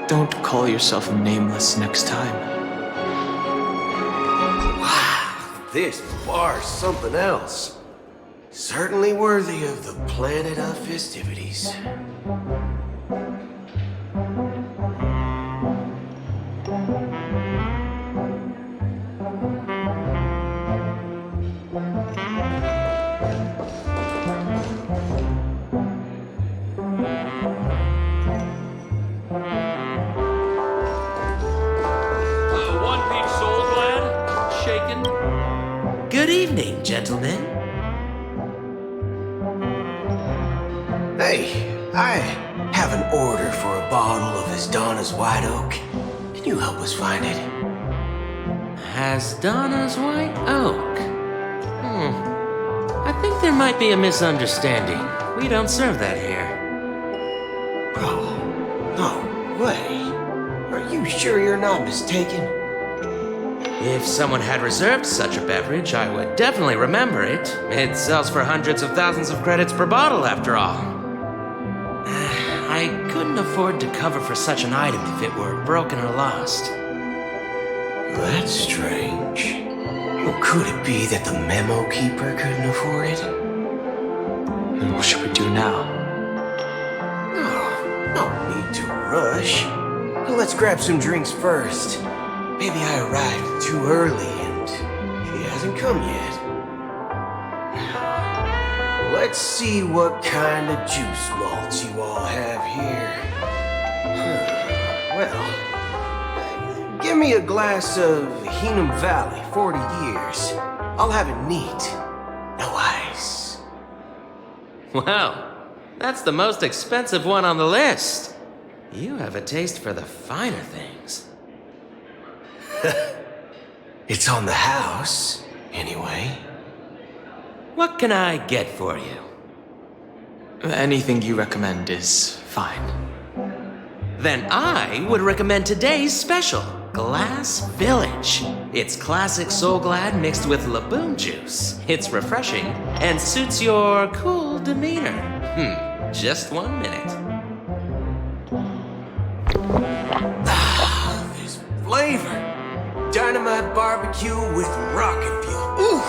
don't call yourself Nameless next time. Wow, this bar's something else. Certainly worthy of the planet of festivities. Good evening, gentlemen. Hey, I have an order for a bottle of Asdana's White Oak. Can you help us find it? Asdana's White Oak? I think there might be a misunderstanding. We don't serve that here. Oh, no way. Are you sure you're not mistaken? If someone had reserved such a beverage, I would definitely remember it. It sells for hundreds of thousands of credits per bottle, after all. I couldn't afford to cover for such an item if it were broken or lost. That's strange. Well, could it be that the memo keeper couldn't afford it? Then what should we do now? Oh, no need to rush. Let's grab some drinks first. Maybe I arrived too early and he hasn't come yet. Let's see what kind of juice malts you all have here. Well, give me a glass of Heenum Valley, 40 years. I'll have it neat. No ice. Well, that's the most expensive one on the list. You have a taste for the finer things. It's on the house, anyway. What can I get for you? Anything you recommend is fine. Then I would recommend today's special, Glass Village. It's classic Soul Glad mixed with Laboon juice. It's refreshing and suits your cool demeanor. Just 1 minute. This flavor. Dynamite barbecue with rocket fuel. Ooh,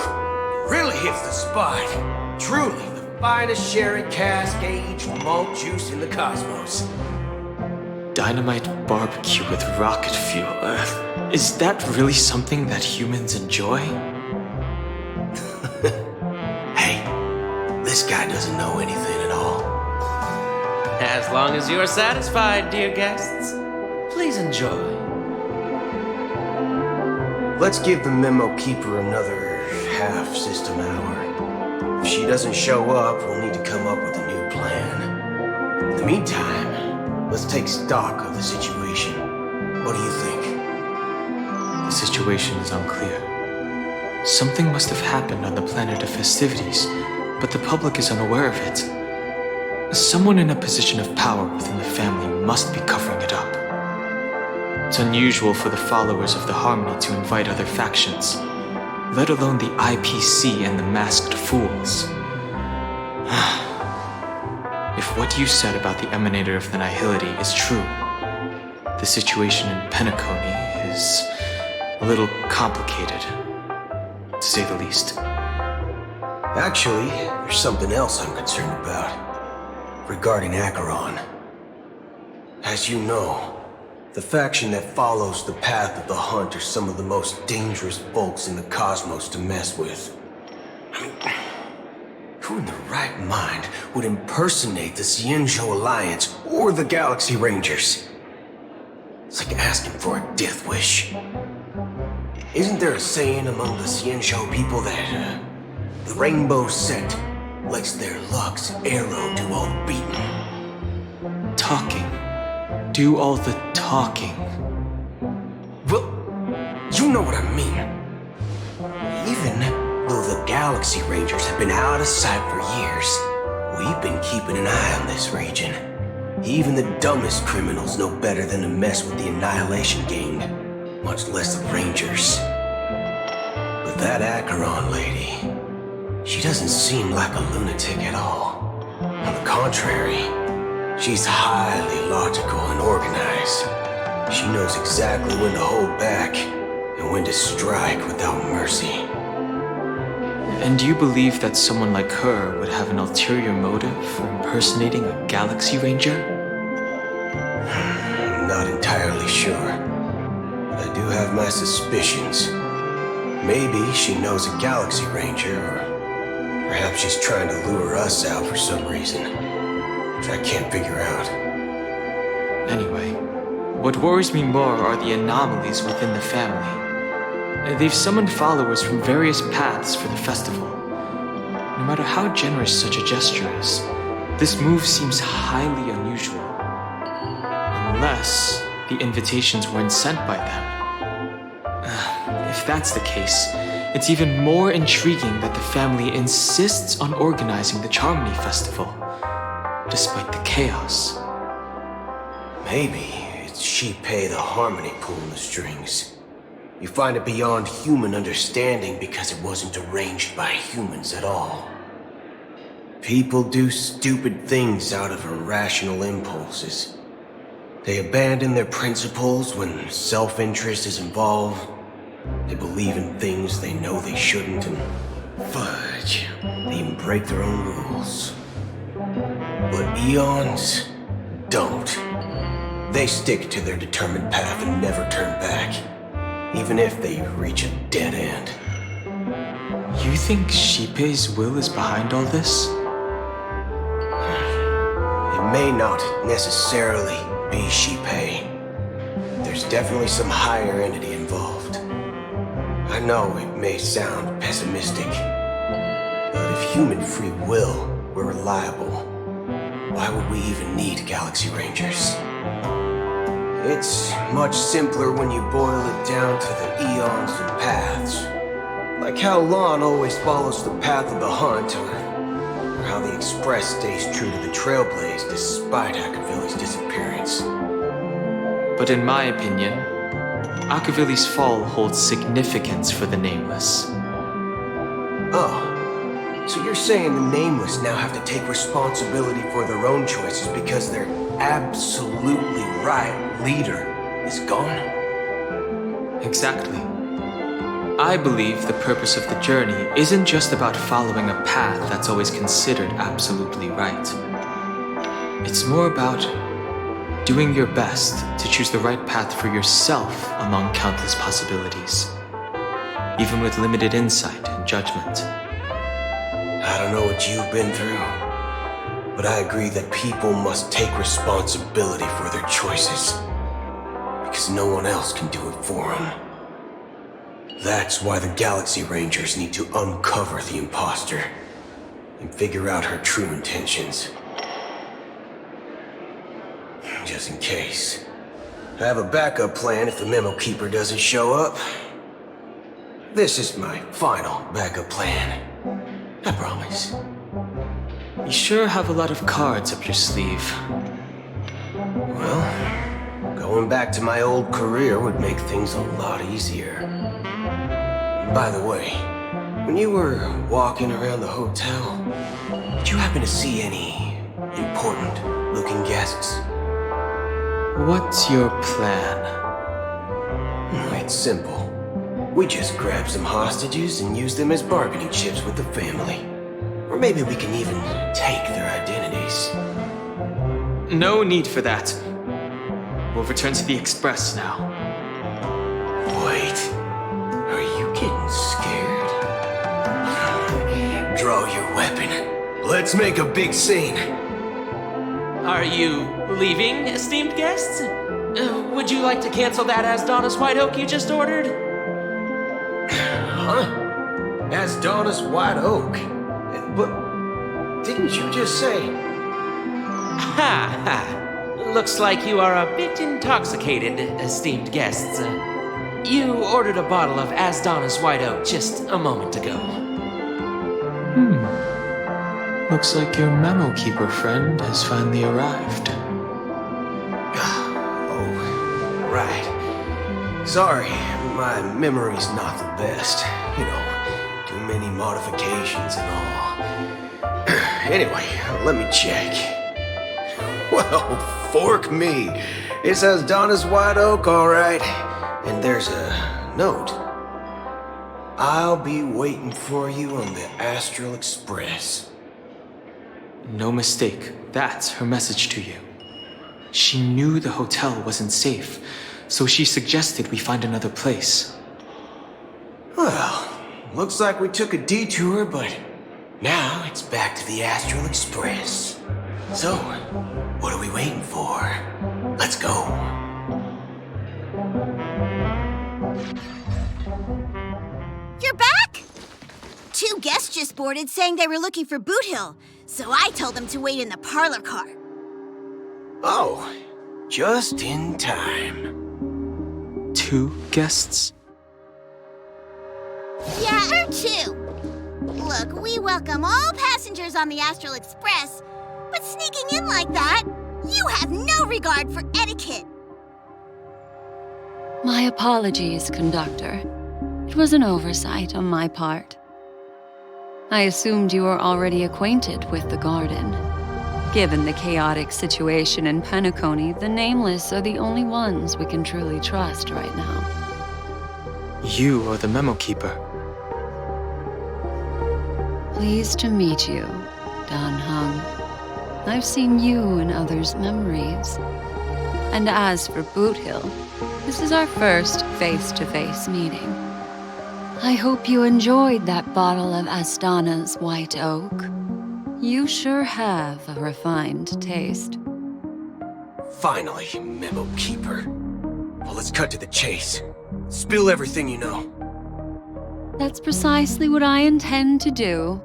really hits the spot. Truly the finest sherry cask aged malt juice in the cosmos. Dynamite barbecue with rocket fuel. Is that really something that humans enjoy? Hey, this guy doesn't know anything at all. As long as you're satisfied, dear guests, please enjoy. Let's give the memo keeper another half system hour. If she doesn't show up, we'll need to come up with a new plan. In the meantime, let's take stock of the situation. What do you think? The situation is unclear. Something must have happened on the planet of festivities, but the public is unaware of it. Someone in a position of power within the family must be covering it up. It's unusual for the followers of the Harmony to invite other factions, let alone the IPC and the Masked Fools. If what you said about the Emanator of the Nihility is true, the situation in Penacony is a little complicated, to say the least. Actually, there's something else I'm concerned about. Regarding Acheron. As you know, the faction that follows the path of the hunt are some of the most dangerous folks in the cosmos to mess with. I mean, who in their right mind would impersonate the Xianzhou Alliance or the Galaxy Rangers? It's like asking for a death wish. Isn't there a saying among the Xianzhou people that the rainbow set lets their luck's arrow do all the beating? Talking. Do all the talking. Well, you know what I mean. Even though the Galaxy Rangers have been out of sight for years, we've been keeping an eye on this region. Even the dumbest criminals know better than to mess with the Annihilation Gang, much less the Rangers. But that Acheron lady, she doesn't seem like a lunatic at all. On the contrary, she's highly logical and organized. She knows exactly when to hold back and when to strike without mercy. And do you believe that someone like her would have an ulterior motive for impersonating a Galaxy Ranger? I'm not entirely sure, but I do have my suspicions. Maybe she knows a Galaxy Ranger, or perhaps she's trying to lure us out for some reason, which I can't figure out. Anyway, what worries me more are the anomalies within the family. They've summoned followers from various paths for the festival. No matter how generous such a gesture is, this move seems highly unusual. Unless the invitations weren't sent by them. If that's the case, it's even more intriguing that the family insists on organizing the Charmony Festival, despite the chaos. Maybe it's Shipei the Harmony pulling the strings. You find it beyond human understanding because it wasn't arranged by humans at all. People do stupid things out of irrational impulses. They abandon their principles when self-interest is involved. They believe in things they know they shouldn't, and fudge, they even break their own rules. But eons don't. They stick to their determined path and never turn back, even if they reach a dead end. You think Shipei's will is behind all this? It may not necessarily be Shipei. There's definitely some higher entity involved. I know it may sound pessimistic, but if human free will were reliable, why would we even need Galaxy Rangers? It's much simpler when you boil it down to the eons and paths. Like how Lon always follows the path of the hunt, or how the Express stays true to the Trailblaze despite Akavili's disappearance. But in my opinion, Akavili's fall holds significance for the Nameless. Oh, so you're saying the Nameless now have to take responsibility for their own choices because their absolutely right leader is gone? Exactly. I believe the purpose of the journey isn't just about following a path that's always considered absolutely right. It's more about doing your best to choose the right path for yourself among countless possibilities, even with limited insight and judgment. I don't know what you've been through, but I agree that people must take responsibility for their choices, because no one else can do it for them. That's why the Galaxy Rangers need to uncover the imposter and figure out her true intentions. Just in case. I have a backup plan if the Memo Keeper doesn't show up. This is my final backup plan. I promise. You sure have a lot of cards up your sleeve. Well, going back to my old career would make things a lot easier. By the way, when you were walking around the hotel, did you happen to see any important-looking guests? What's your plan? It's simple. We just grab some hostages and use them as bargaining chips with the family. Or maybe we can even take their identities. No need for that. We'll return to the Express now. Wait, are you getting scared? Draw your weapon. Let's make a big scene. Are you leaving, esteemed guests? Would you like to cancel that Asdonis White Oak you just ordered? Huh? Asdonis White Oak? But didn't you just say... Ha ha! Looks like you are a bit intoxicated, esteemed guests. You ordered a bottle of Asdonis White Oak just a moment ago. Looks like your memo keeper friend has finally arrived. Oh, right. Sorry, my memory's not the best. You know, too many modifications and all. Anyway, let me check. Well, fork me. It says Donna's White Oak, all right. And there's a note. I'll be waiting for you on the Astral Express. No mistake. That's her message to you. She knew the hotel wasn't safe, so she suggested we find another place. Well, looks like we took a detour, but now it's back to the Astral Express. So, what are we waiting for? Let's go. You're back? 2 guests just boarded saying they were looking for Boot Hill, so I told them to wait in the parlor car. Oh, just in time. 2 guests? Yeah, or 2. Look, we welcome all passengers on the Astral Express, but sneaking in like that, you have no regard for etiquette. My apologies, conductor. It was an oversight on my part. I assumed you were already acquainted with the garden. Given the chaotic situation in Penacony, the Nameless are the only ones we can truly trust right now. You are the memo keeper. Pleased to meet you, Dan Hung. I've seen you in others' memories. And as for Boot Hill, this is our first face-to-face meeting. I hope you enjoyed that bottle of Astana's White Oak. You sure have a refined taste. Finally, Memo Keeper. Well, let's cut to the chase. Spill everything you know. That's precisely what I intend to do.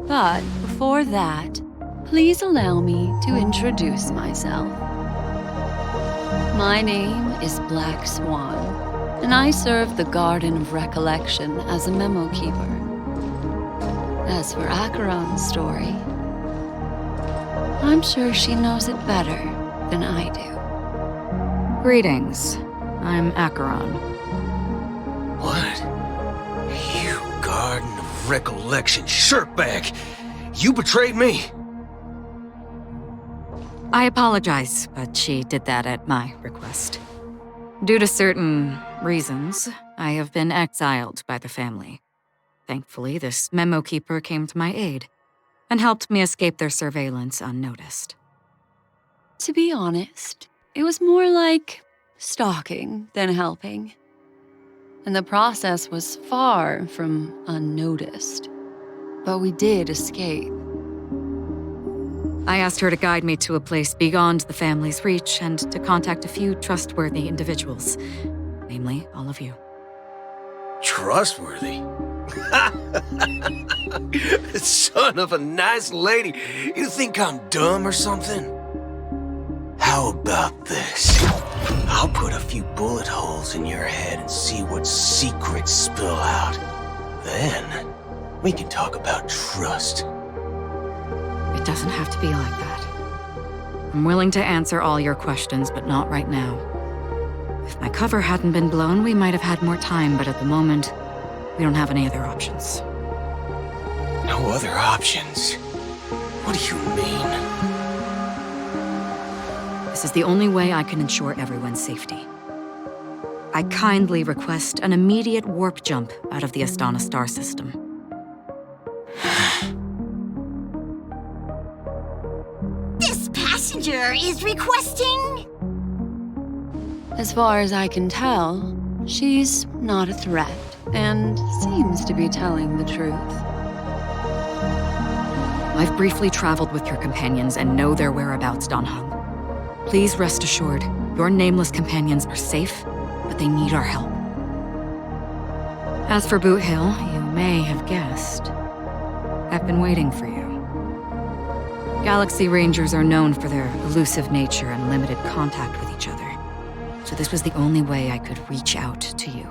But before that, please allow me to introduce myself. My name is Black Swan, and I serve the Garden of Recollection as a memo keeper. As for Acheron's story, I'm sure she knows it better than I do. Greetings. I'm Acheron. What? You Garden of Recollection shirtbag! You betrayed me! I apologize, but she did that at my request. Due to certain reasons, I have been exiled by the family. Thankfully, this memo keeper came to my aid and helped me escape their surveillance unnoticed. To be honest, it was more like stalking than helping. And the process was far from unnoticed. But we did escape. I asked her to guide me to a place beyond the family's reach and to contact a few trustworthy individuals, namely all of you. Trustworthy? Son of a nice lady. You think I'm dumb or something? How about this? I'll put a few bullet holes in your head and see what secrets spill out. Then, we can talk about trust. It doesn't have to be like that. I'm willing to answer all your questions, but not right now. If my cover hadn't been blown, we might have had more time, but at the moment, we don't have any other options. No other options? What do you mean? This is the only way I can ensure everyone's safety. I kindly request an immediate warp jump out of the Astana star system. This passenger is requesting... As far as I can tell, she's not a threat and seems to be telling the truth. I've briefly traveled with your companions and know their whereabouts, Dan Heng. Please rest assured, your nameless companions are safe, but they need our help. As for Boot Hill, you may have guessed. I've been waiting for you. Galaxy Rangers are known for their elusive nature and limited contact with each other, so this was the only way I could reach out to you.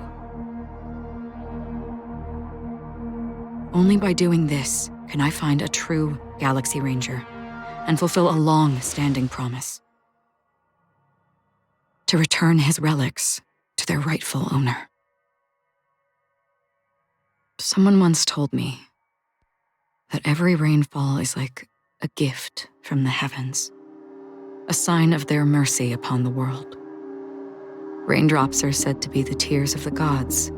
Only by doing this can I find a true Galaxy Ranger and fulfill a long-standing promise. To return his relics to their rightful owner. Someone once told me that every rainfall is like a gift from the heavens, a sign of their mercy upon the world. Raindrops are said to be the tears of the gods,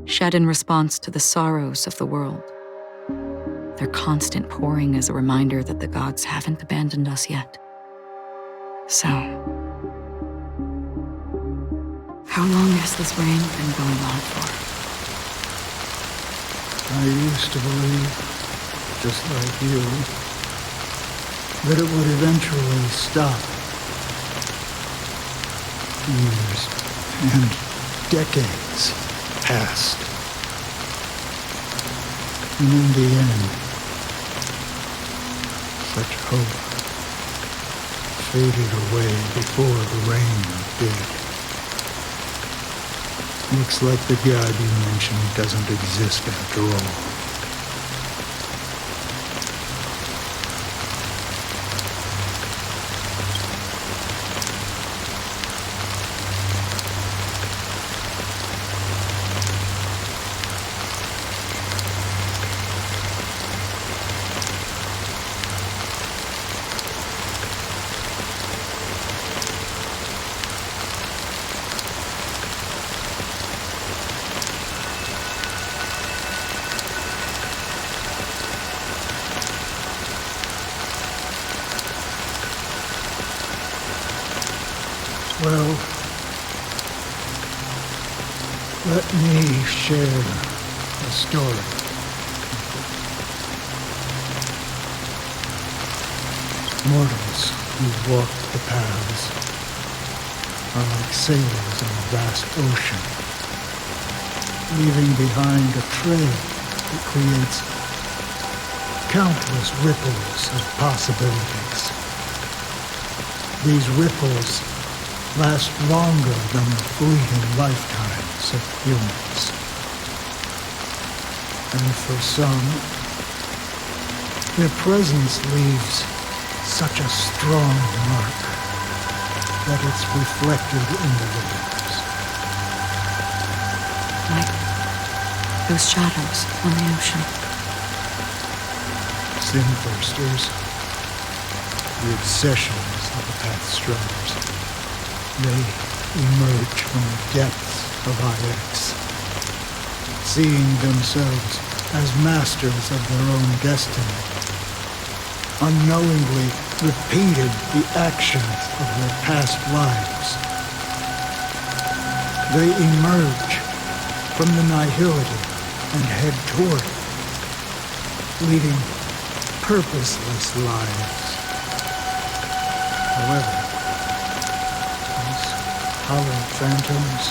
shed in response to the sorrows of the world. Their constant pouring is a reminder that the gods haven't abandoned us yet. So, how long has this rain been going on for? I used to believe, just like you, that it would eventually stop. Years and decades passed. And in the end, such hope faded away before the rain did. Looks like the god you mentioned doesn't exist after all. Well, let me share a story. Mortals who walk the paths are like sailors on a vast ocean, leaving behind a trail that creates countless ripples of possibilities. These ripples last longer than the fleeting lifetimes of humans. And for some, their presence leaves such a strong mark that it's reflected in the waves. Like those shadows on the ocean. Sin-thirsters, the obsessions of the Pathstrunners. They emerge from the depths of IX, seeing themselves as masters of their own destiny, unknowingly repeated the actions of their past lives. They emerge from the nihility and head toward it, leading purposeless lives. However, hollow phantoms,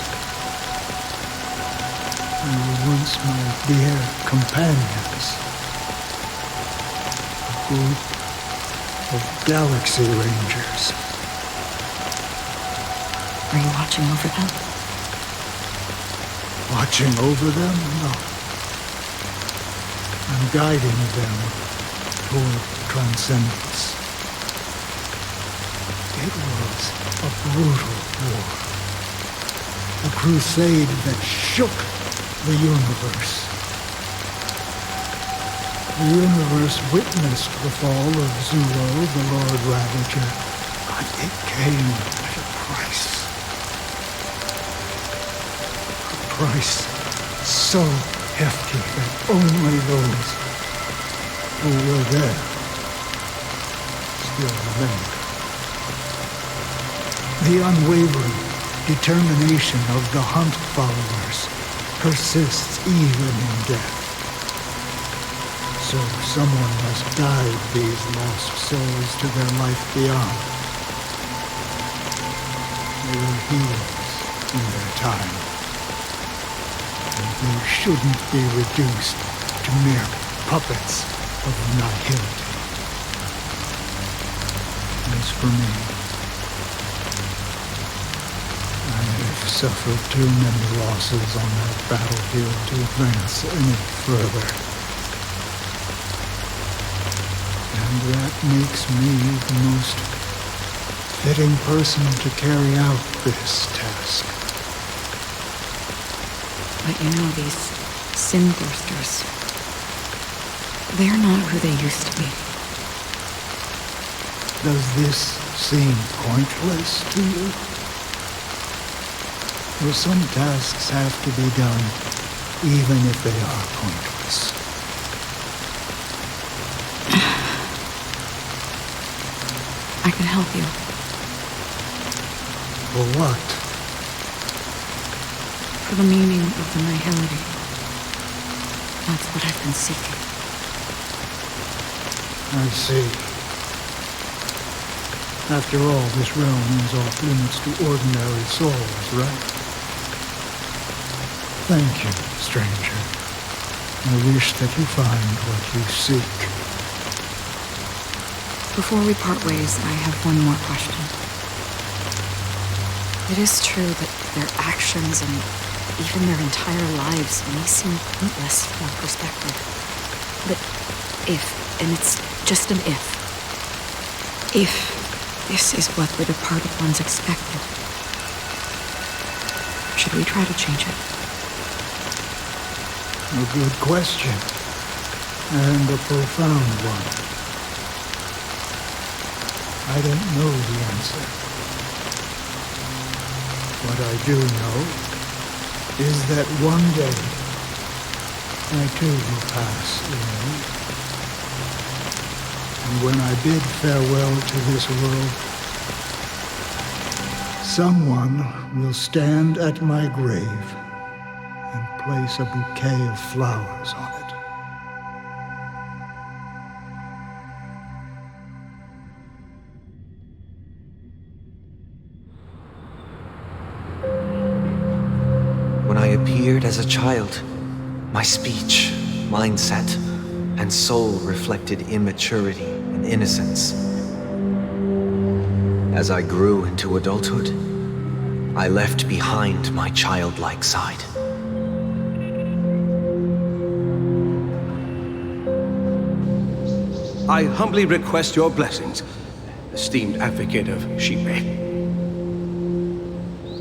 who were once my dear companions, a group of Galaxy Rangers. Are you watching over them? Watching over them? No. I'm guiding them toward transcendence. It was a brutal war. A crusade that shook the universe. The universe witnessed the fall of Zulo, the Lord Ravager, but it came at a price. price so hefty that only those who were there still remember. The unwavering determination of the Hunt followers persists even in death. So someone must guide these lost souls to their life beyond. They were heroes in their time, and they shouldn't be reduced to mere puppets of nihility. As for me, I have suffered too many losses on that battlefield to advance any further. And that makes me the most fitting person to carry out this task. But you know, these sin thirsters, they're not who they used to be. Does this seem pointless to you? Well, some tasks have to be done, even if they are pointless. I can help you. For what? For the meaning of the nihility. That's what I've been seeking. I see. After all, this realm is off limits to ordinary souls, right? Thank you, stranger. I wish that you find what you seek. Before we part ways, I have one more question. It is true that their actions and even their entire lives may seem pointless from our perspective. But if, and it's just an if this is what the departed ones expected, should we try to change it? A good question, and a profound one. I don't know the answer. What I do know is that one day I too will pass away. And when I bid farewell to this world, someone will stand at my grave and place a bouquet of flowers on it. When I appeared as a child, my speech, mindset, and soul reflected immaturity and innocence. As I grew into adulthood, I left behind my childlike side. I humbly request your blessings, esteemed advocate of Shipe.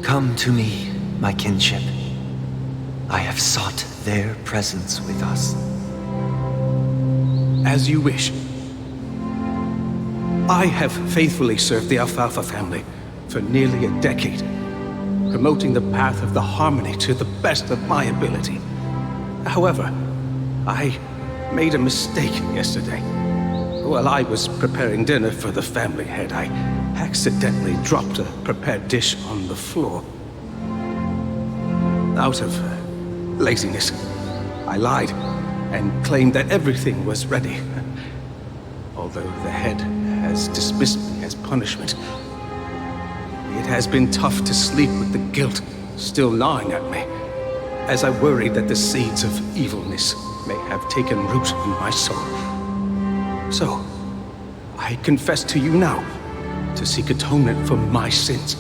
Come to me, my kinship. I have sought their presence with us. As you wish. I have faithfully served the Alfalfa family for nearly a decade, promoting the path of the harmony to the best of my ability. However, I made a mistake yesterday. While I was preparing dinner for the family head, I accidentally dropped a prepared dish on the floor. Out of laziness, I lied and claimed that everything was ready. Although the head has dismissed me as punishment, it has been tough to sleep with the guilt still gnawing at me, as I worry that the seeds of evilness may have taken root in my soul. So, I confess to you now to seek atonement for my sins.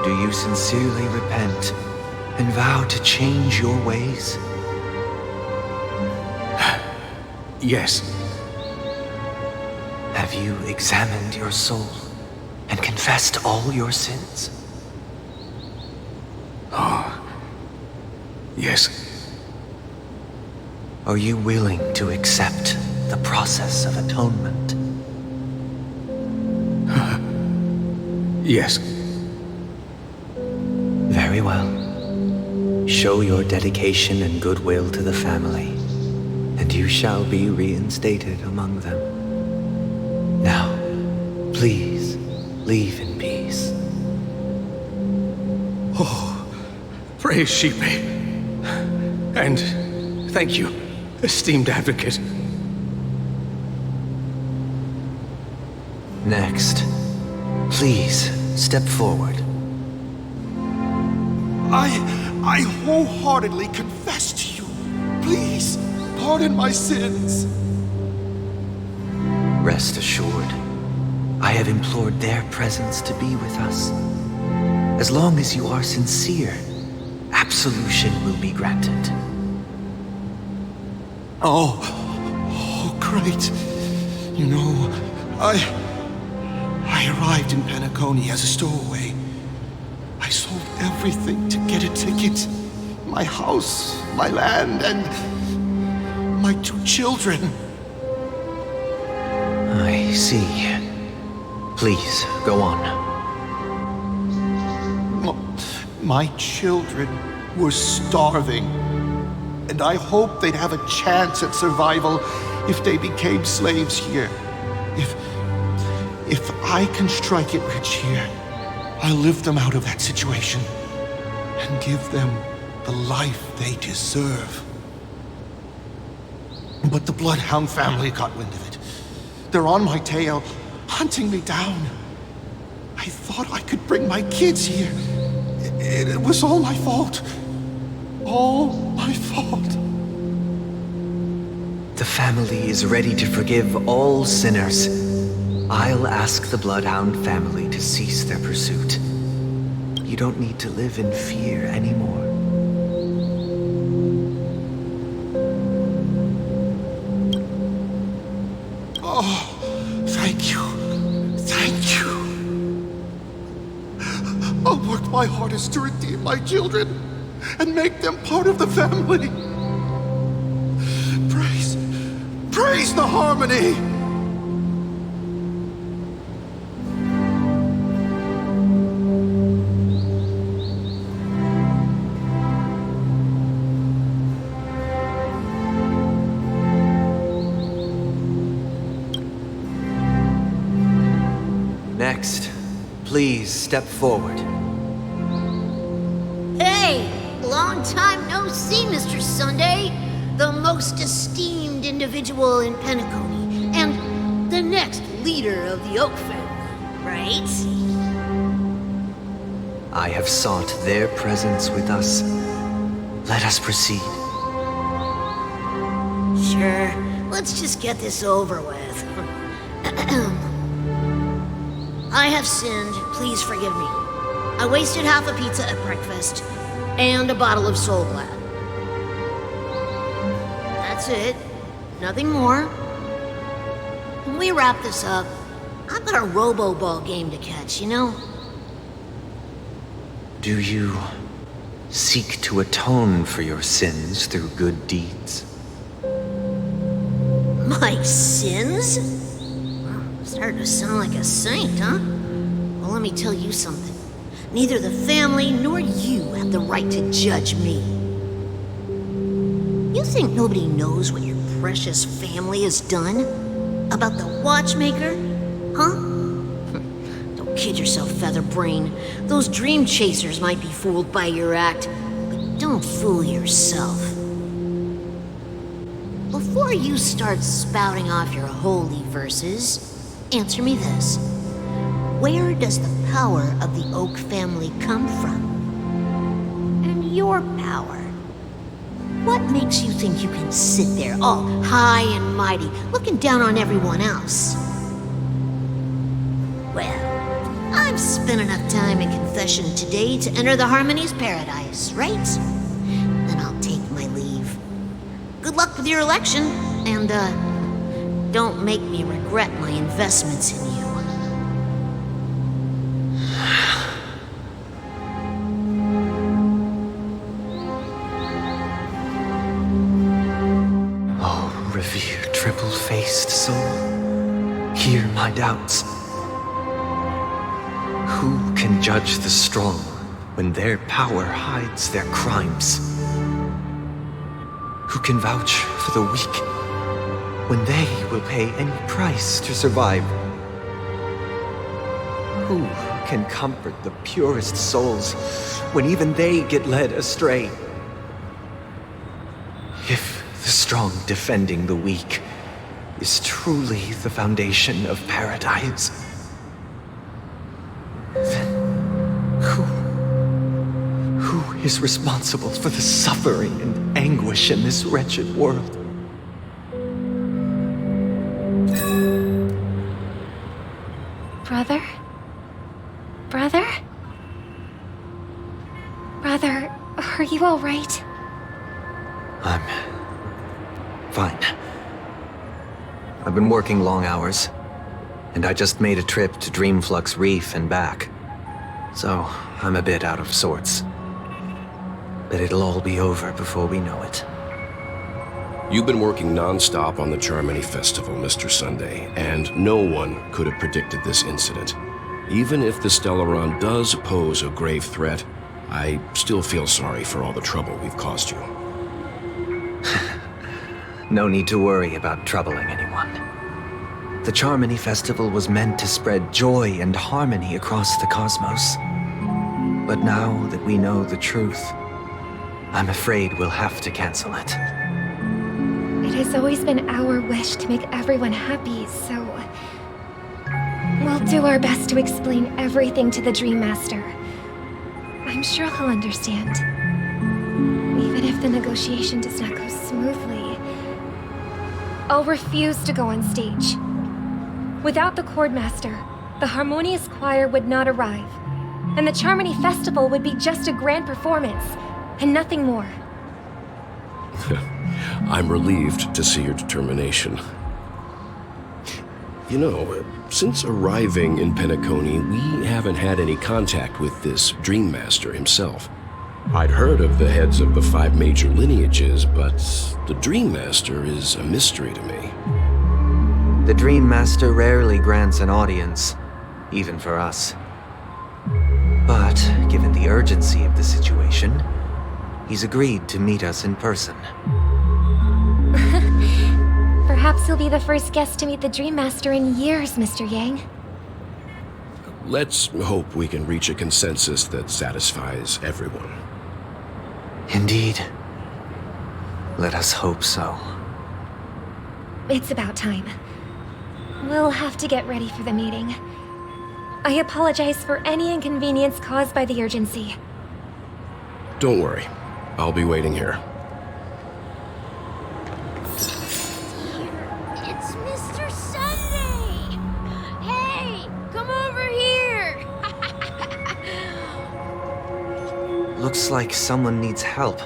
Do you sincerely repent and vow to change your ways? Yes. Have you examined your soul and confessed all your sins? Oh, yes. Are you willing to accept the process of atonement? Yes. Very well. Show your dedication and goodwill to the family, and you shall be reinstated among them. Now, please, leave in peace. Oh, praise Sheepe. And thank you, esteemed advocate. Next, please step forward. I wholeheartedly confess to you. Please, pardon my sins. Rest assured, I have implored their presence to be with us. As long as you are sincere, absolution will be granted. Oh, great. You know, I arrived in Penacony as a stowaway. I sold everything to get a ticket. My house, my land, and my 2 children. I see. Please, go on. My children were starving, and I hoped they'd have a chance at survival if they became slaves here. If I can strike it rich here, I'll lift them out of that situation and give them the life they deserve. But the Bloodhound family got wind of it. They're on my tail, hunting me down. I thought I could bring my kids here. It was all my fault. All my fault. The family is ready to forgive all sinners. I'll ask the Bloodhound family to cease their pursuit. You don't need to live in fear anymore. Oh, thank you. Thank you. I'll work my hardest to redeem my children and make them part of the family. Praise the harmony! Next, please step forward. Hey! Long time no see, Mr. Sunday. The most esteemed individual in Penacony, and the next leader of the Oak family, right? I have sought their presence with us. Let us proceed. Sure, let's just get this over with. I have sinned, please forgive me. I wasted half a pizza at breakfast, and a bottle of Soul Glad. That's it. Nothing more. When we wrap this up, I've got a robo-ball game to catch, you know? Do you seek to atone for your sins through good deeds? My sins? Well, starting to sound like a saint, huh? Well, let me tell you something. Neither the family nor you have the right to judge me. You think nobody knows what your precious family has done? About the watchmaker? Huh? Don't kid yourself, Featherbrain. Those dream chasers might be fooled by your act, but don't fool yourself. Before you start spouting off your holy verses, answer me this. Where does the power of the Oak family come from? And your power? What makes you think you can sit there all high and mighty, looking down on everyone else? Well, I've spent enough time in confession today to enter the Harmony's paradise, right? Then I'll take my leave. Good luck with your election, and, don't make me regret my investments in you. Revered triple-faced soul, hear my doubts. Who can judge the strong when their power hides their crimes? Who can vouch for the weak when they will pay any price to survive? Who can comfort the purest souls when even they get led astray? If the strong defending the weak is truly the foundation of paradise, then who is responsible for the suffering and anguish in this wretched world? Brother? Brother? Brother, are you all right? I'm fine. I've been working long hours, and I just made a trip to Dreamflux Reef and back. So, I'm a bit out of sorts. But it'll all be over before we know it. You've been working non-stop on the Charmony Festival, Mr. Sunday, and no one could have predicted this incident. Even if the Stellaron does pose a grave threat, I still feel sorry for all the trouble we've caused you. No need to worry about troubling anyone. The Charmony Festival was meant to spread joy and harmony across the cosmos. But now that we know the truth, I'm afraid we'll have to cancel it. It has always been our wish to make everyone happy, so... we'll do our best to explain everything to the Dream Master. I'm sure he'll understand. Even if the negotiation does not go smoothly, I'll refuse to go on stage. Without the Chord Master, the Harmonious Choir would not arrive, and the Charmony Festival would be just a grand performance, and nothing more. I'm relieved to see your determination. You know, since arriving in Penacony, we haven't had any contact with this Dream Master himself. I'd heard of the heads of the 5 major lineages, but the Dream Master is a mystery to me. The Dream Master rarely grants an audience, even for us. But, given the urgency of the situation, he's agreed to meet us in person. Perhaps he'll be the first guest to meet the Dream Master in years, Mr. Yang. Let's hope we can reach a consensus that satisfies everyone. Indeed. Let us hope so. It's about time. We'll have to get ready for the meeting. I apologize for any inconvenience caused by the urgency. Don't worry. I'll be waiting here. It's Mr. Sunday! Hey, come over here! Looks like someone needs help.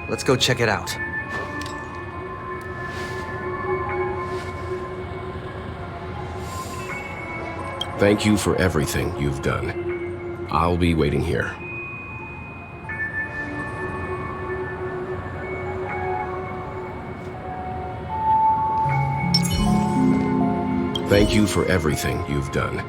Let's go check it out. Thank you for everything you've done. I'll be waiting here. Thank you for everything you've done.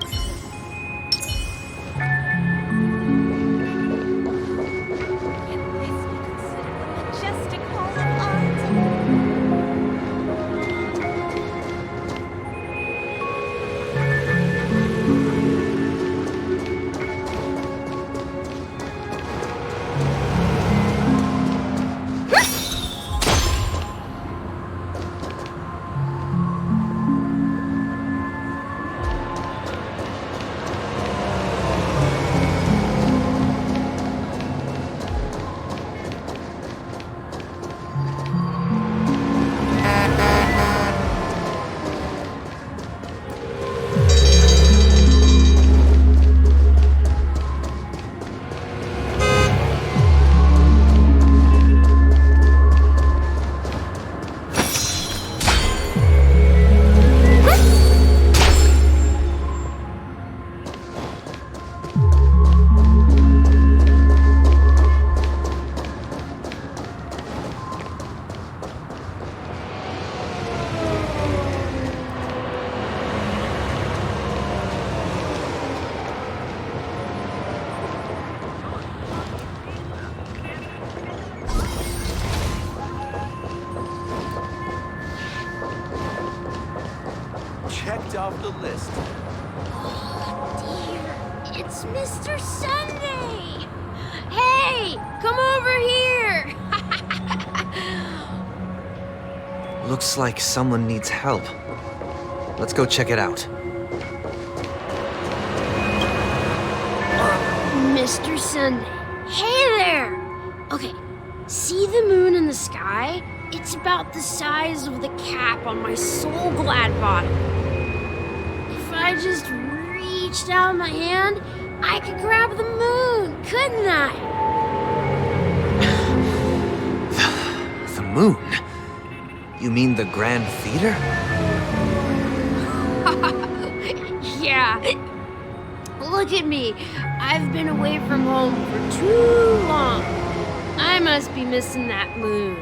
off the list. Dear, it's Mr. Sunday! Hey, come over here! Looks like someone needs help. Let's go check it out. Mr. Sunday. Hey there! Okay, see the moon in the sky? It's about the size of the cap on my Soul Glad bottle. If I just reached out my hand, I could grab the moon, couldn't I? The moon? You mean the Grand Theater? Yeah. Look at me. I've been away from home for too long. I must be missing that moon.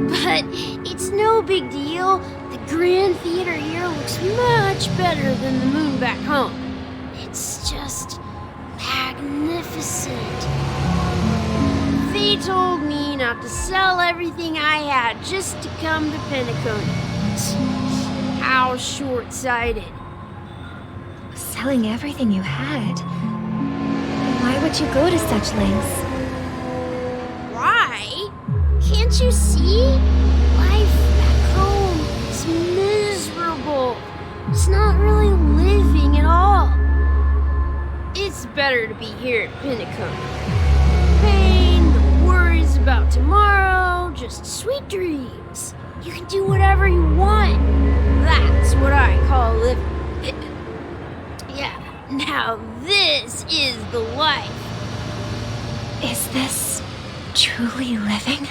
But it's no big deal. The Grand Theater here looks much better than the moon back home. It's just magnificent. They told me not to sell everything I had just to come to Penacony. How short-sighted. Selling everything you had? Why would you go to such lengths? Why? Can't you see? Life back home is miserable. It's not really living at all. It's better to be here at Penacony. Pain, no worries about tomorrow, just sweet dreams. You can do whatever you want. That's what I call living. Yeah, now this is the life. Is this truly living?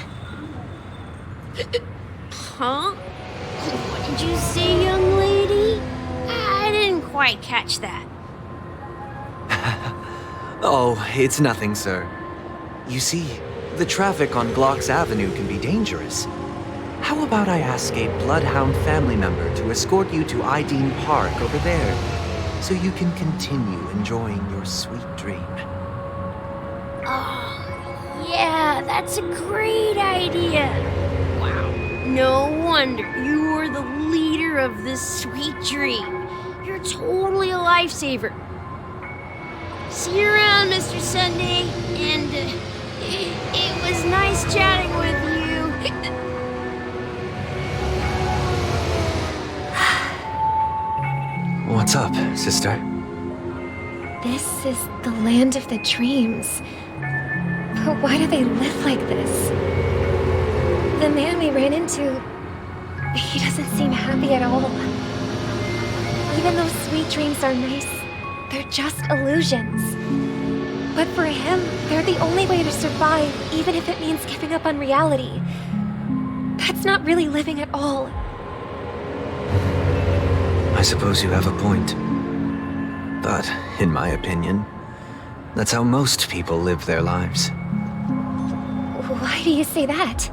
Huh? What did you say, young lady? I didn't quite catch that. Oh, it's nothing, sir. You see, the traffic on Glocks Avenue can be dangerous. How about I ask a Bloodhound family member to escort you to Ideen Park over there, so you can continue enjoying your sweet dream? Oh, yeah, that's a great idea. Wow, no wonder you were the leader of this sweet dream. You're totally a lifesaver. See you around, Mr. Sunday, and it was nice chatting with you. What's up, sister? This is the land of the dreams. But why do they live like this? The man we ran into, he doesn't seem happy at all. Even though sweet dreams are nice, they're just illusions. But for him, they're the only way to survive, even if it means giving up on reality. That's not really living at all. I suppose you have a point. But, in my opinion, that's how most people live their lives. Why do you say that?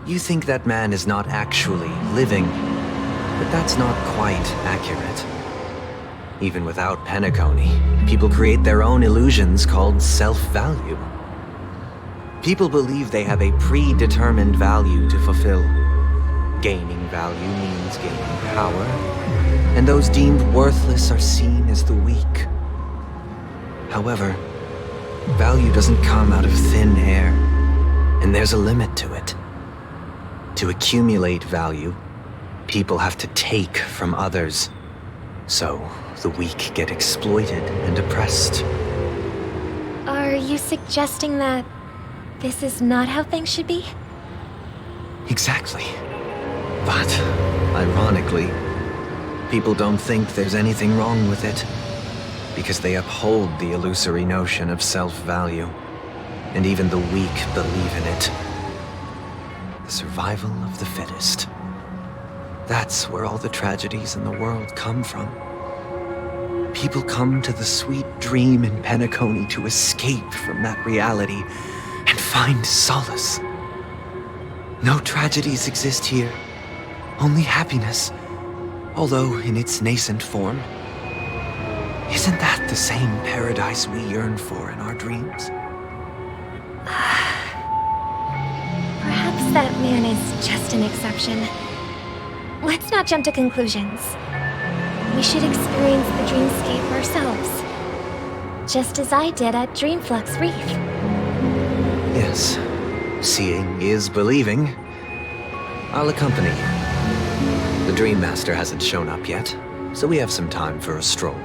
You think that man is not actually living, but that's not quite accurate. Even without Penacony, people create their own illusions called self-value. People believe they have a predetermined value to fulfill. Gaining value means gaining power, and those deemed worthless are seen as the weak. However, value doesn't come out of thin air, and there's a limit to it. To accumulate value, people have to take from others. So, the weak get exploited and oppressed. Are you suggesting that this is not how things should be? Exactly. But, ironically, people don't think there's anything wrong with it, because they uphold the illusory notion of self-value, and even the weak believe in it. The survival of the fittest. That's where all the tragedies in the world come from. People come to the sweet dream in Penacony to escape from that reality and find solace. No tragedies exist here, only happiness, although in its nascent form. Isn't that the same paradise we yearn for in our dreams? Perhaps that man is just an exception. let's not jump to conclusions. We should experience the dreamscape ourselves. Just as I did at Dreamflux Reef. Yes. Seeing is believing. I'll accompany you. The Dream Master hasn't shown up yet, so we have some time for a stroll.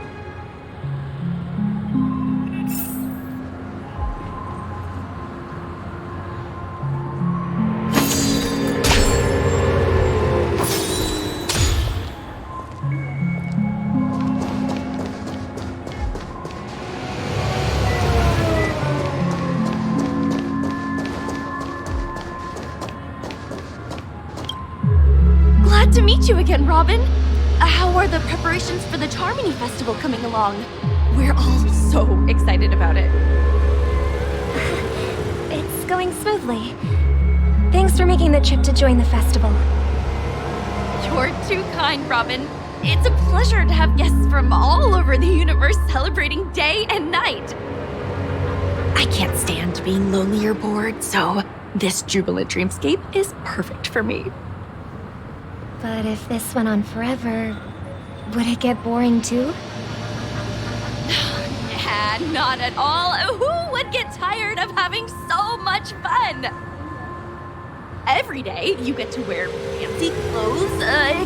Glad to meet you again, Robin. How are the preparations for the Charmony Festival coming along? We're all so excited about it. It's going smoothly. Thanks for making the trip to join the festival. You're too kind, Robin. It's a pleasure to have guests from all over the universe celebrating day and night. I can't stand being lonely or bored, so this jubilant dreamscape is perfect for me. But if this went on forever, would it get boring too? Yeah, not at all. Who would get tired of having so much fun? Every day, you get to wear fancy clothes,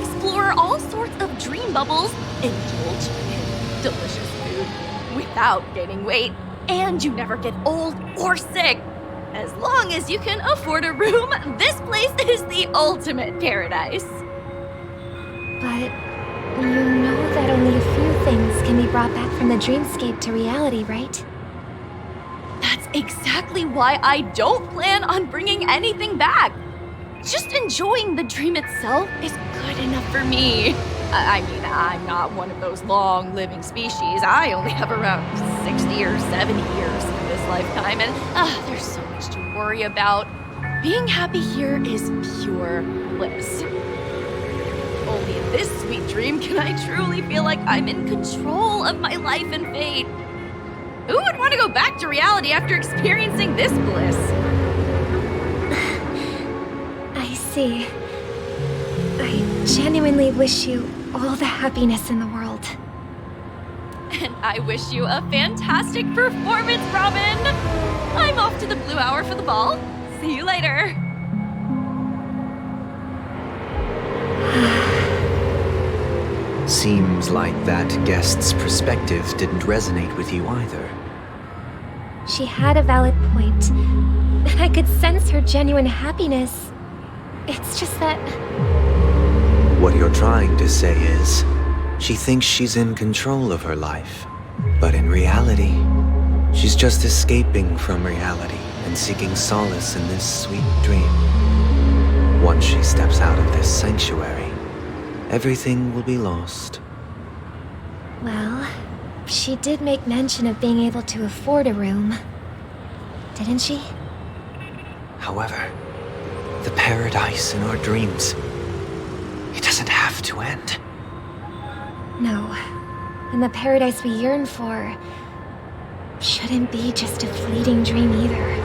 explore all sorts of dream bubbles, indulge in delicious food without gaining weight, and you never get old or sick. As long as you can afford a room, this place is the ultimate paradise. But you know that only a few things can be brought back from the dreamscape to reality, right? That's exactly why I don't plan on bringing anything back. Just enjoying the dream itself is good enough for me. I mean, I'm not one of those long-living species. I only have around 60 or 70 years in this lifetime, and there's so much to worry about. Being happy here is pure bliss. Only in this sweet dream can I truly feel like I'm in control of my life and fate. Who would want to go back to reality after experiencing this bliss? I see. I genuinely wish you all the happiness in the world. And I wish you a fantastic performance, Robin! I'm off to the Blue Hour for the ball. See you later. Seems like that guest's perspective didn't resonate with you either. She had a valid point, and I could sense her genuine happiness. It's just that... What you're trying to say is, she thinks she's in control of her life. But in reality, she's just escaping from reality and seeking solace in this sweet dream. Once she steps out of this sanctuary, everything will be lost. Well, she did make mention of being able to afford a room, didn't she? However, the paradise in our dreams, it doesn't have to end. No, and the paradise we yearn for shouldn't be just a fleeting dream either.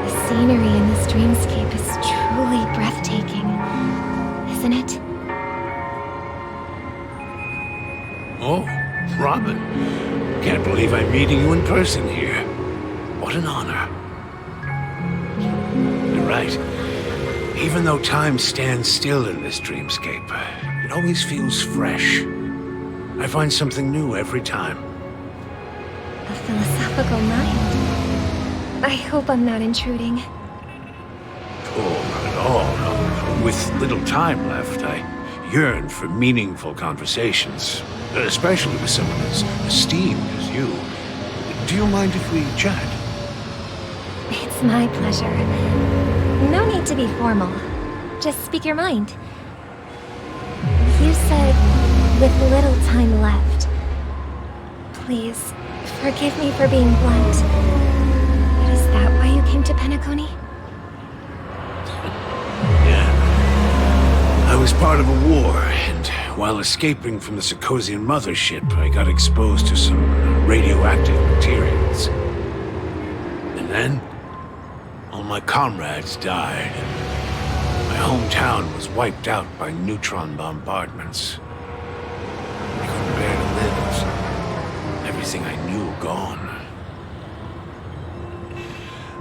The scenery in this dreamscape is truly breathtaking, isn't it? Oh, Robin. Can't believe I'm meeting you in person here. What an honor. You're right. Even though time stands still in this dreamscape, it always feels fresh. I find something new every time. A philosophical mind. I hope I'm not intruding. Oh, not at all. No. With little time left, I yearn for meaningful conversations, especially with someone as esteemed as you. Do you mind if we chat? It's my pleasure. No need to be formal. just speak your mind. You said, with little time left. Please, forgive me for being blunt. But is that why you came to Penacony? I was part of a war, and while escaping from the Sarkosian mothership, I got exposed to some radioactive materials. And then, all my comrades died. My hometown was wiped out by neutron bombardments. I couldn't bear to live. Everything I knew gone.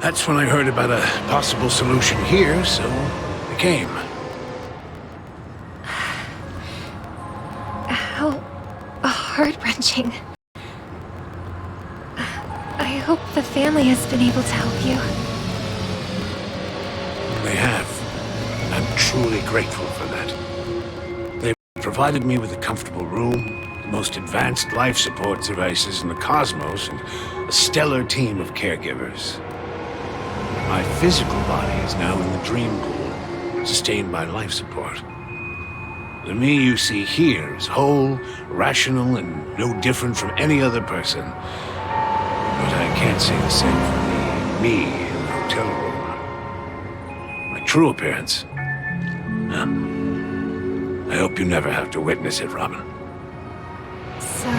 That's when I heard about a possible solution here, so I came. How heart-wrenching. I hope the family has been able to help you. They have. I'm truly grateful for that. They've provided me with a comfortable room, the most advanced life support devices in the cosmos, and a stellar team of caregivers. My physical body is now in the dream pool, sustained by life support. The me you see here is whole, rational, and no different from any other person. But I can't say the same for the me in the hotel room. My true appearance? I hope you never have to witness it, Robin. So,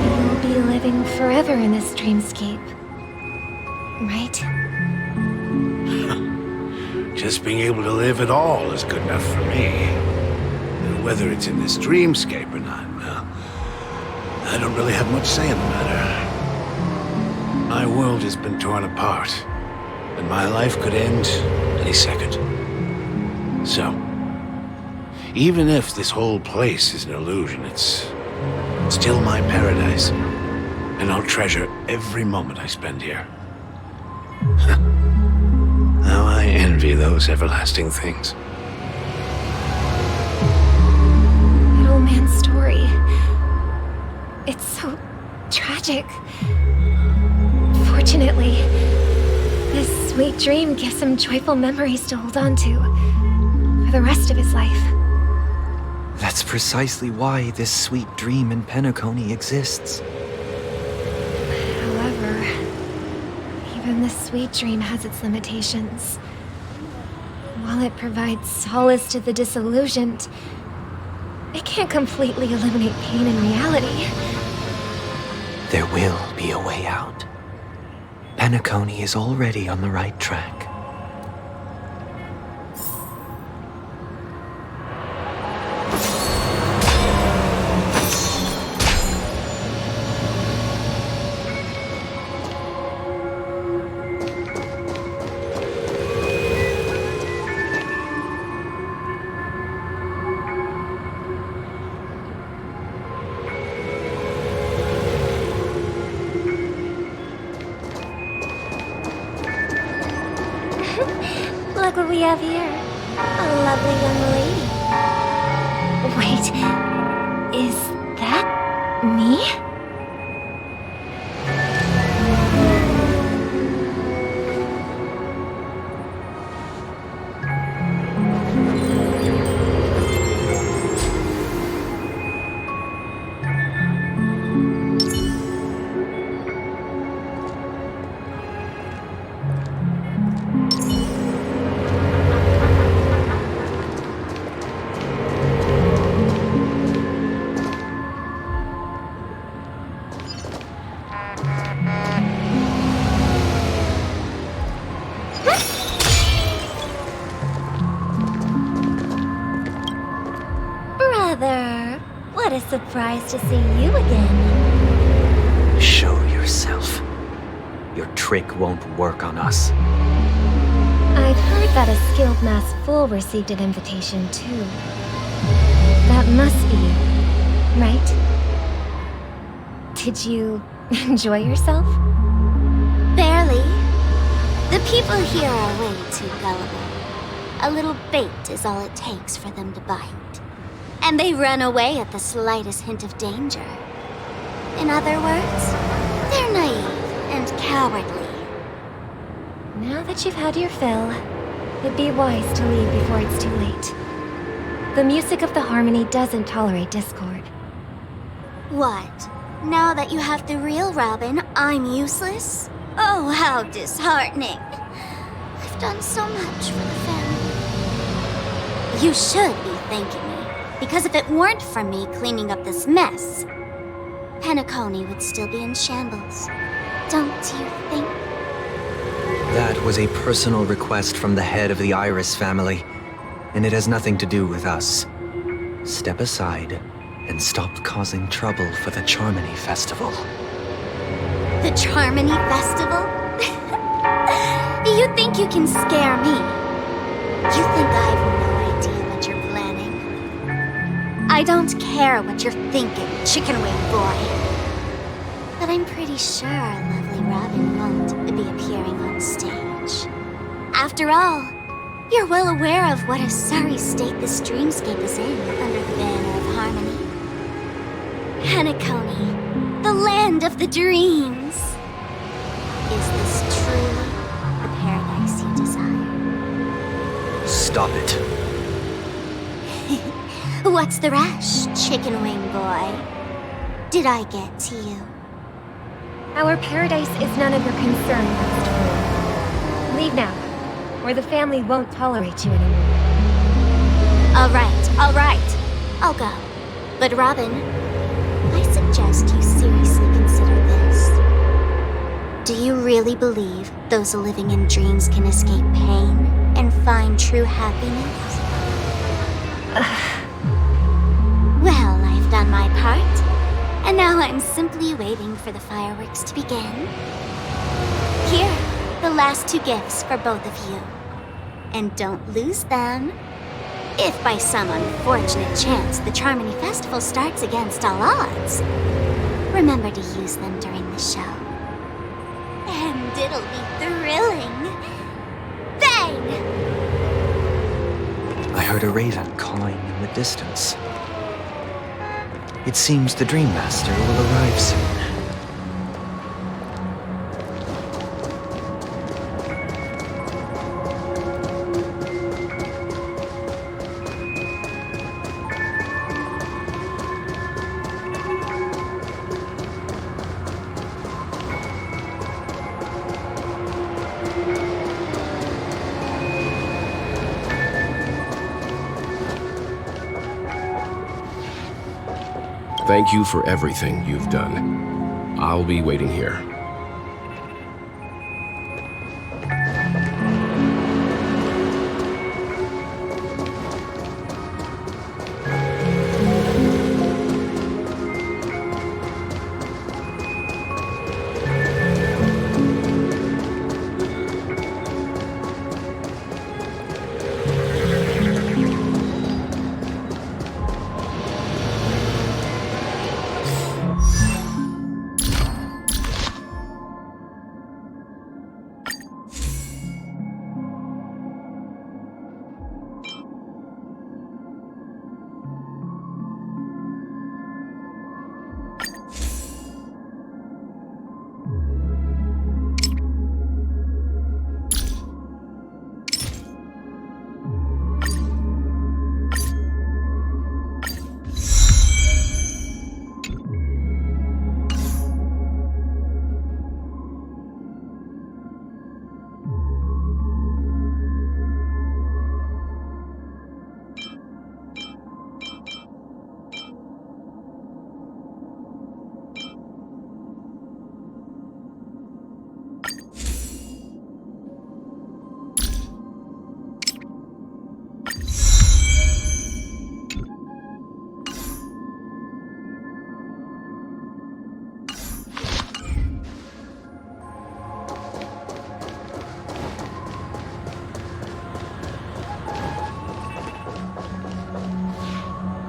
you'll be living forever in this dreamscape, right? Just being able to live at all is good enough for me. Whether it's in this dreamscape or not, well, I don't really have much say in the matter. My world has been torn apart, and my life could end any second. So, even if this whole place is an illusion, it's still my paradise, and I'll treasure every moment I spend here. How I envy those everlasting things. That old man's story. It's so tragic. Fortunately, this sweet dream gives him joyful memories to hold on to for the rest of his life. That's precisely why this sweet dream in Penacony exists. However, even the sweet dream has its limitations. While it provides solace to the disillusioned, it can't completely eliminate pain in reality. There will be a way out. Penacony is already on the right track. Look what we have here. A lovely young lady. Wait, is that me? Brother, what a surprise to see you again. Show yourself. Your trick won't work on us. I've heard that a skilled mass fool received an invitation too. That must be you, right? Did you enjoy yourself? Barely. The people here are way too gullible. A little bait is all it takes for them to bite. And they run away at the slightest hint of danger. In other words, they're naive and cowardly. Now that you've had your fill, It'd be wise to leave before it's too late. The music of the harmony doesn't tolerate discord. What? Now that you have the real Robin, I'm useless? Oh, how disheartening. I've done so much for the family. You should be thanking me, because if it weren't for me cleaning up this mess, Penacony would still be in shambles. Don't you think? That was a personal request from the head of the Iris family, and it has nothing to do with us. Step aside and stop causing trouble for the Charmony Festival. The Charmony Festival? You think you can scare me? You think I have no idea what you're planning? I don't care what you're thinking, chicken wing boy. But I'm pretty sure our lovely Robin won't be appearing on stage. After all, you're well aware of what a sorry state this dreamscape is in under the banner of harmony. Penacony, the land of the dreams. Is this truly the paradise you desire? Stop it. What's the rush, chicken wing boy? Did I get to you? Our paradise is none of your concern, Master. Leave now, or the family won't tolerate you anymore. All right. I'll go. But Robin, I suggest you seriously consider this. Do you really believe those living in dreams can escape pain and find true happiness? Well, I've done my part, and now I'm simply waiting for the fireworks to begin. Here, the last 2 gifts for both of you. And don't lose them. If by some unfortunate chance the Charmony Festival starts against all odds, remember to use them during the show. And it'll be thrilling. Bang! I heard a raven cawing in the distance. It seems the Dream Master will arrive soon. Thank you for everything you've done. I'll be waiting here.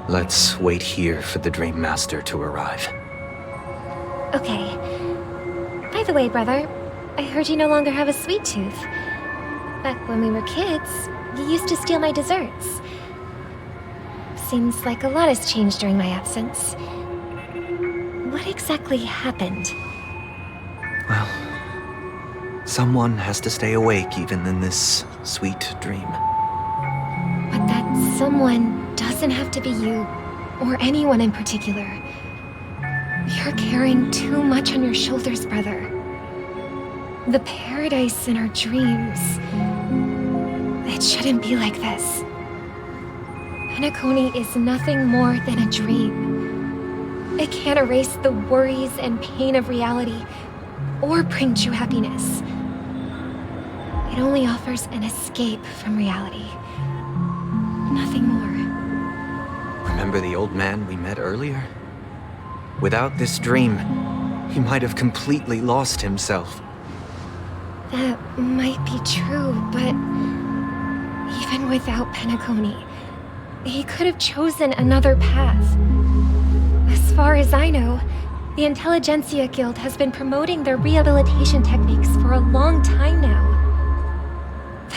Let's wait here for the Dream Master to arrive. Okay. By the way, brother, I heard you no longer have a sweet tooth. Back when we were kids, you used to steal my desserts. Seems like a lot has changed during my absence. What exactly happened? Well, Someone has to stay awake even in this sweet dream. But that someone doesn't have to be you, or anyone in particular. You're carrying too much on your shoulders, brother. The paradise in our dreams. It shouldn't be like this. Penacony is nothing more than a dream. It can't erase the worries and pain of reality, or bring true happiness. It only offers an escape from reality. Nothing more. Remember the old man we met earlier? Without this dream, he might have completely lost himself. That might be true, but even without Penacony, he could have chosen another path. As far as I know, the Intelligentsia Guild has been promoting their rehabilitation techniques for a long time now.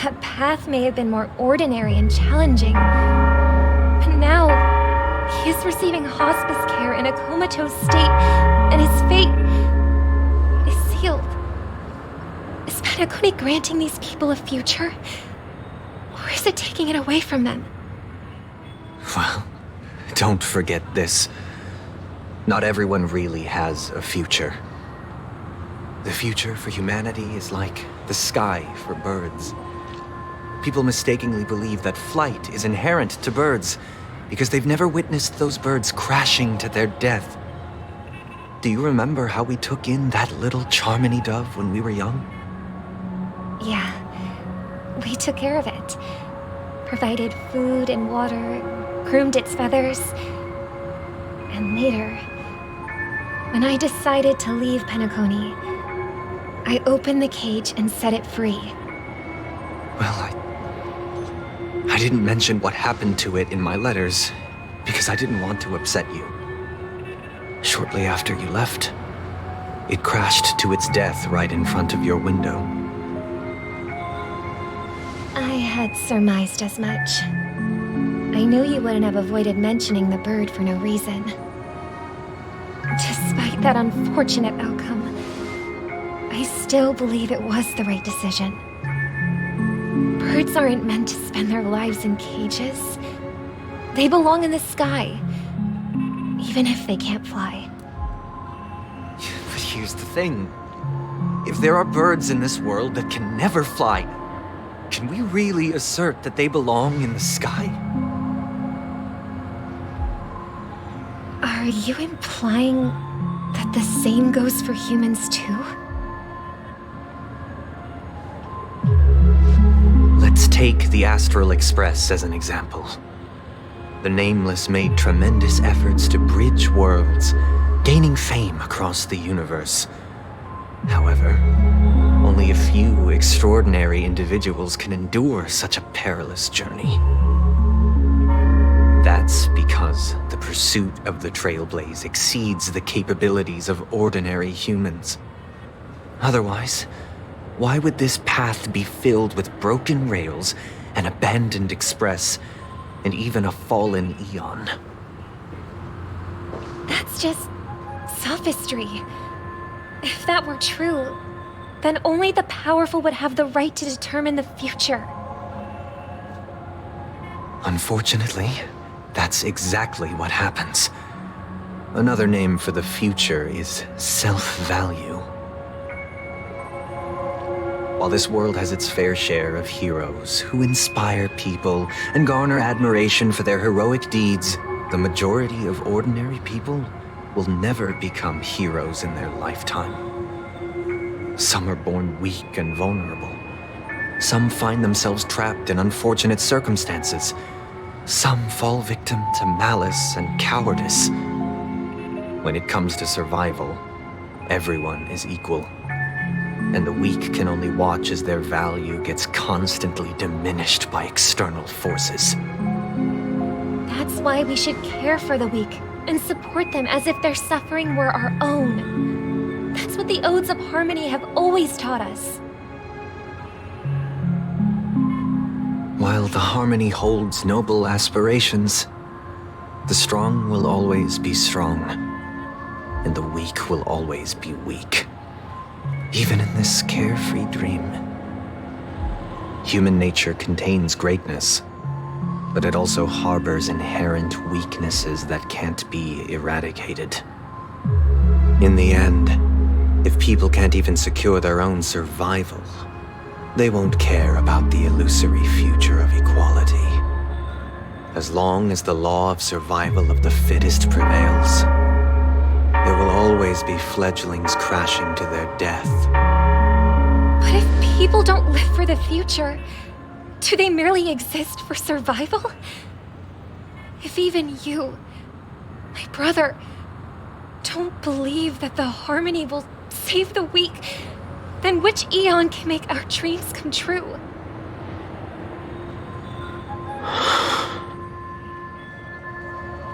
That path may have been more ordinary and challenging, but now he is receiving hospice care in a comatose state, and his fate is sealed. Is Penacony granting these people a future? Or is it taking it away from them? Well, don't forget this. Not everyone really has a future. The future for humanity is like the sky for birds. People mistakenly believe that flight is inherent to birds because they've never witnessed those birds crashing to their death. Do you remember how we took in that little Charmony dove when we were young? Yeah, we took care of it. Provided food and water, groomed its feathers. And later, when I decided to leave Penacony, I opened the cage and set it free. Well, I didn't mention what happened to it in my letters because I didn't want to upset you. Shortly after you left, it crashed to its death right in front of your window. I had surmised as much. I knew you wouldn't have avoided mentioning the bird for no reason. Despite that unfortunate outcome, I still believe it was the right decision. Birds aren't meant to spend their lives in cages. They belong in the sky, even if they can't fly. But here's the thing. If there are birds in this world that can never fly, can we really assert that they belong in the sky? Are you implying that the same goes for humans too? Let's take the Astral Express as an example. The Nameless made tremendous efforts to bridge worlds, gaining fame across the universe. However, only a few extraordinary individuals can endure such a perilous journey. That's because the pursuit of the Trailblaze exceeds the capabilities of ordinary humans. Otherwise, why would this path be filled with broken rails, an abandoned express, and even a fallen Eon? That's just sophistry. If that were true, then only the powerful would have the right to determine the future. Unfortunately, that's exactly what happens. Another name for the future is self-value. While this world has its fair share of heroes who inspire people and garner admiration for their heroic deeds, the majority of ordinary people will never become heroes in their lifetime. Some are born weak and vulnerable. Some find themselves trapped in unfortunate circumstances. Some fall victim to malice and cowardice. When it comes to survival, everyone is equal. And the weak can only watch as their value gets constantly diminished by external forces. That's why we should care for the weak and support them as if their suffering were our own. That's what the Odes of Harmony have always taught us. While the Harmony holds noble aspirations, the strong will always be strong, and the weak will always be weak. even in this carefree dream. Human nature contains greatness, but it also harbors inherent weaknesses that can't be eradicated. In the end, if people can't even secure their own survival, they won't care about the illusory future of equality. As long as the law of survival of the fittest prevails, there will always be fledglings crashing to their death. But if people don't live for the future, do they merely exist for survival? If even you, my brother, don't believe that the harmony will save the weak, then which eon can make our dreams come true?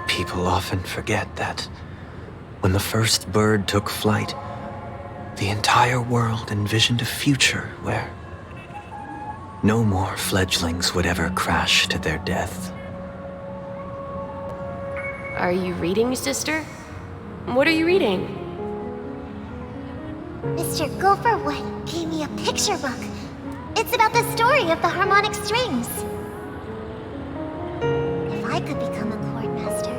People often forget that when the first bird took flight, the entire world envisioned a future where no more fledglings would ever crash to their death. Are you reading, sister? What are you reading? Mr. Gopherwood gave me a picture book. It's about the story of the harmonic strings. If I could become a chord master,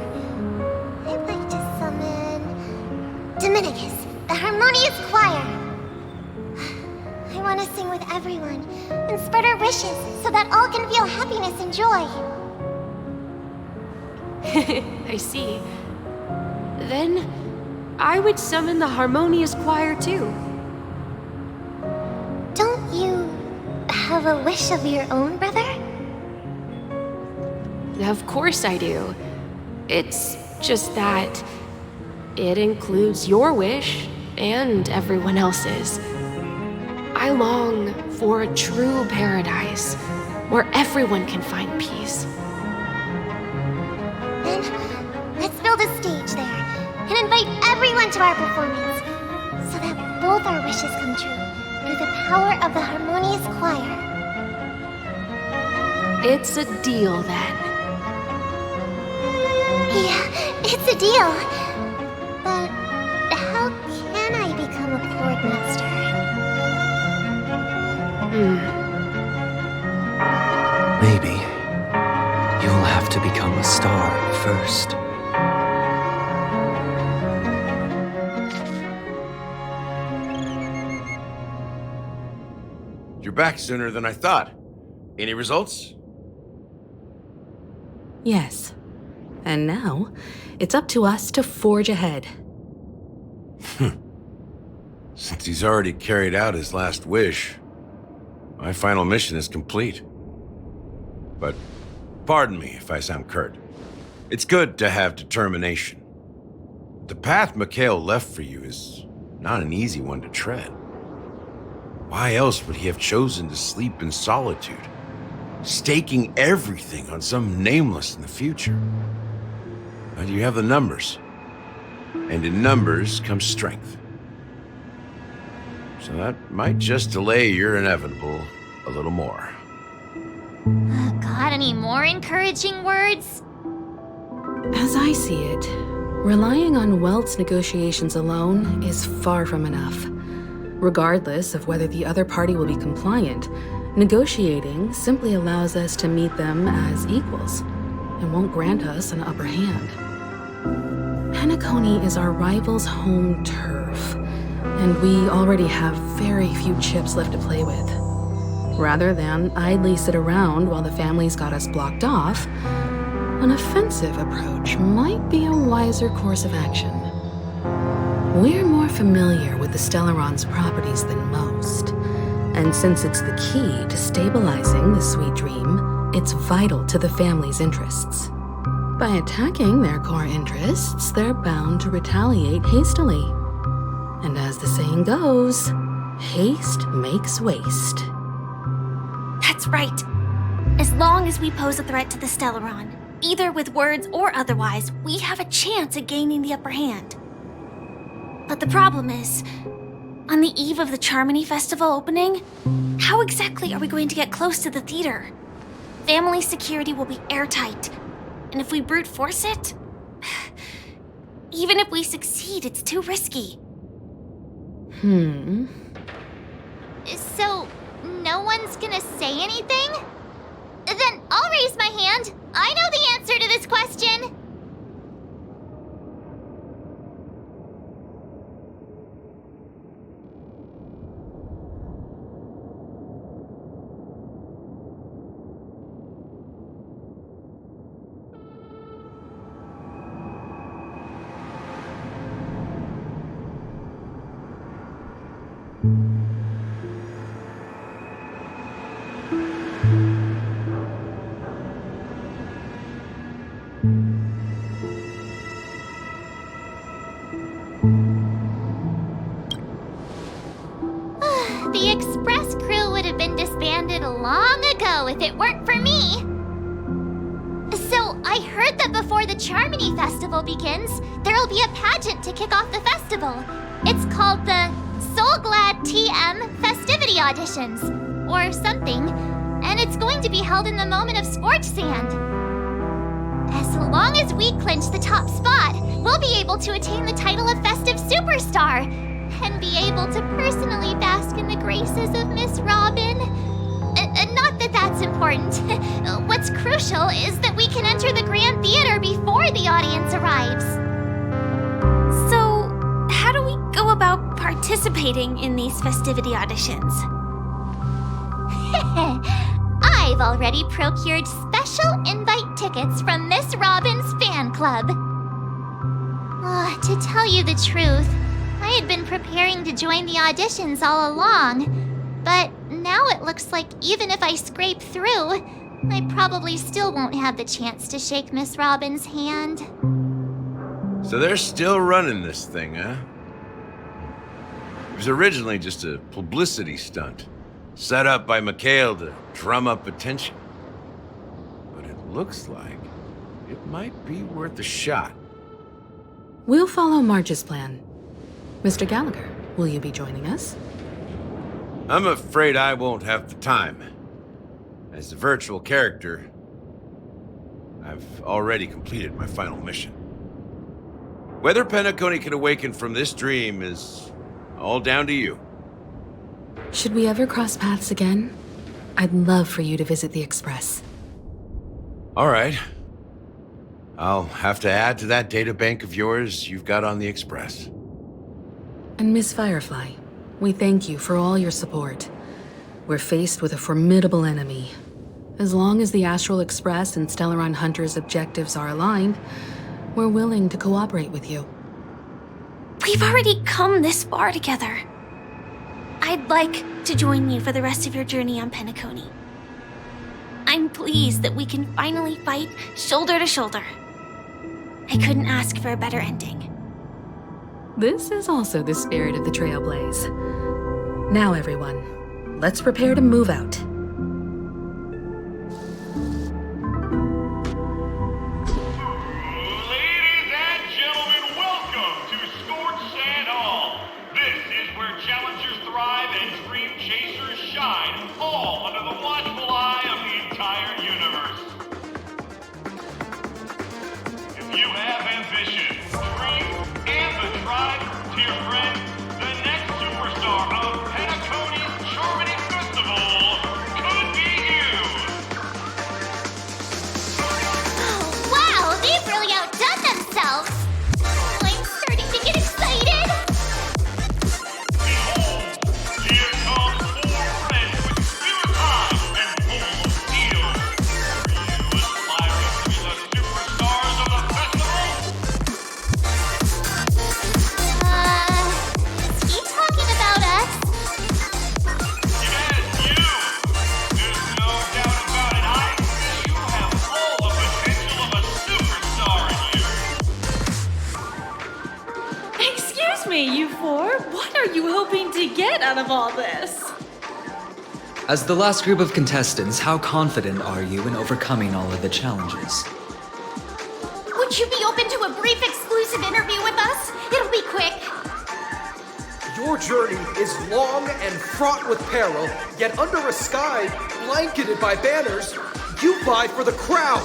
I'd like to summon Dominicus, the harmonious choir. I want to sing with everyone and spread our wishes so that all can feel happiness and joy. I see. Then I would summon the harmonious choir too. Don't you have a wish of your own, brother? Of course I do. It's just that it includes your wish and everyone else's. I long for a true paradise where everyone can find peace. Then let's build a stage there and invite everyone to our performance so that both our wishes come true through the power of the harmonious choir. It's a deal then. Yeah, it's a deal. But how can I become a chord master? Maybe you'll have to become a star first. You're back sooner than I thought. Any results? Yes. And now, it's up to us to forge ahead. Since he's already carried out his last wish, my final mission is complete. But pardon me if I sound curt. It's good to have determination. The path Mikhail left for you is not an easy one to tread. Why else would he have chosen to sleep in solitude, staking everything on some nameless in the future? But you have the numbers, and in numbers comes strength. So that might just delay your inevitable a little more. Got any more encouraging words? As I see it, relying on Welt's negotiations alone is far from enough. Regardless of whether the other party will be compliant, negotiating simply allows us to meet them as equals and won't grant us an upper hand. Penacony is our rival's home turf, and we already have very few chips left to play with. Rather than idly sit around while the family's got us blocked off, an offensive approach might be a wiser course of action. We're more familiar with the Stellaron's properties than most, and since it's the key to stabilizing the sweet dream, it's vital to the family's interests. By attacking their core interests, they're bound to retaliate hastily. And as the saying goes, haste makes waste. That's right. As long as we pose a threat to the Stellaron, either with words or otherwise, we have a chance at gaining the upper hand. But the problem is, on the eve of the Charmony Festival opening, how exactly are we going to get close to the theater? Family security will be airtight, and if we brute force it, even if we succeed, it's too risky. So, no one's gonna say anything? Then I'll raise my hand. I know the answer to this question. The express crew would have been disbanded long ago if it weren't for me. So, I heard that before the Charmony Festival begins, there'll be a pageant to kick off the festival. It's called the Soul Glad TM Festivity Auditions, or something, and it's going to be held in the moment of Scorch Sand. As long as we clinch the top spot, we'll be able to attain the title of Festive Superstar, and be able to personally bask in the graces of Miss Robin. Not that that's important. What's crucial is that we can enter the Grand Theater before the audience arrives. So, how do we go about participating in these festivity auditions? I've already procured special invite tickets from Miss Robin's fan club. To tell you the truth, I had been preparing to join the auditions all along, but now it looks like even if I scrape through, I probably still won't have the chance to shake Miss Robin's hand. So they're still running this thing, huh? It was originally just a publicity stunt, set up by Mikhail to drum up attention. But it looks like it might be worth a shot. We'll follow Marge's plan. Mr. Gallagher, will you be joining us? I'm afraid I won't have the time. As a virtual character, I've already completed my final mission. Whether Penacony can awaken from this dream is all down to you. Should we ever cross paths again? I'd love for you to visit the Express. All right. I'll have to add to that data bank of yours you've got on the Express. And Miss Firefly, we thank you for all your support. We're faced with a formidable enemy. As long as the Astral Express and Stellaron Hunter's objectives are aligned, we're willing to cooperate with you. We've already come this far together. I'd like to join you for the rest of your journey on Penacony. I'm pleased that we can finally fight shoulder to shoulder. I couldn't ask for a better ending. This is also the spirit of the Trailblaze. Now, everyone, let's prepare to move out. Ladies and gentlemen, welcome to Scorch Sand Hall. This is where challengers thrive and dream chasers shine, all under the watchful eye of the entire universe. If you have ambition, dream, and the drive, dear friend, the next superstar of Penacony's Charmony Festival could be you. Wow, they've really outdone themselves! I'm starting to get excited! Here comes four friends with spirit eyes and full of steel. Are you aspiring to be the superstars of the festival? Is he talking about us? Yes, you! There's no doubt about it. I see you have all the potential of a superstar in you. Excuse me, you four. What are you hoping to get out of all this? As the last group of contestants, how confident are you in overcoming all of the challenges? Would you be open to a brief exclusive interview with us? It'll be quick. Your journey is long and fraught with peril, yet under a sky blanketed by banners, you vie for the crown.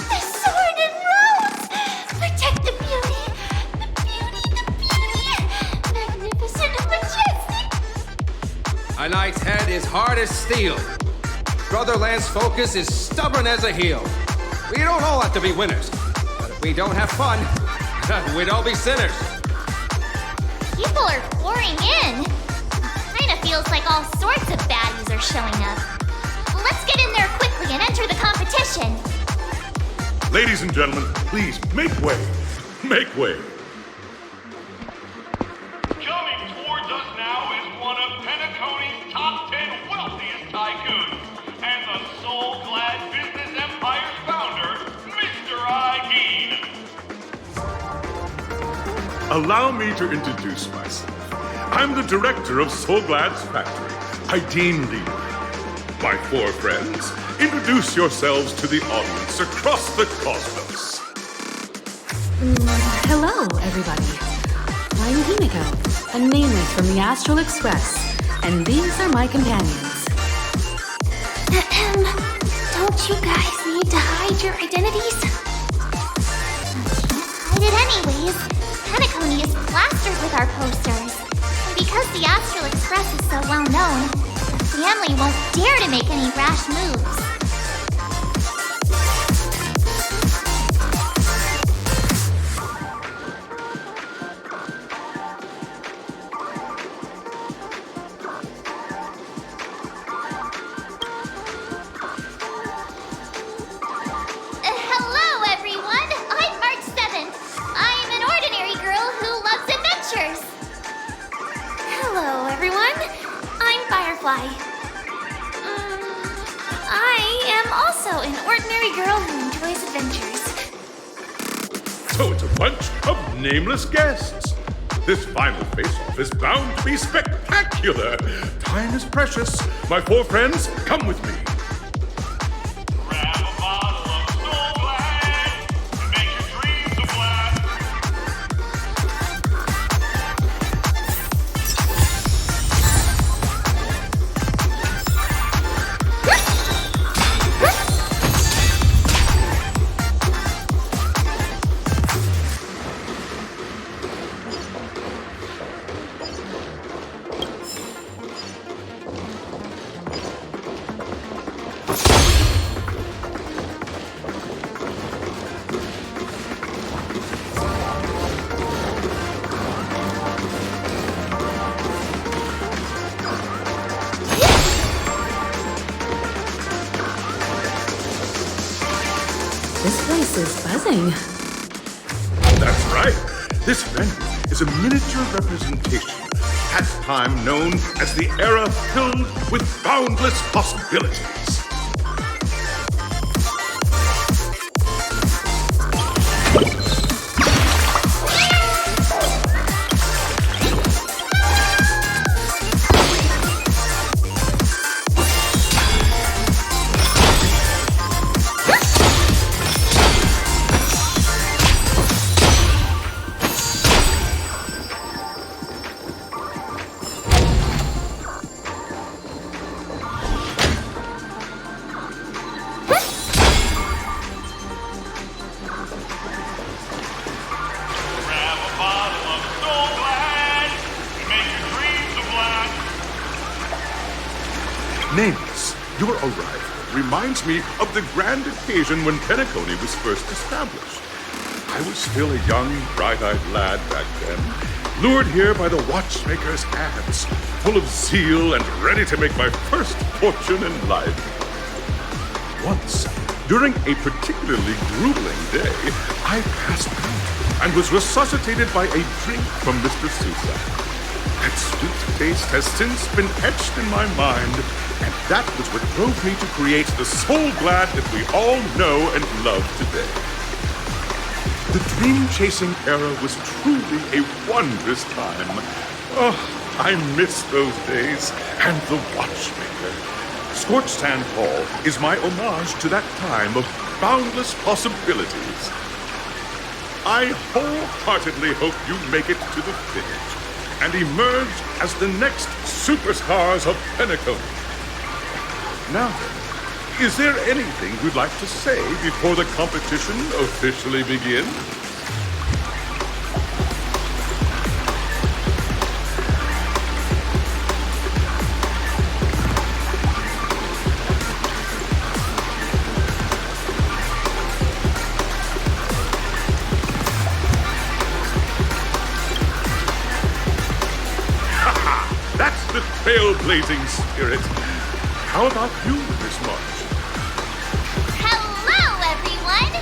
The sword and rose! Protect the beauty! The beauty, the beauty! Magnificent and majestic! My knight's head is hard as steel. Brotherland's focus is stubborn as a heel. We don't all have to be winners, but if we don't have fun, we'd all be sinners. People are pouring in. Kinda feels like all sorts of baddies are showing up. Let's get in there quickly and enter the competition. Ladies and gentlemen, please make way. Make way. Coming towards us now is one of Penacony's top 10 wealthiest tycoons and the soul-glad business empire's founder, Mr. Dean. Allow me to introduce myself. I'm the director of Soulglad's factory, Dean Lee. My four friends, introduce yourselves to the audience across the cosmos. Hello, everybody. I'm Himiko, a nameless from the Astral Express, and these are my companions. Don't you guys need to hide your identities? Hide it anyways. Penacony is plastered with our posters. And because the Astral Express is so well known, the family won't dare to make any rash moves. Hello, everyone! I'm March 7th. I'm an ordinary girl who loves adventures. Hello, everyone. I'm Firefly. I am also an ordinary girl who enjoys adventures. So it's a bunch of nameless guests. This final face-off is bound to be spectacular. Time is precious. My four friends, come with me. Grab a bottle of Soul Glad and make your dreams a blast. This place is buzzing. That's right. This venue is a miniature representation of past time known as the era filled with boundless possibilities. Nameless, your arrival reminds me of the grand occasion when Penacony was first established. I was still a young, bright-eyed lad back then, lured here by the watchmaker's ads, full of zeal and ready to make my first fortune in life. Once, during a particularly grueling day, I passed out and was resuscitated by a drink from Mr. Sousa. That sweet taste has since been etched in my mind, and that was what drove me to create the Soul Glad that we all know and love today. The dream-chasing era was truly a wondrous time. Oh, I miss those days, and the watchmaker. Scorched Sand Hall is my homage to that time of boundless possibilities. I wholeheartedly hope you make it to the finish and emerge as the next superstars of Penacony. Now then, is there anything you'd like to say before the competition officially begins? trailblazing spirit. How about you, Miss March? Hello, everyone!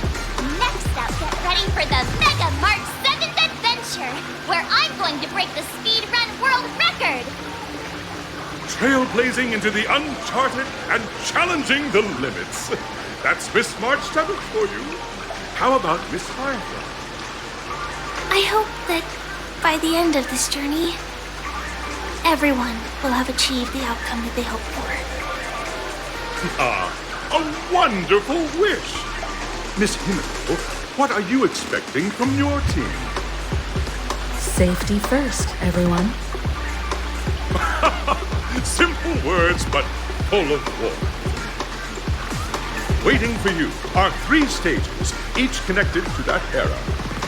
Next up, get ready for the Mega March 7th Adventure, where I'm going to break the speedrun world record! Trailblazing into the uncharted and challenging the limits. That's Miss March 7th for you. How about Miss Firefly? I hope that by the end of this journey, everyone will have achieved the outcome that they hoped for. Ah, a wonderful wish! Miss Himiko, what are you expecting from your team? Safety first, everyone. Simple words, but full of warmth. Waiting for you are 3 stages, each connected to that era.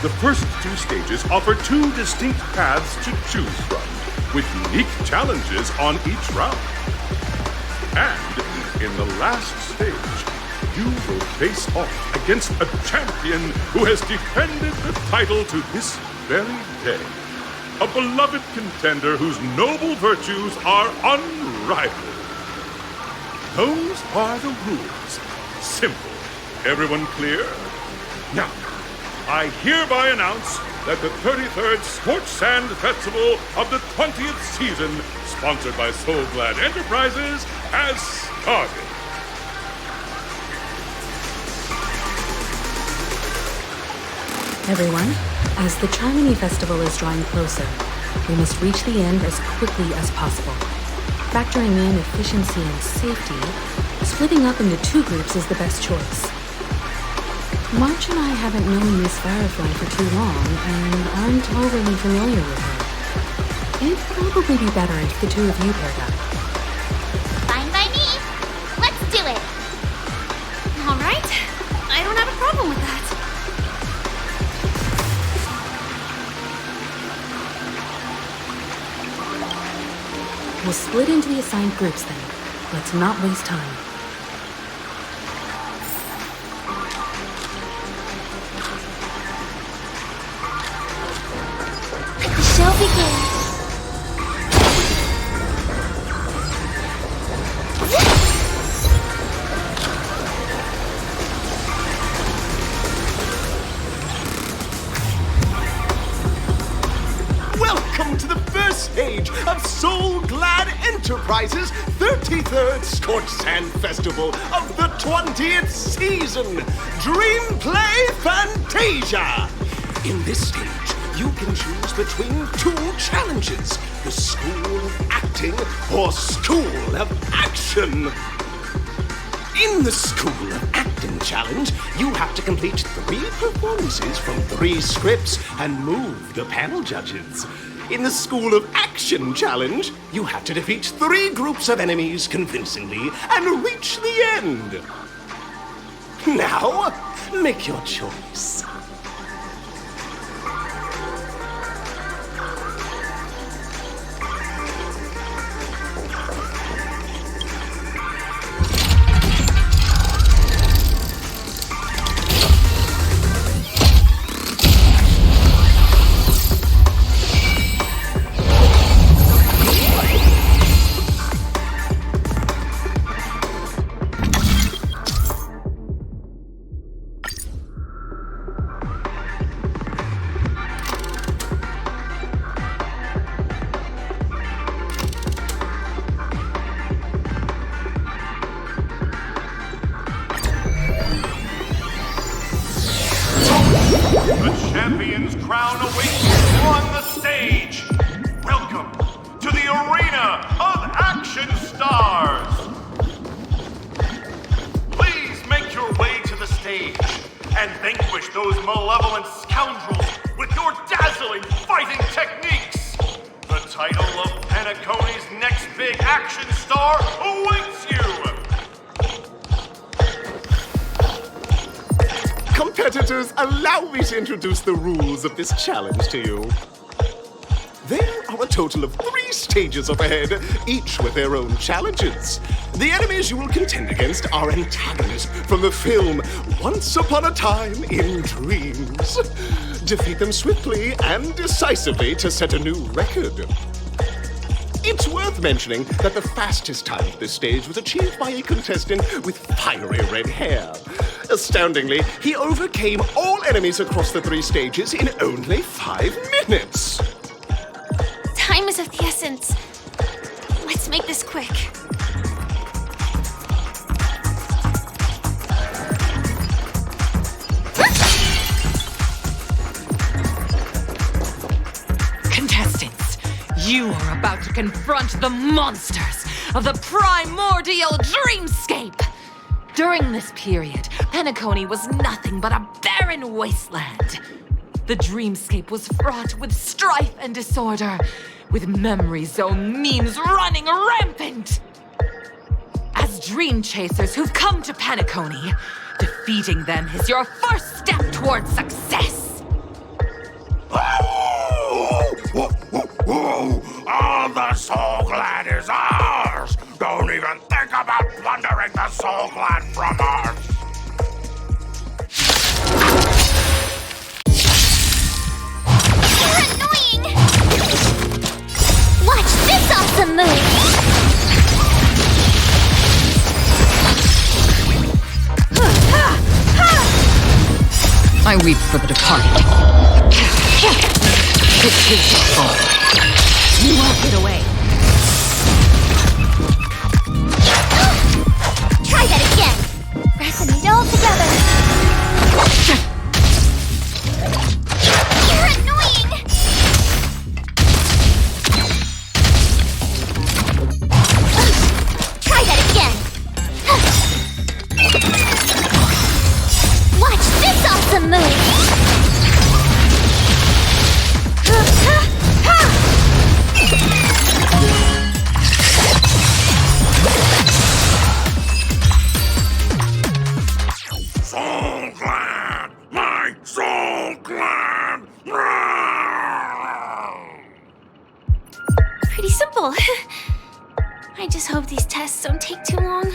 The first 2 stages offer 2 distinct paths to choose from, with unique challenges on each round. And in the last stage, you will face off against a champion who has defended the title to this very day. A beloved contender whose noble virtues are unrivaled. Those are the rules. Simple. Everyone clear? Now, I hereby announce that the 33rd Scorch Sand Festival of the 20th season, sponsored by Soul Glad Enterprises, has started. Everyone, as the Charmony Festival is drawing closer, we must reach the end as quickly as possible. Factoring in efficiency and safety, splitting up into 2 groups is the best choice. March and I haven't known Miss Firefly for too long and aren't overly familiar with her. It'd probably be better if the 2 of you paired up. Fine by me. Let's do it. All right. I don't have a problem with that. We'll split into the assigned groups then. Let's not waste time. The show begins. Welcome to the first stage of Soul Glad Enterprises' 33rd Scorch Sand Festival of the 20th season, Dream Play Fantasia. In this stage, you can choose between 2 challenges, the School of Acting or School of Action. In the School of Acting challenge, you have to complete 3 performances from 3 scripts and move the panel judges. In the School of Action challenge, you have to defeat 3 groups of enemies convincingly and reach the end. Now, make your choice. The champion's crown awaits you on the stage. Welcome to the Arena of Action Stars. Please make your way to the stage and vanquish those malevolent scoundrels with your dazzling fighting techniques. The title of Penacony's next big action star awaits you. Competitors, allow me to introduce the rules of this challenge to you. There are a total of 3 stages up ahead, each with their own challenges. The enemies you will contend against are antagonists from the film Once Upon a Time in Dreams. Defeat them swiftly and decisively to set a new record. It's worth mentioning that the fastest time for this stage was achieved by a contestant with fiery red hair. Astoundingly, he overcame all enemies across the 3 stages in only 5 minutes. Time is of the essence. Let's make this quick. Contestants, you are about to confront the monsters of the primordial dreamscape. During this period, Penacony was nothing but a barren wasteland. The dreamscape was fraught with strife and disorder, with memory zone memes running rampant. As dream chasers who've come to Penacony, defeating them is your first step towards success. All the Soul Glad is ours! Don't even think about plundering the Soul Glad from us! You're annoying! Watch this awesome move! I weep for the departed. It is your fault. You won't get away. Try that again! Resonate all together! You're annoying! Try that again! Watch this awesome move! Soul Glad! My Soul Glad! Pretty simple. I just hope these tests don't take too long.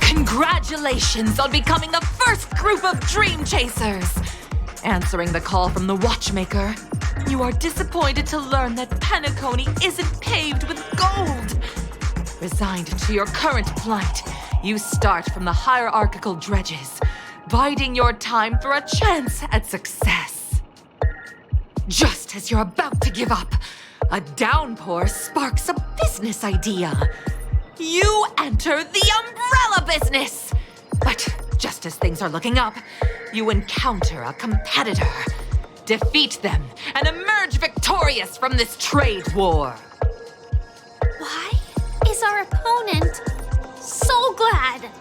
Congratulations on becoming the first group of Dream Chasers! Answering the call from the Watchmaker, you are disappointed to learn that Penacony isn't paved with gold. Resigned to your current plight, you start from the hierarchical dredges, biding your time for a chance at success. Just as you're about to give up, a downpour sparks a business idea. You enter the umbrella business! But just as things are looking up, you encounter a competitor. Defeat them and emerge victorious from this trade war. Why is our opponent so glad?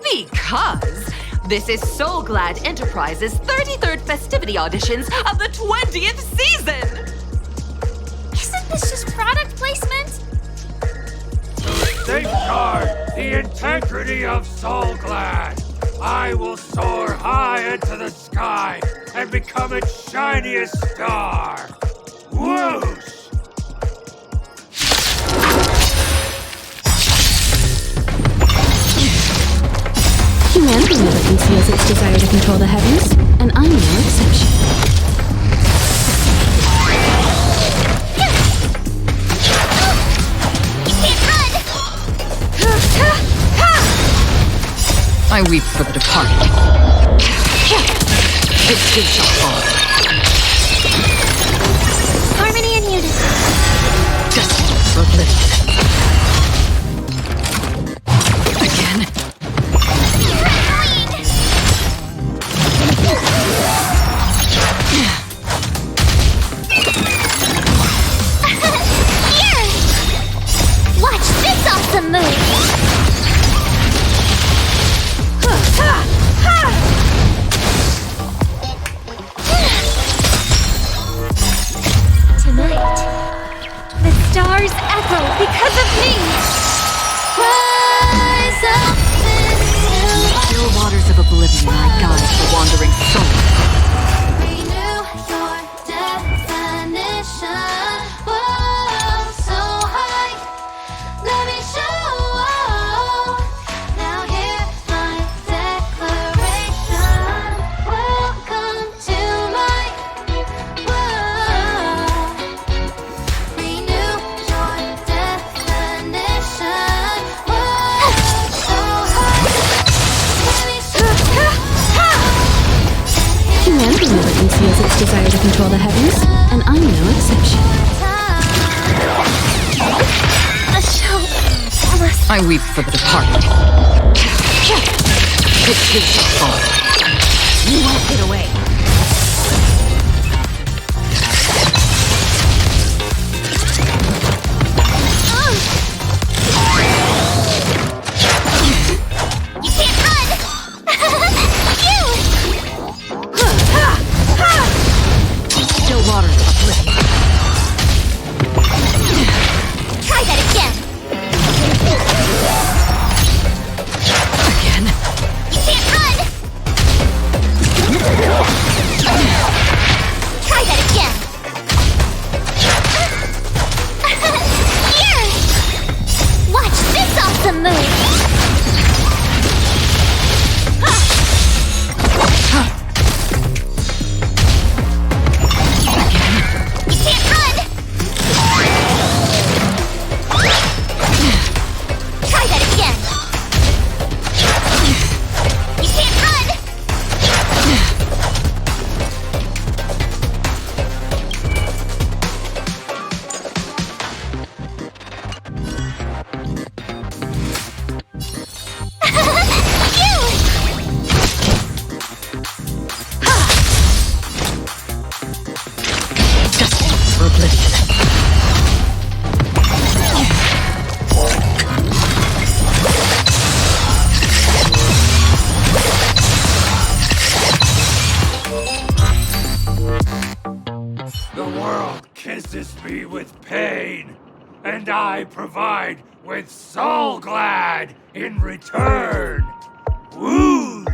Because this is Soul Glad Enterprises' 33rd festivity auditions of the 20th season! Isn't this just product placement? Safeguard the integrity of Soul Glad! I will soar high into the sky and become its shiniest star! Whoosh! Humanity never conceals its desire to control the heavens, and I'm no exception. I weep for the departed. It is your fault. Harmony and unity. Destiny. Again? Here! Watch this awesome move! Tonight, the stars echo because of me! Rise up Still waters of oblivion I guide the wandering soul. renew your definition. Whoa, so high. Let me show. Now hear my declaration. Welcome to my world. Renew your definition. Whoa, so high. Let me show. Humanity never conceals its desire to control the heavens, and I'm no exception. The show must. I weep for the departed. It is your fault. You won't get away. You can't run! You! Still waters of oblivion. Try that again! Again? You can't run! Try that again! Here! Watch this awesome move! You can't run! Try that again! You can't run! For oblivion. The world kisses me with pain, and I provide with soul glad in return. Whoosh!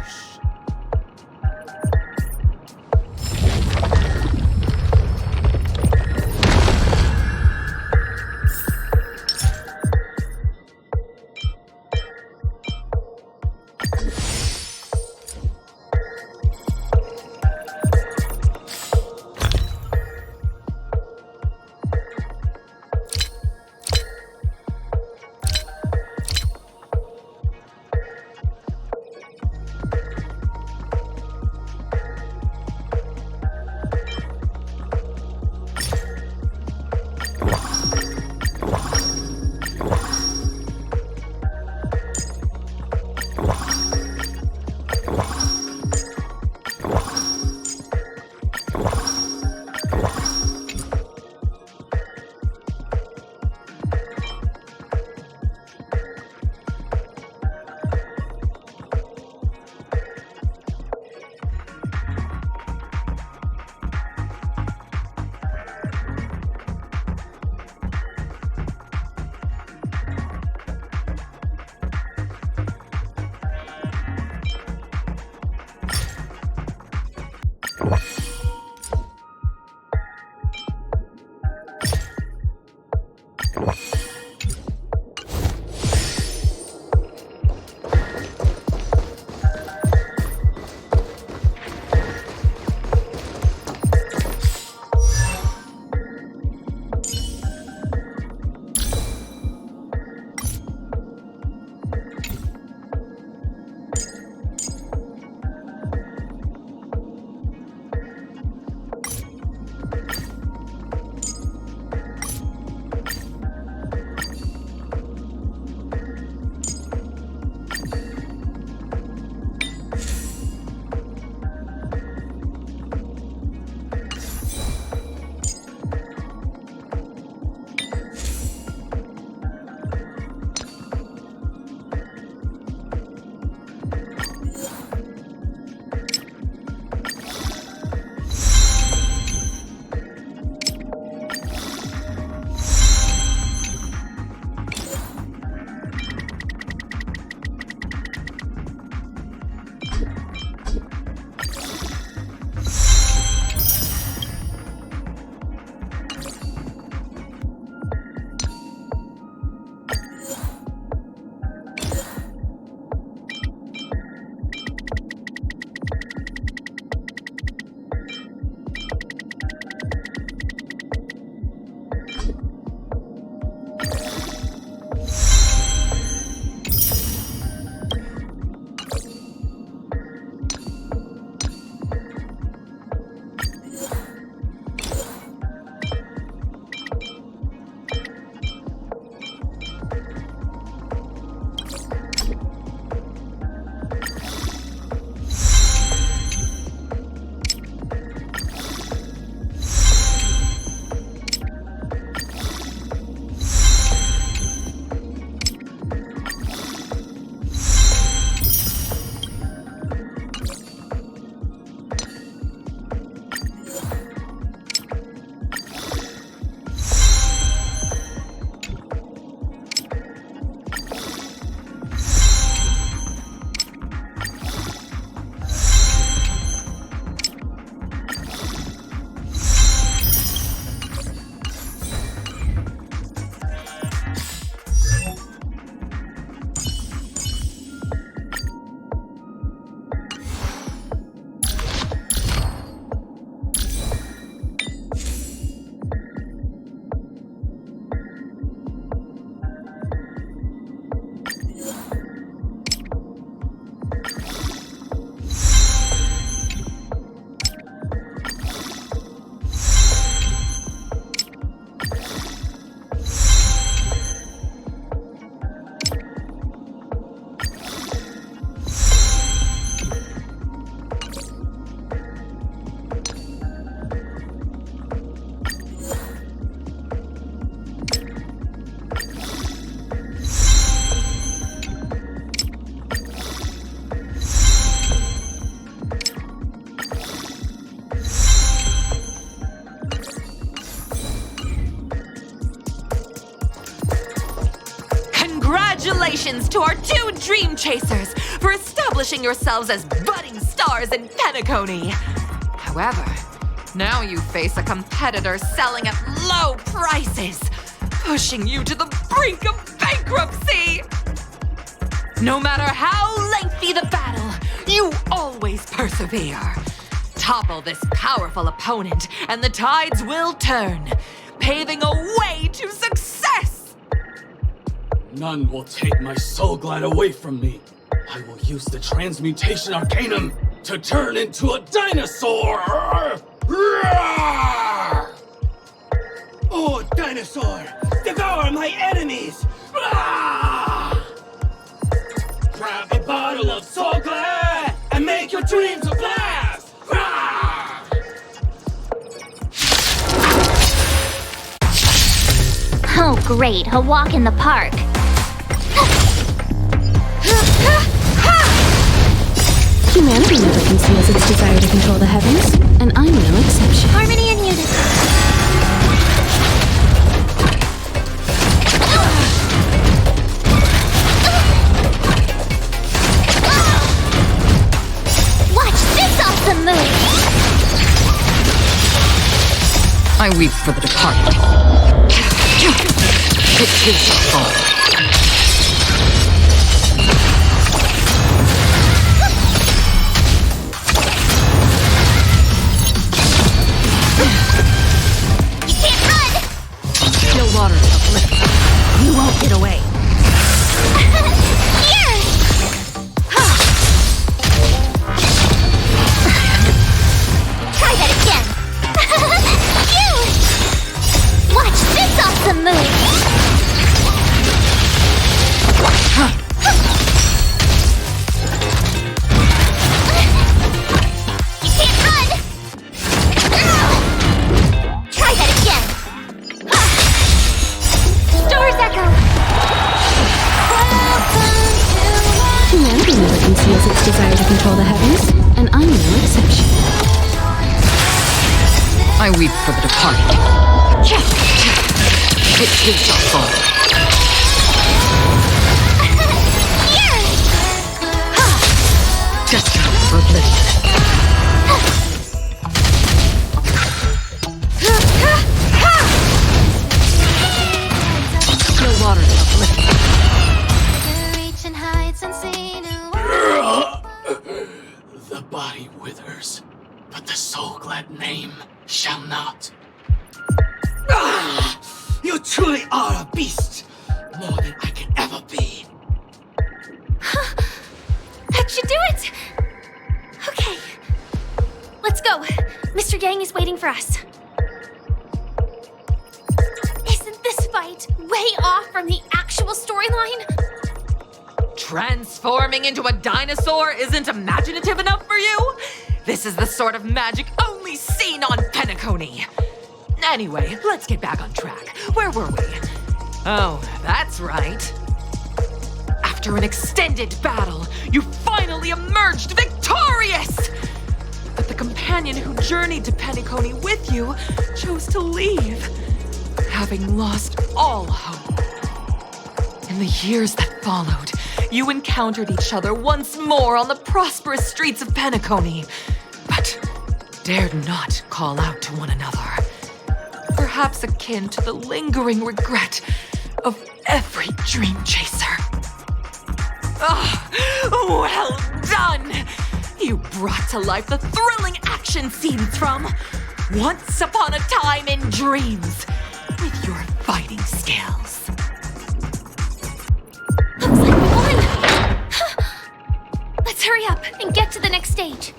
Congratulations to our two dream chasers for establishing yourselves as budding stars in Penacony. However, now you face a competitor selling at low prices, pushing you to the brink of bankruptcy. No matter how lengthy the battle, you always persevere. Topple this powerful opponent, and the tides will turn, paving a way to success! None will take my soul glide away from me. I will use the transmutation arcanum to turn into a dinosaur! Roar! Oh, dinosaur! Devour my enemies! Ah! Grab a bottle of soul glad and make your dreams a blast! Ah! Oh, great, a walk in the park. Humanity never conceals its desire to control the heavens, and I'm no exception. Harmony and unity. Watch this awesome move! I weep for the departed. It is your fault. No water to uplift you. You won't get away. Here! Try that again. Phew! Watch this awesome move! You can't run! Try that again. Stars echo! Humanity never conceals its desire to control the heavens, and I'm no exception. I weep for the departed. It is your fault. Here! Destined for oblivion. No water to uplift you. The body withers, but the soul glad name shall not. Ah! You truly are a beast! More than I can ever be. That should do it! Okay. Let's go. Mr. Yang is waiting for us. Isn't this fight way off from the actual storyline? Transforming into a dinosaur isn't imaginative enough for you? This is the sort of magic only seen on Penacony. Anyway, let's get back on track. Where were we? Oh, that's right. After an extended battle, you finally emerged victorious! But the companion who journeyed to Penacony with you chose to leave, having lost all hope. In the years that followed, you encountered each other once more on the prosperous streets of Penacony, but dared not call out to one another. Perhaps akin to the lingering regret of every dream chaser. Ah, well done! You brought to life the thrilling action scenes from Once Upon a Time in Dreams with your fighting skills. Looks like we won! Let's hurry up and get to the next stage.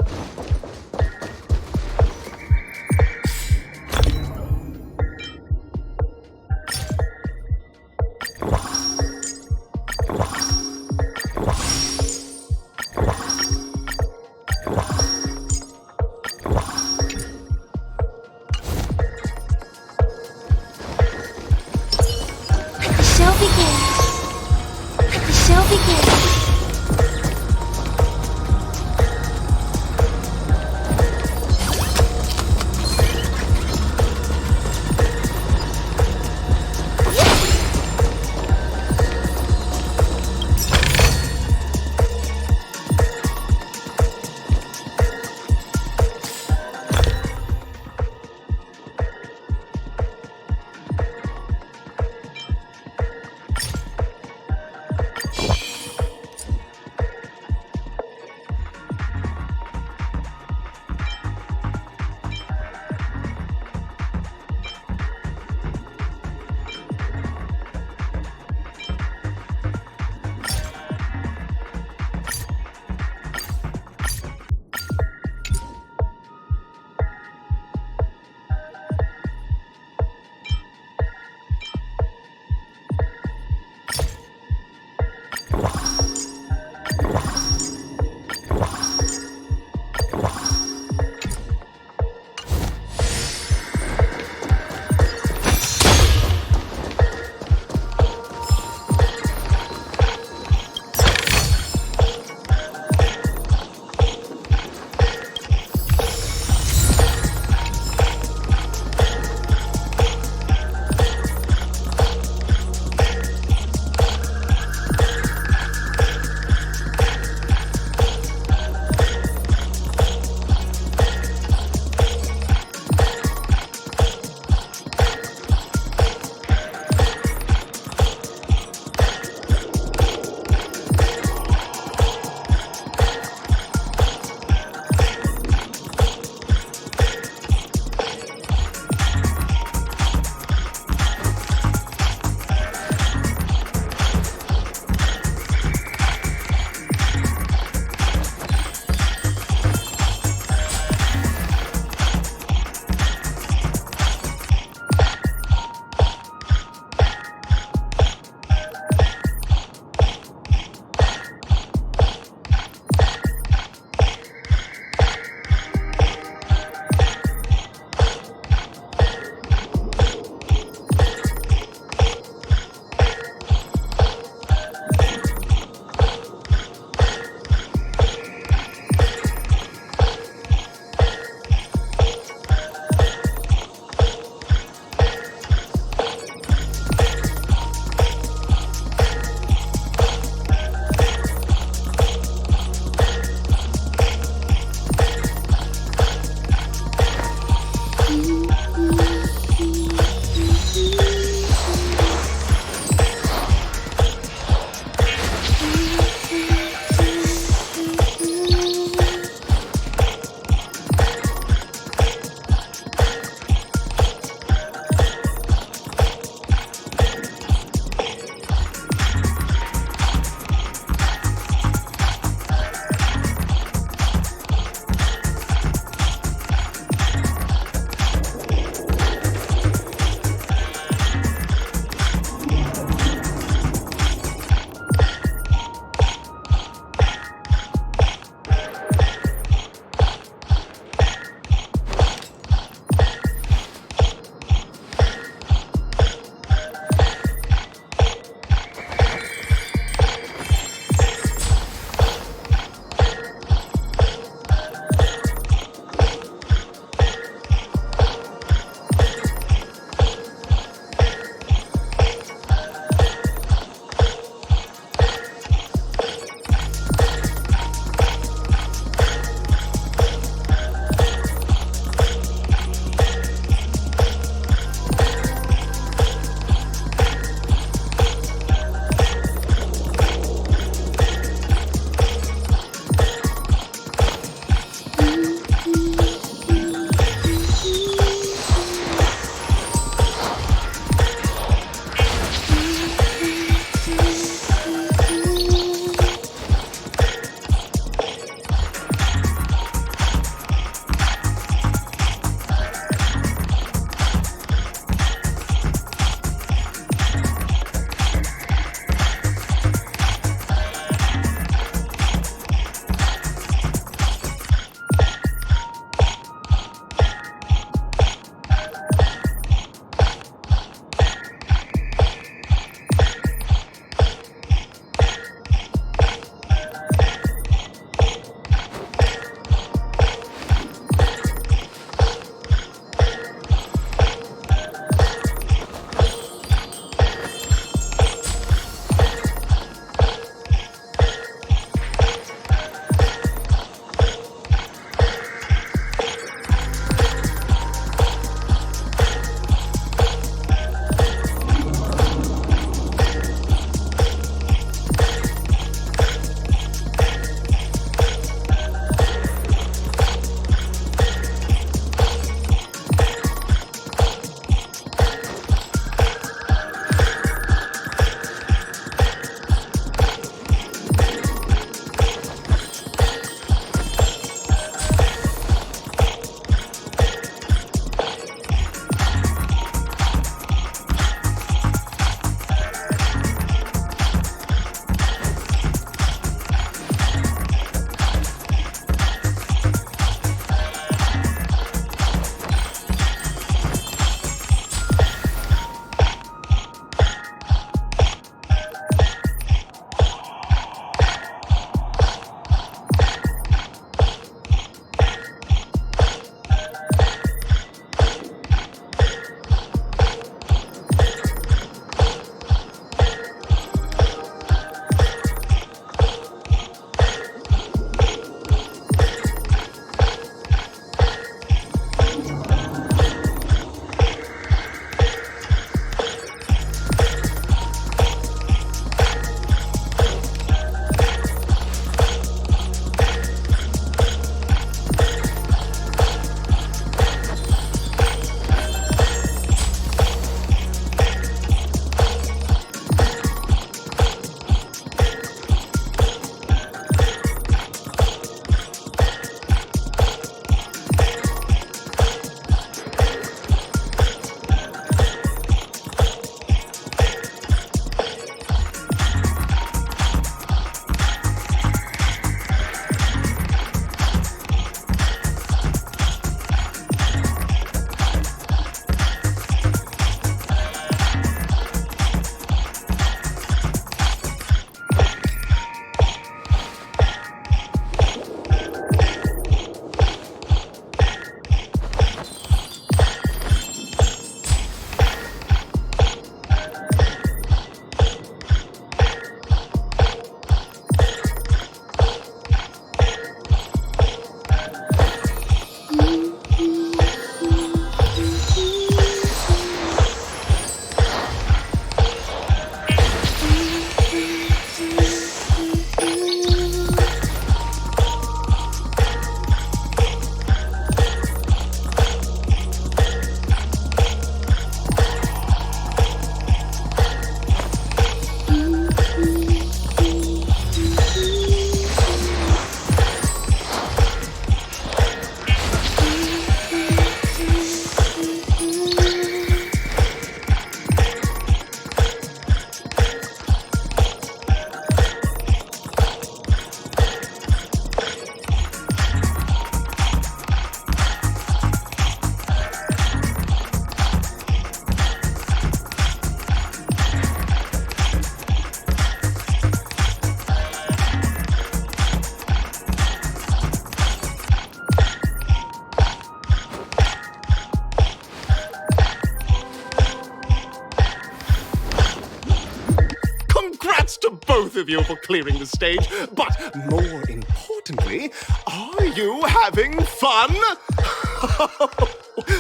both of you for clearing the stage, but more importantly, are you having fun?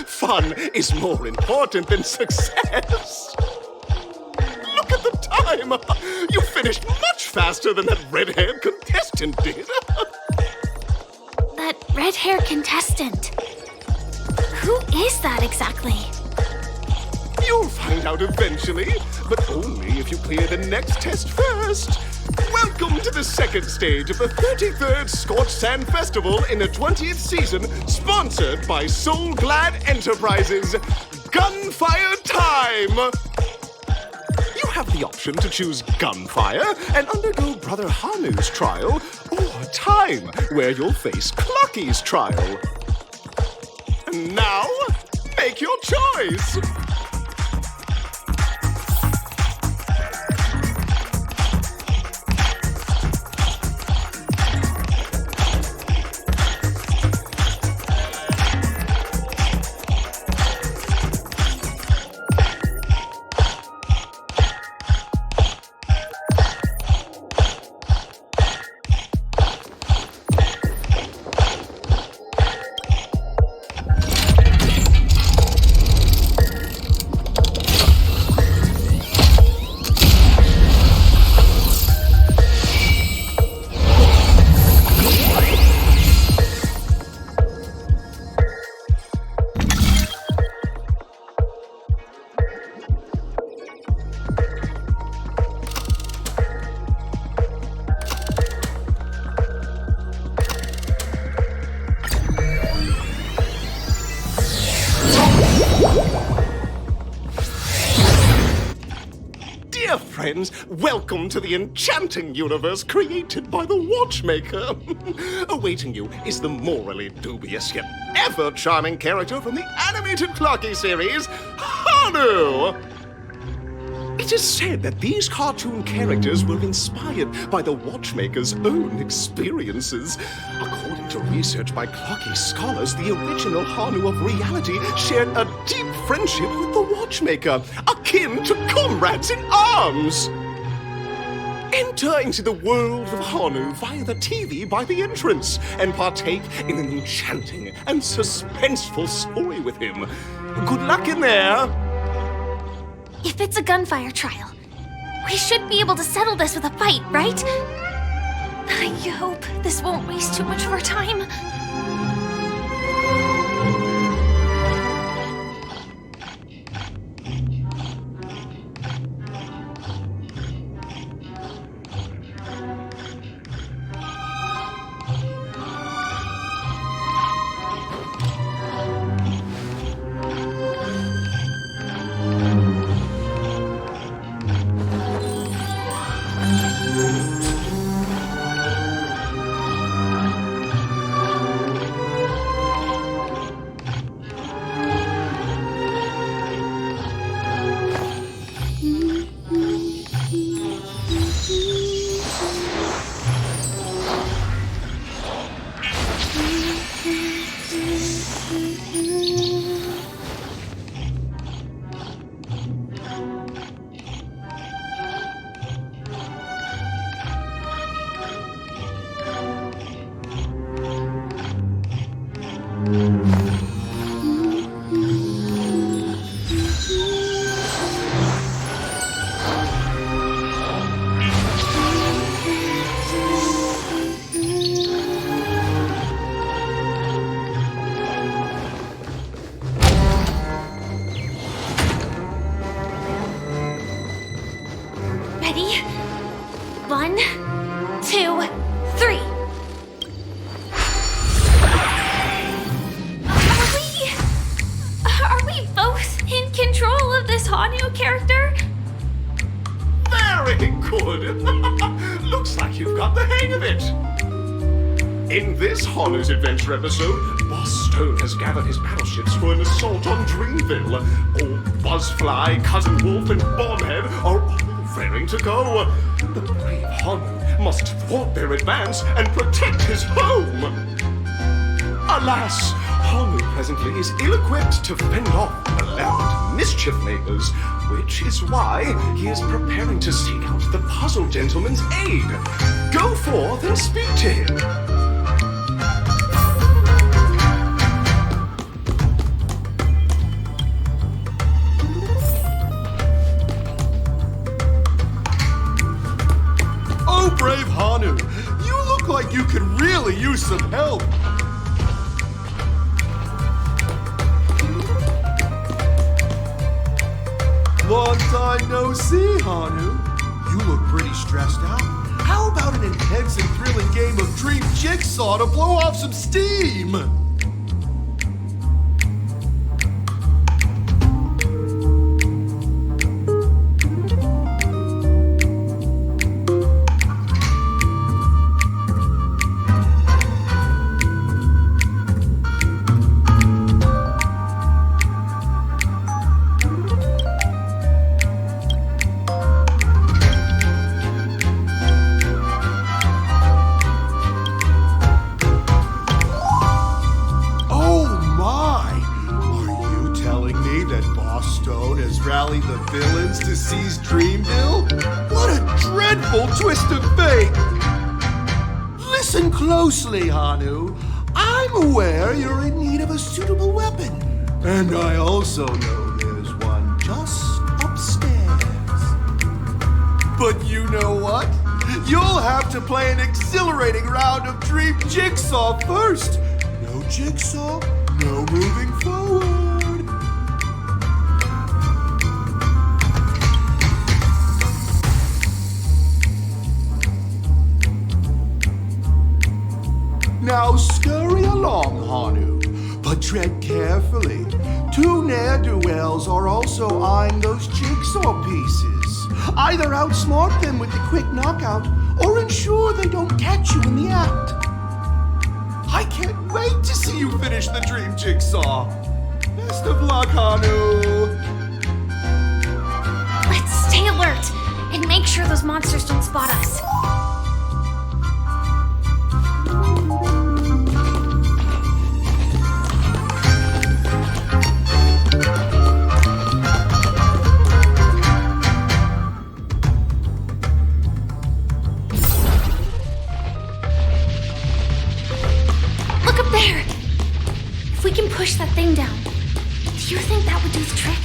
Fun is more important than success. Look at the time! You finished much faster than that red-haired contestant did. That red-haired contestant. Who is that exactly? You'll find out eventually, but only if you clear the next test first. Welcome to the second stage of the 33rd Scorched Sand Festival in the 20th season, sponsored by Soul Glad Enterprises. Gunfire time! You have the option to choose gunfire and undergo Brother Hanu's trial, or time, where you'll face Clucky's trial. And now, make your choice! Dear friends, welcome to the enchanting universe created by the Watchmaker. Awaiting you is the morally dubious yet ever charming character from the animated Clocky series, Hanu! It is said that these cartoon characters were inspired by the Watchmaker's own experiences. According to research by Clocky scholars, the original Hanu of reality shared a deep friendship with the Watchmaker, akin to comrades in arms. Enter into the world of Hanu via the TV by the entrance and partake in an enchanting and suspenseful story with him. Good luck in there! If it's a gunfire trial, we should be able to settle this with a fight, right? I hope this won't waste too much of our time. Ready? 1, 2, 3. Are we both in control of this Hanu character? Very good! Looks like you've got the hang of it! In this Hanu's Adventure episode, Boss Stone has gathered his battleships for an assault on Dreamville. Old Buzzfly, Cousin Wolf, and Bombhead are all raring to go. The brave Hanu must thwart their advance and protect his home. Alas, Hanu presently is ill-equipped to fend off malevolent mischief makers, which is why he is preparing to seek out the puzzle gentleman's aid. Go forth and speak to him. Oh, brave Hanu, you look like you could really use some help. Long time no see, Hanu. You look pretty stressed out. How about an intense and thrilling game of Dream Jigsaw to blow off some steam? Rally the villains to seize Dreamville? What a dreadful twist of fate! Listen closely, Hanu. I'm aware you're in need of a suitable weapon. And I also know there's one just upstairs. But you know what? You'll have to play an exhilarating round of Dream Jigsaw first. No Jigsaw, no moving forward. Now scurry along, Hanu, but tread carefully. Two ne'er-do-wells are also eyeing those jigsaw pieces. Either outsmart them with the quick knockout, or ensure they don't catch you in the act. I can't wait to see you finish the dream jigsaw. Best of luck, Hanu. Let's stay alert and make sure those monsters don't spot us. Push that thing down. Do you think that would do the trick?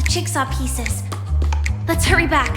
Jigsaw pieces. Let's hurry back.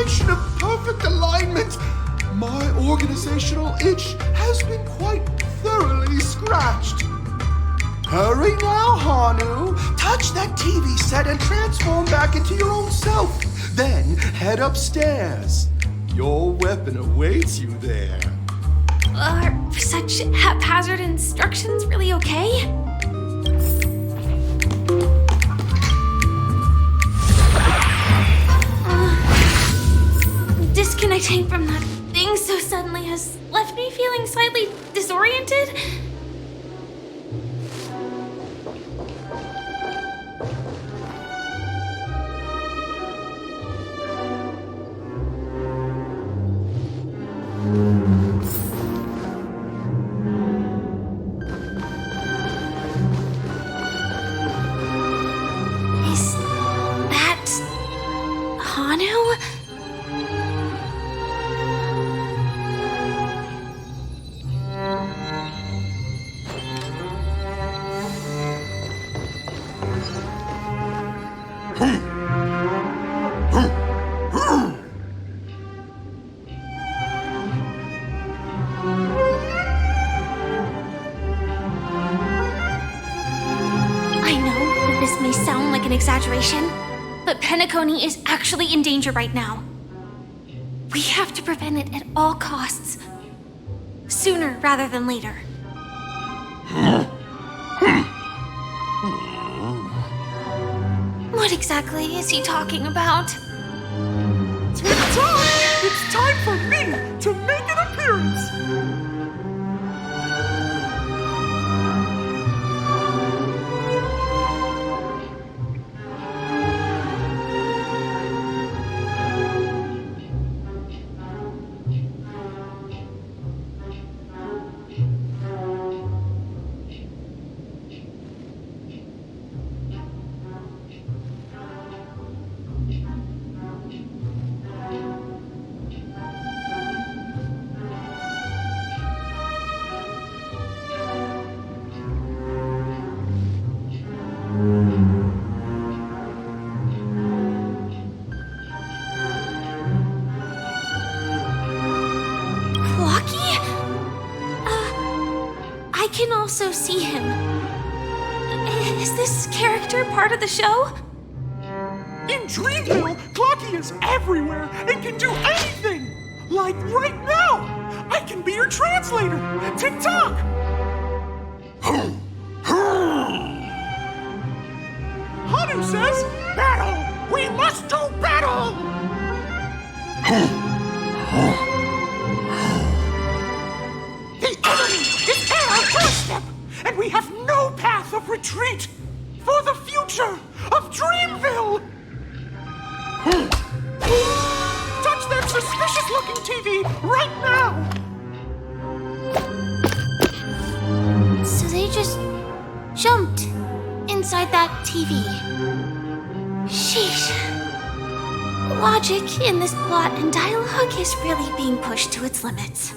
combination of perfect alignment. My organizational itch has been quite thoroughly scratched. Hurry now, Hanu. Touch that TV set and transform back into your own self. Then head upstairs. Your weapon awaits you there. Are such haphazard instructions really okay? Disconnecting from that thing so suddenly has left me feeling slightly disoriented. Is that Hanu? I know that this may sound like an exaggeration, but Penacony is actually in danger right now. We have to prevent it at all costs. Sooner rather than later. What exactly is he talking about? Tick-tock! It's time for me to make an appearance! Lucky? I can also see him. Is this character part of the show? In Dreamville, Clocky is everywhere and can do anything! Like right now! I can be your translator! Tick-tock! Hanu says, battle! We must do battle! The enemy is at our doorstep, and we have no path of retreat for the future of Dreamville! Touch that suspicious-looking TV right now! So they just jumped inside that TV. Sheesh. Logic in this plot and dialogue is really being pushed to its limits.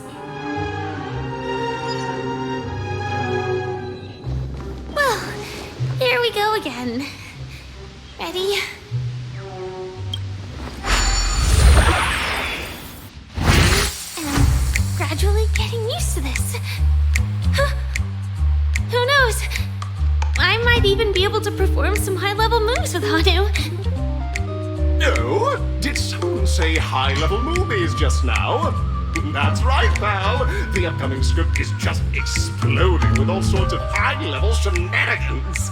Well, here we go again. Ready? And gradually getting used to this. Huh? Who knows? I might even be able to perform some high-level moves with Hanu. Oh, did someone say high-level movies just now? That's right, pal. The upcoming script is just exploding with all sorts of high-level shenanigans.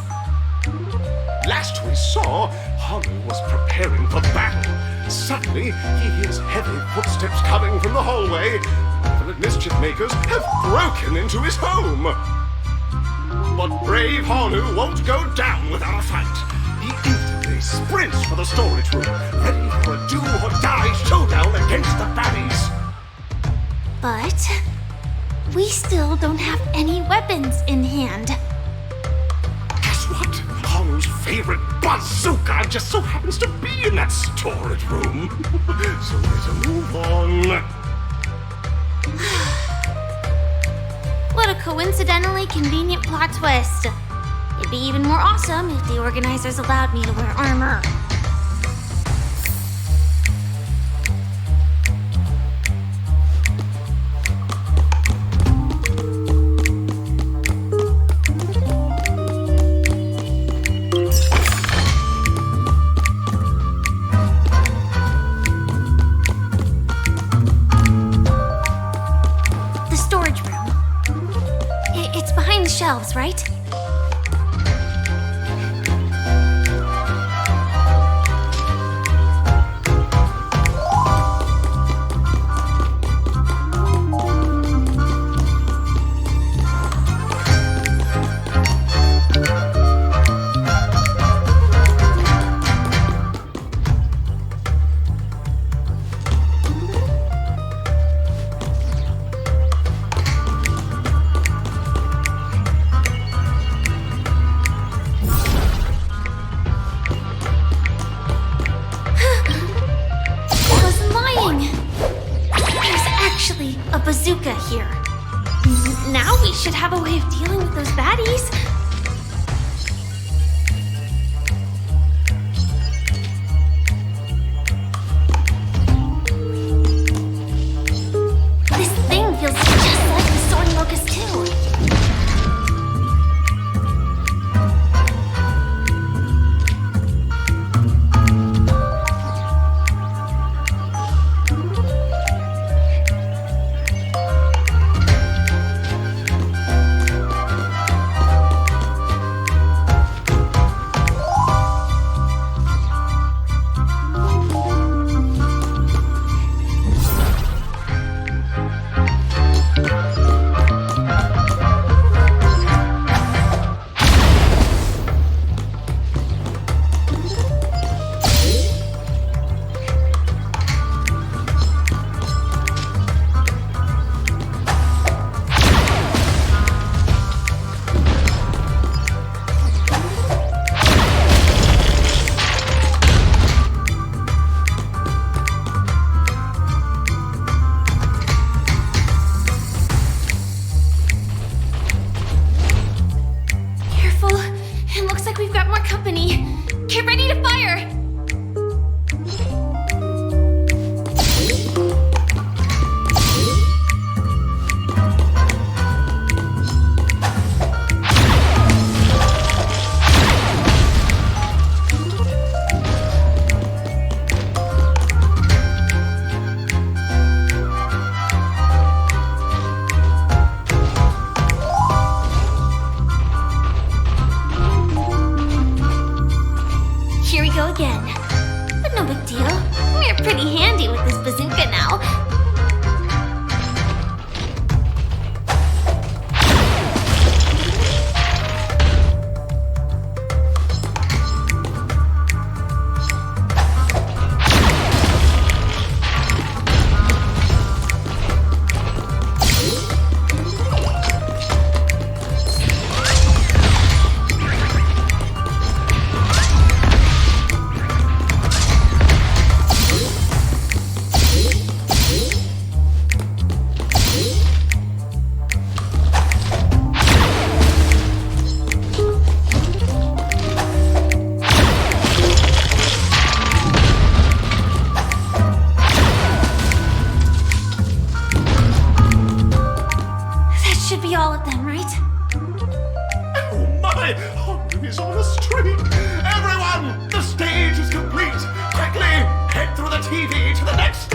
Last we saw, Hanu was preparing for battle. Suddenly, he hears heavy footsteps coming from the hallway. Malevolent mischief makers have broken into his home. But brave Hanu won't go down without a fight. He instantly sprints for the storage room, ready for a do-or-die showdown against the baddies. But we still don't have any weapons in hand. Guess what? Hanu's favorite bazooka just so happens to be in that storage room. So let's move on. What a coincidentally convenient plot twist. It'd be even more awesome if the organizers allowed me to wear armor. ourselves, right? A bazooka here. Now we should have a way of dealing with those baddies. This thing feels just like the soaring locust too. Get ready to fire! Here we go again. But no big deal. We're pretty handy with this bazooka now. Should be all of them, right? Oh my! Honik is on the street! Everyone! The stage is complete! Quickly! Head through the TV to the next